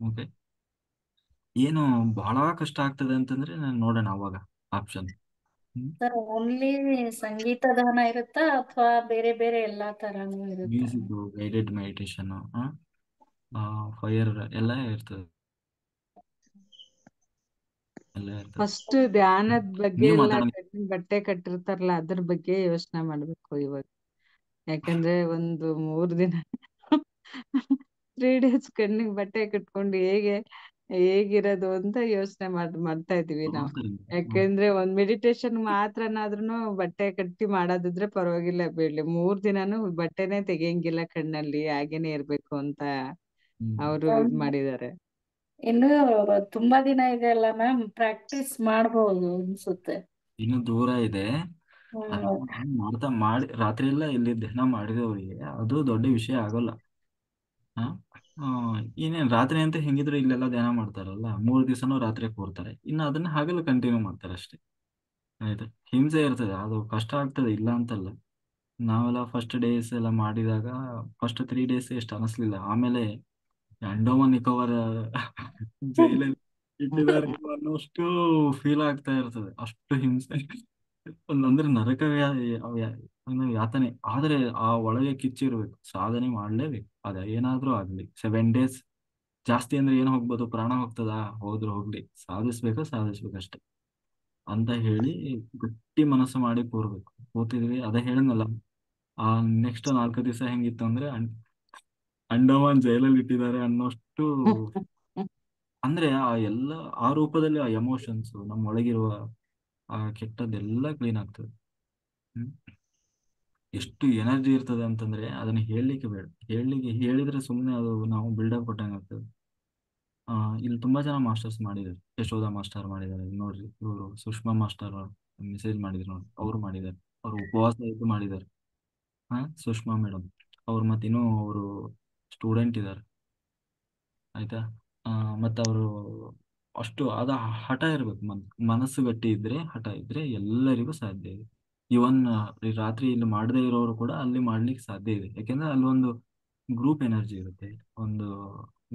ಓಕೆ, ಏನು ಬಹಳ ಕಷ್ಟ ಆಗ್ತದೆ ಅಂತಂದ್ರೆ ನಾನು ನೋಡೋಣ ಅವಾಗ ಆಪ್ಷನ್. ಸರ್ ಓನ್ಲಿ ಸಂಗೀತ ದಾನ ಇರುತ್ತಾ ಅಥವಾ ಬೇರೆ ಬೇರೆ ಎಲ್ಲಾ ತರಾನು ಇರುತ್ತಾ? ಮ್ಯೂಸಿಕ್, ಗೈಡೆಡ್ ಮೆಡಿಟೇಷನ್, ಫೈರ್ ಎಲ್ಲ ಇರ್ತದೆ, ಎಲ್ಲ ಇರ್ತದೆ. ಫಸ್ಟ್ ಧ್ಯಾನದ ಬಗ್ಗೆ ನೀವು ಎಲ್ಲ ಮಾತಾಡೋಣ. ಬಟ್ಟೆ ಕಟ್ಟಿರ್ತಾರಲ್ಲ ಅದ್ರ ಬಗ್ಗೆ ಯೋಚನೆ ಮಾಡ್ಬೇಕು ಇವಾಗ. ಯಾಕಂದ್ರೆ ಒಂದು 3 ದಿನ 3 days ಕಣ್ಣಿಗೆ ಬಟ್ಟೆ ಕಟ್ಕೊಂಡು ಹೇಗಿರೋದು ಅಂತ ಯೋಚನೆ ಮಾಡ್ತಾ ಇದೀವಿ ನಾವು. ಯಾಕಂದ್ರೆ ಒಂದ್ ಮೆಡಿಟೇಷನ್ ಮಾತ್ರನಾದ್ರೂ ಬಟ್ಟೆ ಕಟ್ಟಿ ಮಾಡೋದಿದ್ರೆ ಪರವಾಗಿಲ್ಲ, ಬೇಡ 3 ದಿನಾನು ಬಟ್ಟೆನೆ ತೆಗಿಯಂಗಿಲ್ಲ ಕಣ್ಣಲ್ಲಿ, ಹಾಗೇನೆ ಇರ್ಬೇಕು ಅಂತ ಅವರು ಇದ್ ಮಾಡಿದ್ದಾರೆ. ಇನ್ನು ತುಂಬಾ ದಿನ ಇದೆ ಅಲ್ಲ ಮ್ಯಾಮ್, ಪ್ರಾಕ್ಟೀಸ್ ಮಾಡ್ಬೋದು ಅನ್ಸುತ್ತೆ. ಇನ್ನು ದೂರ ಇದೆ. ಮಾಡಿ ರಾತ್ರಿ ಎಲ್ಲ ಇಲ್ಲಿ ಧ್ಯಾನ ಮಾಡಿದವರಿಗೆ ಅದು ದೊಡ್ಡ ವಿಷಯ ಆಗೋಲ್ಲ. ಏನೇನ್ ರಾತ್ರಿ ಅಂತ ಹೆಂಗಿದ್ರು ಇಲ್ಲೆಲ್ಲ ಧ್ಯಾನ ಮಾಡ್ತಾರಲ್ಲ, 3 ದಿವಸನೂ ರಾತ್ರಿ ಕೂರ್ತಾರೆ, ಇನ್ನು ಅದನ್ನ ಹಾಗಲ್ಲ ಕಂಟಿನ್ಯೂ ಮಾಡ್ತಾರೆ ಅಷ್ಟೇ. ಆಯ್ತಾ, ಹಿಂಸೆ ಇರ್ತದೆ, ಅದು ಕಷ್ಟ ಆಗ್ತದೆ, ಇಲ್ಲ ಅಂತಲ್ಲ. ನಾವೆಲ್ಲ ಫಸ್ಟ್ ಡೇಸ್ ಎಲ್ಲ ಮಾಡಿದಾಗ ಫಸ್ಟ್ 3 days ಎಷ್ಟು ಅನಿಸ್ಲಿಲ್ಲ, ಆಮೇಲೆ ಅಂಡೋಮನ್ ನಿಕೋಬಾರ್ ಜೈಲಲ್ಲಿ ಇಟ್ಟಿದ್ದಾರೆ ಅನ್ನೋಷ್ಟು ಫೀಲ್ ಆಗ್ತಾ ಇರ್ತದೆ, ಅಷ್ಟು ಹಿಂಸೆ. ಅಂದ್ರೆ ನರಕ ಯಾತನೆ. ಆದ್ರೆ ಆ ಒಳಗೆ ಕಿಚ್ಚಿರ್ಬೇಕು, ಸಾಧನೆ ಮಾಡ್ಲೇಬೇಕು. ಅದ ಏನಾದ್ರೂ ಆಗ್ಲಿ 7 days, ಜಾಸ್ತಿ ಅಂದ್ರೆ ಏನು ಹೋಗ್ಬೋದು, ಪ್ರಾಣ ಹೋಗ್ತದಾ, ಹೋದ್ರು ಹೋಗ್ಲಿ, ಸಾಧಿಸ್ಬೇಕಷ್ಟೆ ಅಂತ ಹೇಳಿ ಗಟ್ಟಿ ಮನಸ್ಸು ಮಾಡಿ ಕೂತಿದ್ವಿ. ಅದೇ ಹೇಳಿದ್ನಲ್ಲ, ಆ ನೆಕ್ಸ್ಟ್ 4 ದಿವಸ ಹೆಂಗಿತ್ತು ಅಂದ್ರೆ ಅಂಡಮಾನ್ ಜೈಲಲ್ಲಿ ಇಟ್ಟಿದ್ದಾರೆ ಅನ್ನೋಷ್ಟು. ಅಂದ್ರೆ ಆ ರೂಪದಲ್ಲಿ ಆ ಎಮೋಷನ್ಸ್ ನಮ್ಮ ಒಳಗಿರುವ ಆ ಕೆಟ್ಟದ್ದೆಲ್ಲ ಕ್ಲೀನ್ ಆಗ್ತದೆ. ಎಷ್ಟು ಎನರ್ಜಿ ಇರ್ತದೆ ಅಂತಂದ್ರೆ ಅದನ್ನ ಹೇಳಲಿಕ್ಕೆ ಬೇಡ. ಹೇಳಿದ್ರೆ ಸುಮ್ಮನೆ ಅದು ನಾವು ಬಿಲ್ಡಪ್ ಕೊಟ್ಟಂಗೆ ಆಗ್ತದೆ. ಇಲ್ಲಿ ತುಂಬಾ ಜನ ಮಾಸ್ಟರ್ಸ್ ಮಾಡಿದ್ದಾರೆ, ಯಶೋಧ ಮಾಸ್ಟರ್ ಮಾಡಿದ್ದಾರೆ, ನೋಡ್ರಿ ಇವರು ಸುಷ್ಮಾ ಮಾಸ್ಟರ್ ಮೆಸೇಜ್ ಮಾಡಿದ್ರು ನೋಡಿ, ಅವ್ರು ಮಾಡಿದ್ದಾರೆ, ಅವ್ರು ಉಪವಾಸ ಇದ್ದು ಮಾಡಿದ್ದಾರೆ. ಹಾ, ಸುಷ್ಮಾ ಮೇಡಮ್ ಅವ್ರು ಮತ್ತೆ ಇನ್ನೂ ಅವರು ಸ್ಟೂಡೆಂಟ್ ಇದ್ದಾರೆ, ಆಯ್ತಾ. ಮತ್ತೆ ಅವರು ಅಷ್ಟು ಹಠ ಇರ್ಬೇಕು, ಮನಸ್ಸು ಗಟ್ಟಿ ಇದ್ರೆ, ಹಠ ಇದ್ರೆ ಎಲ್ಲರಿಗೂ ಸಾಧ್ಯ ಇದೆ. ಇವನ್ ರಾತ್ರಿ ಇಲ್ಲಿ ಮಾಡದೇ ಇರೋರು ಕೂಡ ಅಲ್ಲಿ ಮಾಡ್ಲಿಕ್ಕೆ ಸಾಧ್ಯ ಇದೆ, ಯಾಕೆಂದ್ರೆ ಅಲ್ಲಿ ಒಂದು ಗ್ರೂಪ್ ಎನರ್ಜಿ ಇರುತ್ತೆ. ಒಂದು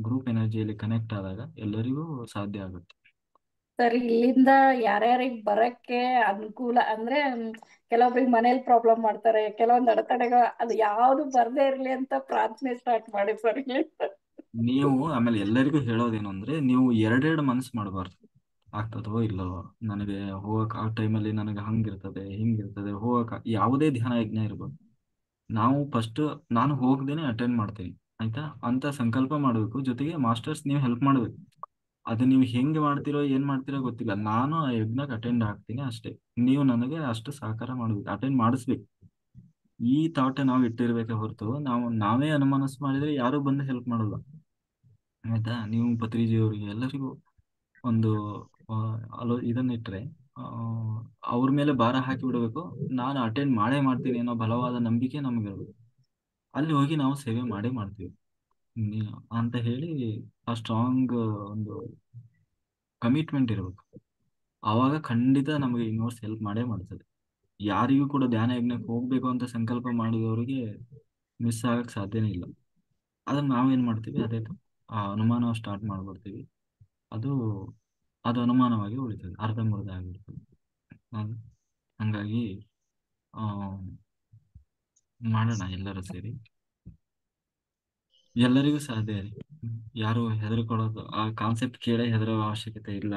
ಗ್ರೂಪ್ ಎನರ್ಜಿಯಲ್ಲಿ ಕನೆಕ್ಟ್ ಆದಾಗ ಎಲ್ಲರಿಗೂ ಸಾಧ್ಯ ಆಗುತ್ತೆ. ಸರ್ ಇಲ್ಲಿಂದ ಯಾರ್ಯಾರಿಗೆ ಬರಕ್ಕೆ ಅನುಕೂಲ ಅಂದ್ರೆ ಕೆಲವೊಬ್ರಿಗೆ ಮನೇಲಿ ಪ್ರಾಬ್ಲಮ್ ಮಾಡ್ತಾರೆ, ಕೆಲವೊಂದು ಅಡೆತಡೆಗಳು, ಅದು ಯಾವ್ದು ಬರ್ದೇ ಇರ್ಲಿ ಅಂತ ಪ್ರಾರ್ಥನೆ ಸ್ಟಾರ್ಟ್ ಮಾಡಿ ಸರ್. ನೀವು ಆಮೇಲೆ ಎಲ್ಲರಿಗೂ ಹೇಳೋದೇನು ಅಂದ್ರೆ, ನೀವು ಎರಡೆರಡು ಮನಸ್ಸು ಮಾಡಬಾರ್ದು. ಆಗ್ತದೋ ಇಲ್ಲವೋ, ನನಗೆ ಹೋಗಕ್ ಆ ಟೈಮಲ್ಲಿ ನನಗೆ ಹಂಗಿರ್ತದೆ ಹಿಂಗಿರ್ತದೆ, ಯಾವುದೇ ಧ್ಯಾನ ಯಜ್ಞ ಇರ್ಬೋದು, ನಾವು ಫಸ್ಟ್ ನಾನು ಹೋಗ್ದೇನೆ ಅಟೆಂಡ್ ಮಾಡ್ತೀನಿ, ಆಯ್ತಾ ಅಂತ ಸಂಕಲ್ಪ ಮಾಡಬೇಕು. ಜೊತೆಗೆ ಮಾಸ್ಟರ್ಸ್ ನೀವು ಹೆಲ್ಪ್ ಮಾಡ್ಬೇಕು. ಅದು ನೀವು ಹೆಂಗೆ ಮಾಡ್ತಿರೋ ಏನ್ ಮಾಡ್ತಿರೋ ಗೊತ್ತಿಲ್ಲ, ನಾನು ಆ ಯಜ್ಞಕ್ಕೆ ಅಟೆಂಡ್ ಆಗ್ತೀನಿ ಅಷ್ಟೇ. ನೀವು ನನಗೆ ಅಷ್ಟು ಸಹಕಾರ ಮಾಡ್ಬೇಕು, ಅಟೆಂಡ್ ಮಾಡಿಸ್ಬೇಕು. ಈ ಥಾಟ್ ನಾವು ಇಟ್ಟಿರ್ಬೇಕೆ ಹೊರತು ನಾವೇ ಅನುಮಾನಸ್ ಮಾಡಿದ್ರೆ ಯಾರು ಬಂದು ಹೆಲ್ಪ್ ಮಾಡಲ್ಲ, ಆಯ್ತಾ. ನೀವು ಪತ್ರಿಜಿಯವರಿಗೆ ಎಲ್ಲರಿಗೂ ಒಂದು ಇದನ್ನಿಟ್ರೆ ಅವ್ರ ಮೇಲೆ ಭಾರ ಹಾಕಿ ಬಿಡಬೇಕು. ನಾನು ಅಟೆಂಡ್ ಮಾಡೇ ಮಾಡ್ತೀನಿ ಅನ್ನೋ ಬಲವಾದ ನಂಬಿಕೆ ನಮಗಿರ್ಬೇಕು. ಅಲ್ಲಿ ಹೋಗಿ ನಾವು ಸೇವೆ ಮಾಡೇ ಮಾಡ್ತೀವಿ ಅಂತ ಹೇಳಿ ಆ ಸ್ಟ್ರಾಂಗ್ ಒಂದು ಕಮಿಟ್ಮೆಂಟ್ ಇರಬೇಕು. ಆವಾಗ ಖಂಡಿತ ನಮಗೆ ಯೂನಿವರ್ಸ್ ಹೆಲ್ಪ್ ಮಾಡೇ ಮಾಡ್ತದೆ. ಯಾರಿಗೂ ಕೂಡ ಧ್ಯಾನ ಯಜ್ಞಕ್ಕೆ ಹೋಗ್ಬೇಕು ಅಂತ ಸಂಕಲ್ಪ ಮಾಡಿದವರಿಗೆ ಮಿಸ್ ಆಗಕ್ಕೆ ಸಾಧ್ಯನೇ ಇಲ್ಲ. ಅದನ್ನ ನಾವೇನ್ ಮಾಡ್ತೀವಿ, ಅದೇ ಆ ಅನುಮಾನ ಸ್ಟಾರ್ಟ್ ಮಾಡ್ಬಿಡ್ತೀವಿ. ಅದು ಅದು ಅನುಮಾನವಾಗಿ ಉಳಿತದೆ, ಅರ್ಧಂಬರ್ಧ ಆಗಿರ್ತದೆ. ಹಂಗಾಗಿ ಮಾಡೋಣ ಎಲ್ಲರೂ ಸೇರಿ, ಎಲ್ಲರಿಗೂ ಸಾಧ್ಯ ರೀ. ಯಾರು ಹೆದರ್ಕೊಳ್ಳೋದು, ಆ ಕಾನ್ಸೆಪ್ಟ್ ಕೇಳೇ ಹೆದರೋ ಅವಶ್ಯಕತೆ ಇಲ್ಲ.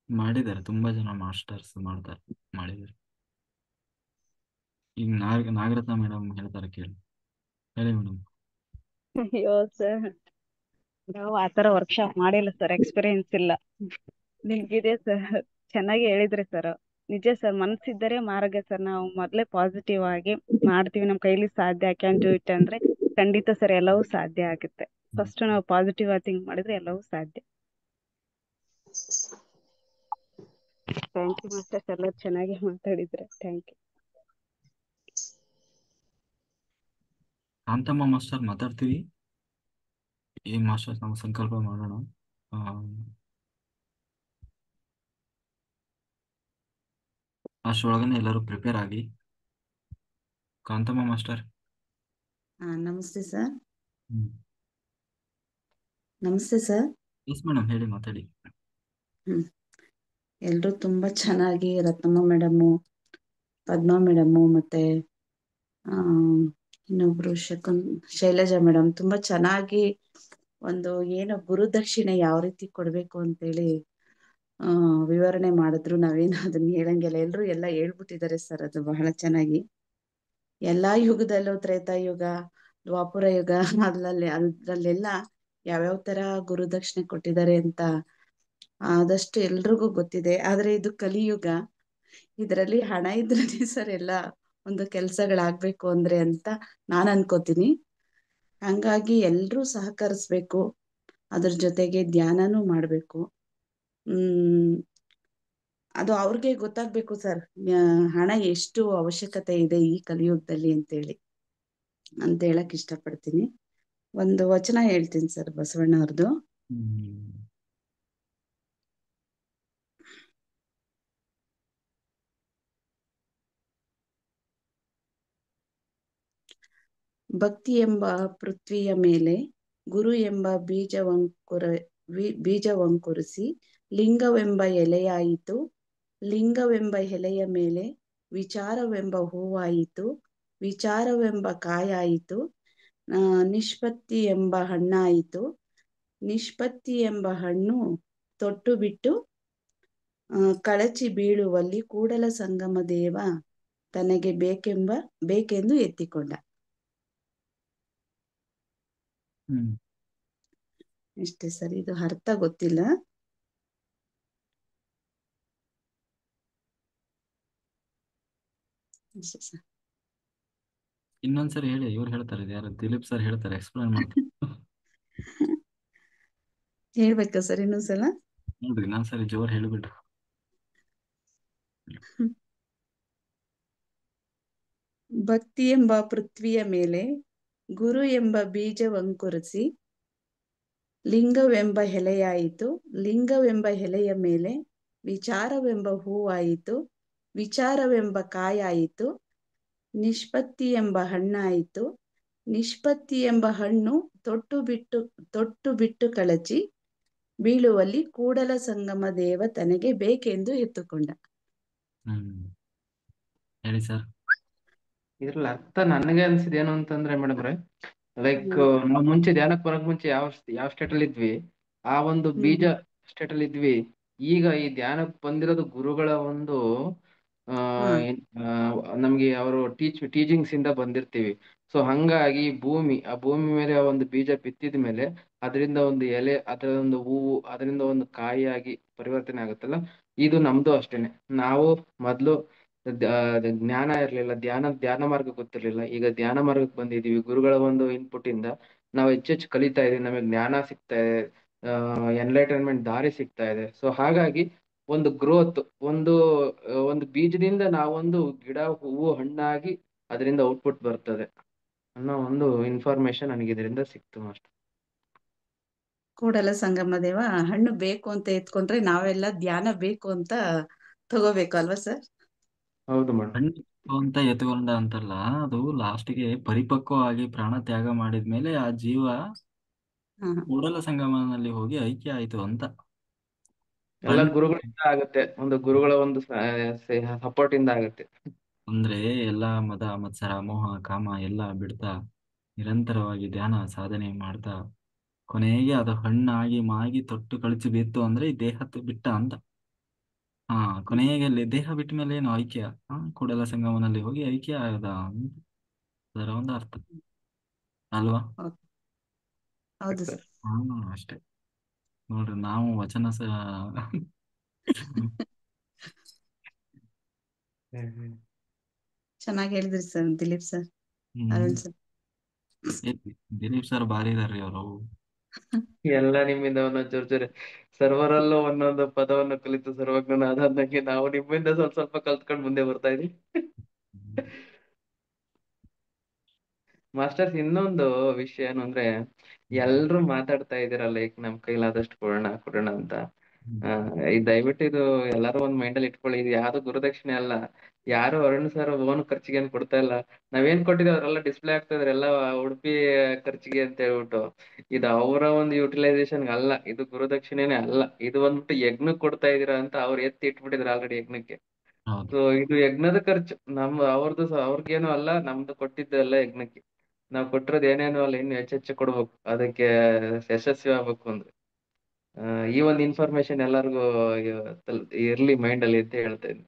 ಮಾಡಿದ್ದಾರೆ, ತುಂಬಾ ಜನ ಮಾಸ್ಟರ್ಸ್ ಮಾಡಿದ್ದಾರೆ. ಈಗ ನಾಗರತ್ನ ಮೇಡಮ್ ಹೇಳ್ತಾರೆ, ಕೇಳಿ. ಹೇಳಿ ಮೇಡಮ್. ಅಯ್ಯೋ ಸರ್, ನಾವು ಆತರ ವರ್ಕ್ಶಾಪ್ ಮಾಡಿಲ್ಲ ಸರ್, ಎಕ್ಸ್ಪೀರಿಯನ್ಸ್ ಇಲ್ಲ. ನಿಮ್ಗಿದೆ ಸರ್, ಚೆನ್ನಾಗಿ ಹೇಳಿದ್ರಿ ಸರ್. ನಿಜ ಸರ್, ಮನಸ್ಸಿದ್ದರೆ ಮಾರ್ಗ ಸರ್. ನಾವು ಮೊದಲೇ ಪಾಸಿಟಿವ್ ಆಗಿ ಮಾಡ್ತೀವಿ, ನಮ್ಮ ಕೈಲಿ ಸಾಧ್ಯ, ಕ್ಯಾನ್ ಡೂ ಇಟ್ ಅಂದ್ರೆ ಖಂಡಿತ ಸರ್ ಎಲ್ಲವೂ ಸಾಧ್ಯ ಆಗುತ್ತೆ. ಫಸ್ಟ್ ನಾವು ಪಾಸಿಟಿವ್ ಆಗಿ ಥಿಂಕ್ ಮಾಡಿದ್ರೆ ಎಲ್ಲವೂ ಸಾಧ್ಯ. ಥ್ಯಾಂಕ್ ಯು ಮಾಸ್ಟರ್ಸ್, ಎಲ್ಲ ಚೆನ್ನಾಗಿ ಮಾತಾಡಿದ್ರೆ. Thank you. ಕಾಂತಮ್ಮ ಮಾಸ್ಟರ್ ಮಾತಾಡ್ತೀವಿ. ಈ ಮಾಸ್ಟರ್ಸ್ ನಾವು ಸಂಕಲ್ಪ ಮಾಡೋಣ. ಅಷ್ಟೊಳಗನೆ ಎಲ್ಲರೂ ಪ್ರಿಪೇರ್ ಆಗಿ. ಕಾಂತಮ್ಮ ಮಾಸ್ಟರ್. ನಮಸ್ತೆ ಸರ್. ನಮಸ್ತೆ ಸರ್. ಎಸ್ ಮೇಡಮ್, ಹೇಳಿ, ಮಾತಾಡಿ. ಎಲ್ರು ತುಂಬಾ ಚೆನ್ನಾಗಿ, ರತ್ನಮ್ಮ ಮೇಡಮು, ಪದ್ಮಾ ಮೇಡಮು, ಮತ್ತೆ ಇನ್ನೊಬ್ರು ಶೈಲಜಾ ಮೇಡಮ್ ತುಂಬಾ ಚೆನ್ನಾಗಿ ಒಂದು ಏನು ಗುರುದಕ್ಷಿಣೆ ಯಾವ ರೀತಿ ಕೊಡ್ಬೇಕು ಅಂತೇಳಿ ವಿವರಣೆ ಮಾಡಿದ್ರು. ನಾವೇನು ಅದನ್ನ ಹೇಳಂಗಿಲ್ಲ, ಎಲ್ರು ಎಲ್ಲ ಹೇಳ್ಬಿಟ್ಟಿದ್ದಾರೆ ಸರ್. ಅದು ಬಹಳ ಚೆನ್ನಾಗಿ ಎಲ್ಲಾ ಯುಗದಲ್ಲೂ, ತ್ರೇತಾಯುಗ, ದ್ವಾಪರ ಯುಗ, ಅದ್ರಲ್ಲೆಲ್ಲ ಯಾವ್ಯಾವ ತರ ಗುರುದಕ್ಷಿಣೆ ಕೊಟ್ಟಿದ್ದಾರೆ ಅಂತ ಆದಷ್ಟು ಎಲ್ರಿಗೂ ಗೊತ್ತಿದೆ. ಆದ್ರೆ ಇದು ಕಲಿಯುಗ, ಇದರಲ್ಲಿ ಹಣ ಇದ್ರೆ ಸರ್ ಎಲ್ಲ ಒಂದು ಕೆಲ್ಸಗಳಾಗ್ಬೇಕು ಅಂದ್ರೆ ಅಂತ ನಾನ್ ಅನ್ಕೋತೀನಿ. ಹಂಗಾಗಿ ಎಲ್ರೂ ಸಹಕರಿಸ್ಬೇಕು, ಅದ್ರ ಜೊತೆಗೆ ಧ್ಯಾನನೂ ಮಾಡ್ಬೇಕು. ಅದು ಅವ್ರಿಗೆ ಗೊತ್ತಾಗ್ಬೇಕು ಸರ್, ಹಣ ಎಷ್ಟು ಅವಶ್ಯಕತೆ ಇದೆ ಈ ಕಲಿಯುಗದಲ್ಲಿ ಅಂತ ಹೇಳಕ್ ಇಷ್ಟಪಡ್ತೀನಿ. ಒಂದು ವಚನ ಹೇಳ್ತೀನಿ ಸರ್, ಬಸವಣ್ಣ ಅವ್ರದ್ದು. ಭಕ್ತಿ ಎಂಬ ಪೃಥ್ವಿಯ ಮೇಲೆ ಗುರು ಎಂಬ ಬೀಜವಂಕುರಿಸಿ ಲಿಂಗವೆಂಬ ಎಲೆಯಾಯಿತು. ಲಿಂಗವೆಂಬ ಎಲೆಯ ಮೇಲೆ ವಿಚಾರವೆಂಬ ಹೂವಾಯಿತು. ವಿಚಾರವೆಂಬ ಕಾಯಾಯಿತು. ನಿಷ್ಪತ್ತಿ ಎಂಬ ಹಣ್ಣಾಯಿತು. ನಿಷ್ಪತ್ತಿ ಎಂಬ ಹಣ್ಣು ತೊಟ್ಟು ಬಿಟ್ಟು ಕಳಚಿ ಬೀಳುವಲ್ಲಿ ಕೂಡಲ ಸಂಗಮ ದೇವ ತನಗೆ ಬೇಕೆಂದು ಎತ್ತಿಕೊಂಡ. ಇಷ್ಟೇ ಸರ್, ಇದು ಅರ್ಥ ಗೊತ್ತಿಲ್ಲ. ಇನ್ನೊಂದ್ಸರಿ ಹೇಳಿ, ಇವ್ರು ಹೇಳ್ತಾರೆ, ಯಾರು ದಿಲೀಪ್ ಸರ್ ಹೇಳ್ತಾರೆ, ಎಕ್ಸ್ಪ್ಲೇನ್ ಮಾಡ್ತಾರೆ. ಹೇಳ್ಬೇಕಾ ಸರ್ ಇನ್ನೊಂದ್ಸಲ? ನೋಡ್ರಿ, ಇನ್ನೊಂದ್ಸರಿ ಜೋರ್ ಹೇಳ್ಬಿಟ್ರು. ಭಕ್ತಿ ಎಂಬ ಪೃಥ್ವಿಯ ಮೇಲೆ ಗುರು ಎಂಬ ಬೀಜವಂಕುರಿಸಿ ಲಿಂಗವೆಂಬ ಎಲೆಯಾಯಿತು. ಲಿಂಗವೆಂಬ ಎಲೆಯ ಮೇಲೆ ವಿಚಾರವೆಂಬ ಹೂವಾಯಿತು. ವಿಚಾರವೆಂಬ ಕಾಯಾಯಿತು. ನಿಷ್ಪತ್ತಿ ಎಂಬ ಹಣ್ಣಾಯಿತು. ನಿಷ್ಪತ್ತಿ ಎಂಬ ಹಣ್ಣು ತೊಟ್ಟು ಬಿಟ್ಟು ಕಳಚಿ ಬೀಳುವಲ್ಲಿ ಕೂಡಲ ಸಂಗಮ ದೇವ ತನಗೆ ಬೇಕೆಂದು ಎತ್ತುಕೊಂಡ. ಹೇಳಿ ಸರ್. ಇದ್ರಲ್ಲಿ ಅರ್ಥ ನನಗೆ ಅನ್ಸಿದ್ ಏನು ಅಂತಂದ್ರೆ ಮೇಡಮ್ರೆ, ಲೈಕ್ ನಾವು ಮುಂಚೆ ಧ್ಯಾನಕ್ಕೆ ಬರೋಕ್ ಮುಂಚೆ ಯಾವ ಸ್ಟೇಟ್ ಅಲ್ಲಿ ಇದ್ವಿ, ಆ ಒಂದು ಬೀಜ ಸ್ಟೇಟ್ ಅಲ್ಲಿ ಇದ್ವಿ. ಈಗ ಈ ಧ್ಯಾನಕ್ಕೆ ಬಂದಿರೋದು ಗುರುಗಳ ಒಂದು ನಮ್ಗೆ ಅವರು ಟೀಚಿಂಗ್ಸ್ ಇಂದ ಬಂದಿರ್ತೀವಿ. ಸೊ ಹಂಗಾಗಿ ಆ ಭೂಮಿ ಮೇಲೆ ಆ ಒಂದು ಬೀಜ ಬಿತ್ತಿದ ಮೇಲೆ ಅದರಿಂದ ಒಂದು ಎಲೆ, ಅದರ ಒಂದು ಹೂವು, ಅದರಿಂದ ಒಂದು ಕಾಯಿಯಾಗಿ ಪರಿವರ್ತನೆ ಆಗುತ್ತಲ್ಲ, ಇದು ನಮ್ದು ಅಷ್ಟೇನೆ. ನಾವು ಮೊದ್ಲು ಜ್ಞಾನ ಇರ್ಲಿಲ್ಲ, ಧ್ಯಾನ ಮಾರ್ಗ ಗೊತ್ತಿರ್ಲಿಲ್ಲ. ಈಗ ಧ್ಯಾನ ಮಾರ್ಗಕ್ಕೆ ಬಂದಿದೀವಿ. ಗುರುಗಳ ಒಂದು ಇನ್ಪುಟ್ ಇಂದ ನಾವು ಹೆಚ್ಚೆಚ್ಚು ಕಲಿತಾ ಇದೀವಿ, ನಮಗೆ ಜ್ಞಾನ ಸಿಗ್ತಾ ಇದೆ, ಎನ್ಲೈಟನ್ಮೆಂಟ್ ದಾರಿ ಸಿಗ್ತಾ ಇದೆ. ಸೊ ಹಾಗಾಗಿ ಒಂದು ಗ್ರೋತ್, ಒಂದು ಬೀಜದಿಂದ ನಾವೊಂದು ಗಿಡ, ಹೂವು, ಹಣ್ಣಾಗಿ ಅದರಿಂದ ಔಟ್ಪುಟ್ ಬರ್ತದೆ ಅನ್ನೋ ಒಂದು ಇನ್ಫಾರ್ಮೇಶನ್ ನನಗೆ ಇದರಿಂದ ಸಿಕ್ತು ಮಾಸ್ಟರ್. ಕೂಡಲ ಸಂಗಮ ದೇವ ಹಣ್ಣು ಬೇಕು ಅಂತ ಎತ್ಕೊಂಡ್ರೆ ನಾವೆಲ್ಲ ಧ್ಯಾನ ಬೇಕು ಅಂತ ತಗೋಬೇಕು ಅಲ್ವಾ ಸರ್? ಹೌದು ಮೇಡಮ್. ಹಣ್ಣು ಅಂತ ಎತ್ಕೊಂಡ ಅಂತಲ್ಲ, ಅದು ಲಾಸ್ಟ್ಗೆ ಪರಿಪಕ್ವವಾಗಿ ಪ್ರಾಣ ತ್ಯಾಗ ಮಾಡಿದ್ಮೇಲೆ ಆ ಜೀವ ಕೂಡಲ ಸಂಗಮನಲ್ಲಿ ಹೋಗಿ ಐಕ್ಯ ಆಯ್ತು ಅಂತ. ಎಲ್ಲ ಗುರುಗಳಿಂದ ಆಗುತ್ತೆ, ಒಂದು ಗುರುಗಳ ಒಂದು ಸಪೋರ್ಟ್ ಇಂದ ಆಗುತ್ತೆ. ಅಂದ್ರೆ ಎಲ್ಲ ಮದ ಮತ್ಸರ ಮೋಹ ಕಾಮ ಎಲ್ಲ ಬಿಡ್ತಾ ನಿರಂತರವಾಗಿ ಧ್ಯಾನ ಸಾಧನೆ ಮಾಡ್ತಾ ಕೊನೆಗೆ ಅದು ಹಣ್ಣಾಗಿ ಮಾಗಿ ತೊಟ್ಟು ಕಳಿಸಿ ಬಿತ್ತು ಅಂದ್ರೆ ಈ ದೇಹ ಬಿಟ್ಟ ಅಂತ. ಕೊನೆಗೆ ಅಲ್ಲಿ ದೇಹ ಬಿಟ್ಟ ಮೇಲೆ ಏನು ಐಕ್ಯ, ಕೂಡಲ ಸಂಗಮನಲ್ಲಿ ಹೋಗಿ ಐಕ್ಯ ಆದ ಅಂತ ಅದರ ಒಂದು ಅರ್ಥ ಅಲ್ವಾ? ಹೌದು ಸರ್. ಅಷ್ಟೇ ನೋಡ್ರಿ, ನಾವು ವಚನ ಚೆನ್ನಾಗಿ ಹೇಳಿದ್ರಿ sir Dilip sir, Arun sir. Dilip sir ಬಾರಿ ಇದಾರ್ರಿ ಅವರು. ಎಲ್ಲ ನಿಮ್ಮಿಂದ ಒಂದೊಂದು ಚೂರು ಸರ್ವರಲ್ಲೂ ಒಂದೊಂದು ಪದವನ್ನು ಕಲಿತು ಸರ್ವಜ್ಞನಾದ ಅನ್ನಂಗೆ ನಾವು ನಿಮ್ಮಿಂದ ಸ್ವಲ್ಪ ಸ್ವಲ್ಪ ಕಲ್ತ್ಕೊಂಡು ಮುಂದೆ ಬರ್ತಾ ಇದೀವಿ. ಮಾಸ್ಟರ್ಸ್, ಇನ್ನೊಂದು ವಿಷಯ ಏನು ಅಂದ್ರೆ, ಎಲ್ರು ಮಾತಾಡ್ತಾ ಇದೀರ ಲೈಕ್ ನಮ್ ಕೈಲಾದಷ್ಟು ಕೊಡೋಣ ಅಂತ. ದಯವಿಟ್ಟು ಇದು ಎಲ್ಲಾರು ಒಂದ್ ಮೈಂಡ್ ಅಲ್ಲಿ ಇಟ್ಕೊಳ್ಳಿ. ಇದು ಯಾವ್ದು ಗುರುದಕ್ಷಿಣೆ ಅಲ್ಲ. ಯಾರು ಅರುಣ್ ಸರ್ ಓನ್ ಖರ್ಚಿಗೆ ಏನ್ ಕೊಡ್ತಾ ಇಲ್ಲ. ನಾವೇನ್ ಕೊಟ್ಟಿದ್ದೀವಿ ಅವರೆಲ್ಲ ಡಿಸ್ಪ್ಲೇ ಆಗ್ತಾ ಇದಾರೆ, ಎಲ್ಲ ಉಡುಪಿ ಖರ್ಚಿಗೆ ಅಂತ ಹೇಳ್ಬಿಟ್ಟು. ಇದು ಅವರ ಒಂದು ಯುಟಿಲೈಸೇಷನ್ ಅಲ್ಲ, ಇದು ಗುರುದಕ್ಷಿಣೆನೇ ಅಲ್ಲ. ಇದು ಬಂದ್ಬಿಟ್ಟು ಯಜ್ಞಕ್ಕೆ ಕೊಡ್ತಾ ಇದೀರಾ ಅಂತ ಅವ್ರು ಎತ್ತಿ ಇಟ್ಬಿಟ್ಟಿದ್ರು ಆಲ್ರೆಡಿ ಯಜ್ಞಕ್ಕೆ. ಸೊ ಇದು ಯಜ್ಞದ ಖರ್ಚು, ಅವ್ರಿಗೇನು ಅಲ್ಲ, ನಮ್ದು ಕೊಟ್ಟಿದ್ದೆಲ್ಲ ಯಜ್ಞಕ್ಕೆ. ನಾವ್ ಕೊಟ್ಟಿರೋದು ಏನೇನು ಅಲ್ಲ, ಇನ್ನು ಹೆಚ್ಚೆಚ್ಚು ಕೊಡ್ಬೇಕು, ಅದಕ್ಕೆ ಯಶಸ್ವಿ ಆಗ್ಬೇಕು ಅಂದ್ರೆ. ಈ ಒಂದು ಇನ್ಫಾರ್ಮೇಶನ್ ಎಲ್ಲರಿಗೂ ಇರ್ಲಿ ಮೈಂಡ್ ಅಲ್ಲಿ ಅಂತ ಹೇಳ್ತಾ ಇದ್ದೀನಿ.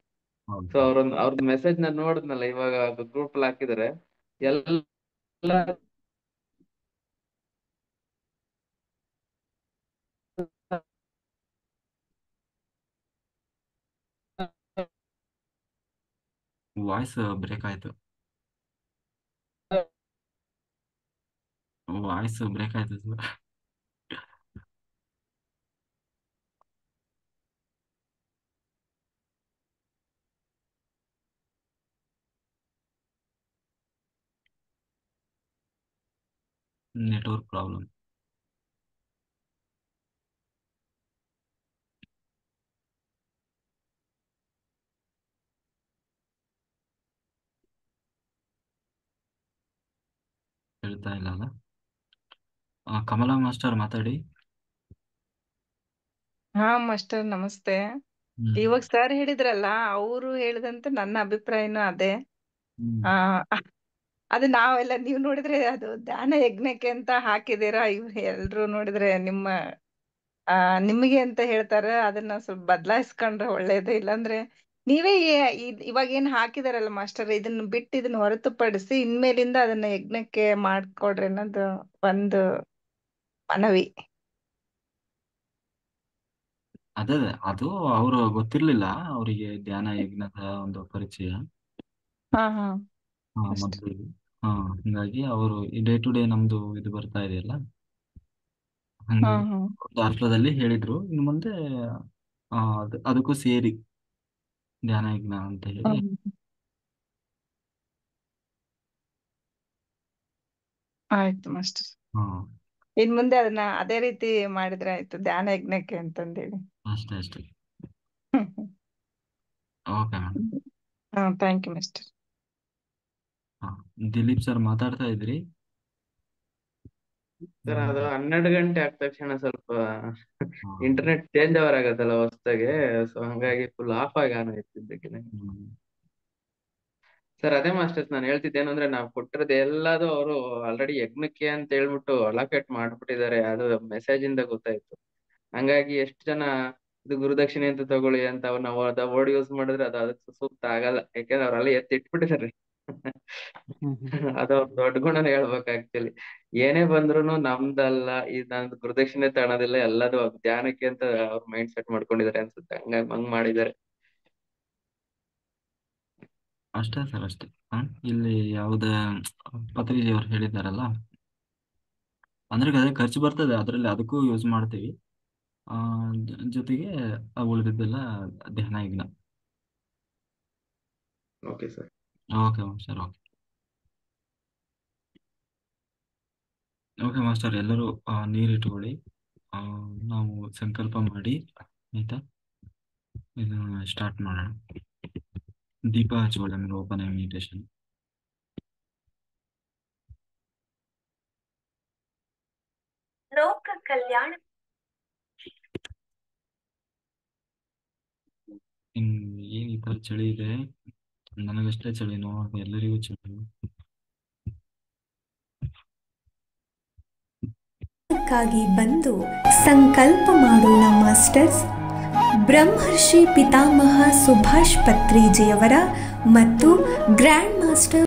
ಸೊ ಅವ್ರದ್ದು ಮೆಸೇಜ್ ನಾನು ನೋಡಿದ್ನಲ್ಲ, ಇವಾಗ ಗ್ರೂಪ್ ಅಲ್ಲಿ ಹಾಕಿದ್ದಾರೆ ಎಲ್ಲ. ವಾಯ್ಸ್ ಬ್ರೇಕ್ ಆಯ್ತು. ಸರ್. Network problem. ಹೇಳ್ತಾ ಇಲ್ಲ ಅಲ್ಲ. ಕಮಲಾ ಮಾಸ್ಟರ್ ಮಾತಾಡಿ. ಹಾ ಮಾಸ್ಟರ್ ನಮಸ್ತೆ. ಇವಾಗ ಸರ್ ಹೇಳಿದ್ರಲ್ಲ, ಅವರು ಹೇಳಿದಂತೆ ನನ್ನ ಅಭಿಪ್ರಾಯನೂ ಅದೇ. ಆ ಅದು ನಾವೆಲ್ಲ ನೀವು ನೋಡಿದ್ರೆ ಅದು ಧ್ಯಾನ ಯಜ್ಞಕ್ಕೆ ಅಂತ ಹಾಕಿದೀರಾ, ಇವ್ರು ಎಲ್ರು ನೋಡಿದ್ರೆ ನಿಮಗೆ ಅಂತ ಹೇಳ್ತಾರೆ. ಅದನ್ನ ಸ್ವಲ್ಪ ಬದಲಾಯಿಸ್ಕೊಂಡ್ರೆ ಒಳ್ಳೇದು. ಇಲ್ಲಾಂದ್ರೆ ನೀವೇ ಇವಾಗ ಏನ್ ಹಾಕಿದಾರಲ್ಲ ಮಾಸ್ಟರ್, ಇದನ್ನ ಬಿಟ್ಟು ಇದನ್ನ ಹೊರತುಪಡಿಸಿ ಇನ್ಮೇಲಿಂದ ಅದನ್ನ ಯಜ್ಞಕ್ಕೆ ಮಾಡ್ಕೊಡ್ರಿ ಅನ್ನೋದು ಒಂದು ಮನವಿ. ಅದೇ ಅದು ಅವರು ಗೊತ್ತಿರ್ಲಿಲ್ಲ, ಅವರಿಗೆ ಧ್ಯಾನ ಯಜ್ಞದ ಒಂದು ಪರಿಚಯ ಮೊದಲಿಗೆ. ಹಿಂಗಾಗಿ ಅವರು ಡೇ ಟು ಡೇ ನಮ್ದು ಇದು ಬರ್ತಾ ಇದೆಯಲ್ಲ, ಹಂಗಾಗಿ ಒಂದು ಅರ್ಥದಲ್ಲಿ ಹೇಳಿದ್ರು. ಇನ್ನು ಮುಂದೆ ಅದಕ್ಕೂ ಸೇರಿ ಧ್ಯಾನ ಯಜ್ಞ ಅಂತ ಹೇಳಿ. ಆಯ್ತು ಮಾಸ್ಟರ್. ಹಾ ಇನ್ ಮುಂದೆ ಅದನ್ನ ಅದೇ ರೀತಿ ಮಾಡಿದ್ರೆ ಆಯ್ತು, ಧ್ಯಾನ ಯಜ್ಞಕ್ಕೆ ಅಂತಂದೇಳಿ. ಅಷ್ಟೇ ಅಷ್ಟೇ. Okay madam. Thank you master. ಹಾ ದಿಲೀಪ್ ಸರ್ ಮಾತಾಡ್ತಾ ಇದ್ರಿ. ಸರ್ ಅದು 12 ಗಂಟೆ ಆದ ತಕ್ಷಣ ಸ್ವಲ್ಪ ಇಂಟರ್ನೆಟ್ ಚೇಂಜ್ ಓವರ್ ಆಗತ್ತಲ್ಲ ಹೊಸ್ದಾಗೆ, ಸೊ ಹಂಗಾಗಿ ಫುಲ್ ಆಫ್ ಆಗಿ ಆನ್ ಆಯ್ತಿದ್ದಕ್ಕೆ. ಸರ್ ಅದೇ ಮಾಸ್ಟರ್ಸ್ ನಾನು ಹೇಳ್ತಿದ್ದೇನು ಅಂದ್ರೆ ನಾವು ಕೊಟ್ಟಿರೋದು ಎಲ್ಲಾದು ಅವರು ಆಲ್ರೆಡಿ ಯಜ್ಞಕ್ಕೆ ಅಂತ ಹೇಳ್ಬಿಟ್ಟು ಅಲೋಕೇಟ್ ಮಾಡ್ಬಿಟ್ಟಿದ್ದಾರೆ, ಅದು ಮೆಸೇಜ್ ಇಂದ ಗೊತ್ತಾಯ್ತು. ಹಂಗಾಗಿ ಎಷ್ಟು ಜನ ಇದು ಗುರುದಕ್ಷಿಣೆ ಅಂತ ತಗೊಳ್ಳಿ ಅಂತ ನಾವು ಅದ ವರ್ಡ್ ಯೂಸ್ ಮಾಡಿದ್ರೆ ಅದು ಅದಕ್ಕೆ ಸೂಕ್ತ ಆಗಲ್ಲ, ಯಾಕಂದ್ರೆ ಅವ್ರೆಲ್ಲ ಎತ್ತಿ ಇಟ್ಬಿಟ್ಟಿದ್ದಾರೆ. ಅದೊಂದು ದೊಡ್ಡ ಗುಣನೇ ಹೇಳ್ಬೇಕು ಆಕ್ಚುಲಿ. ಏನೇ ಬಂದ್ರು ನಮ್ದಲ್ಲ, ನಂದು ಗುರುದಕ್ಷಿಣೆ ತಗೊಳೋದಿಲ್ಲ, ಎಲ್ಲದು ಧ್ಯಾನಕ್ಕೆ ಅಂತ ಅವ್ರ ಮೈಂಡ್ ಸೆಟ್ ಮಾಡ್ಕೊಂಡಿದ್ದಾರೆ ಅನ್ಸುತ್ತೆ, ಹಂಗಾಗಿ ಹಂಗ್ ಮಾಡಿದ್ದಾರೆ. ಅಷ್ಟೇ ಸರ್ ಅಷ್ಟೇ. ಇಲ್ಲಿ ಯಾವುದೇ ಪತ್ರಿಕೆ ಅವ್ರು ಹೇಳಿದ್ದಾರಲ್ಲ, ಅಂದ್ರೆ ಅದೇ ಖರ್ಚು ಬರ್ತದೆ ಅದರಲ್ಲಿ, ಅದಕ್ಕೂ ಯೂಸ್ ಮಾಡ್ತೀವಿ. ಜೊತೆಗೆ ಉಳಿದಿದ್ದೆಲ್ಲ ಧ್ಯಾನ ಯಜ್ಞ. Okay sir. Okay sir. Okay okay master, ಎಲ್ಲರೂ ನೀರಿಟ್ಕೊಳ್ಳಿ. ನಾವು ಸಂಕಲ್ಪ ಮಾಡಿ ಆಯ್ತಾ, ಇದನ್ನ ಸ್ಟಾರ್ಟ್ ಮಾಡೋಣ. ದೀಪ ಹಚ್ಕೊಳ್ಳಿ ಆಮೇಲೆ ಓಪನ್ ಮೆಡಿಟೇಷನ್. ಲೋಕ ಕಲ್ಯಾಣ. ಏನ್ ಈ ತರ ಚಳಿ ಇದೆ, ನನಗಷ್ಟೇ ಚಳಿನೋ ಎಲ್ಲರಿಗೂ ಚಳಿ? ಕ್ಕಾಗಿ ಬಂದು ಸಂಕಲ್ಪ ಮಾಡೋಣ ಮಾಸ್ಟರ್ಸ್. ಬ್ರಹ್ಮರ್ಷಿ ಪಿತಾಮಹ ಸುಭಾಷ್ ಪತ್ರಿಜಿಯವರ ಮತ್ತು ಗ್ರ್ಯಾಂಡ್ ಮಾಸ್ಟರ್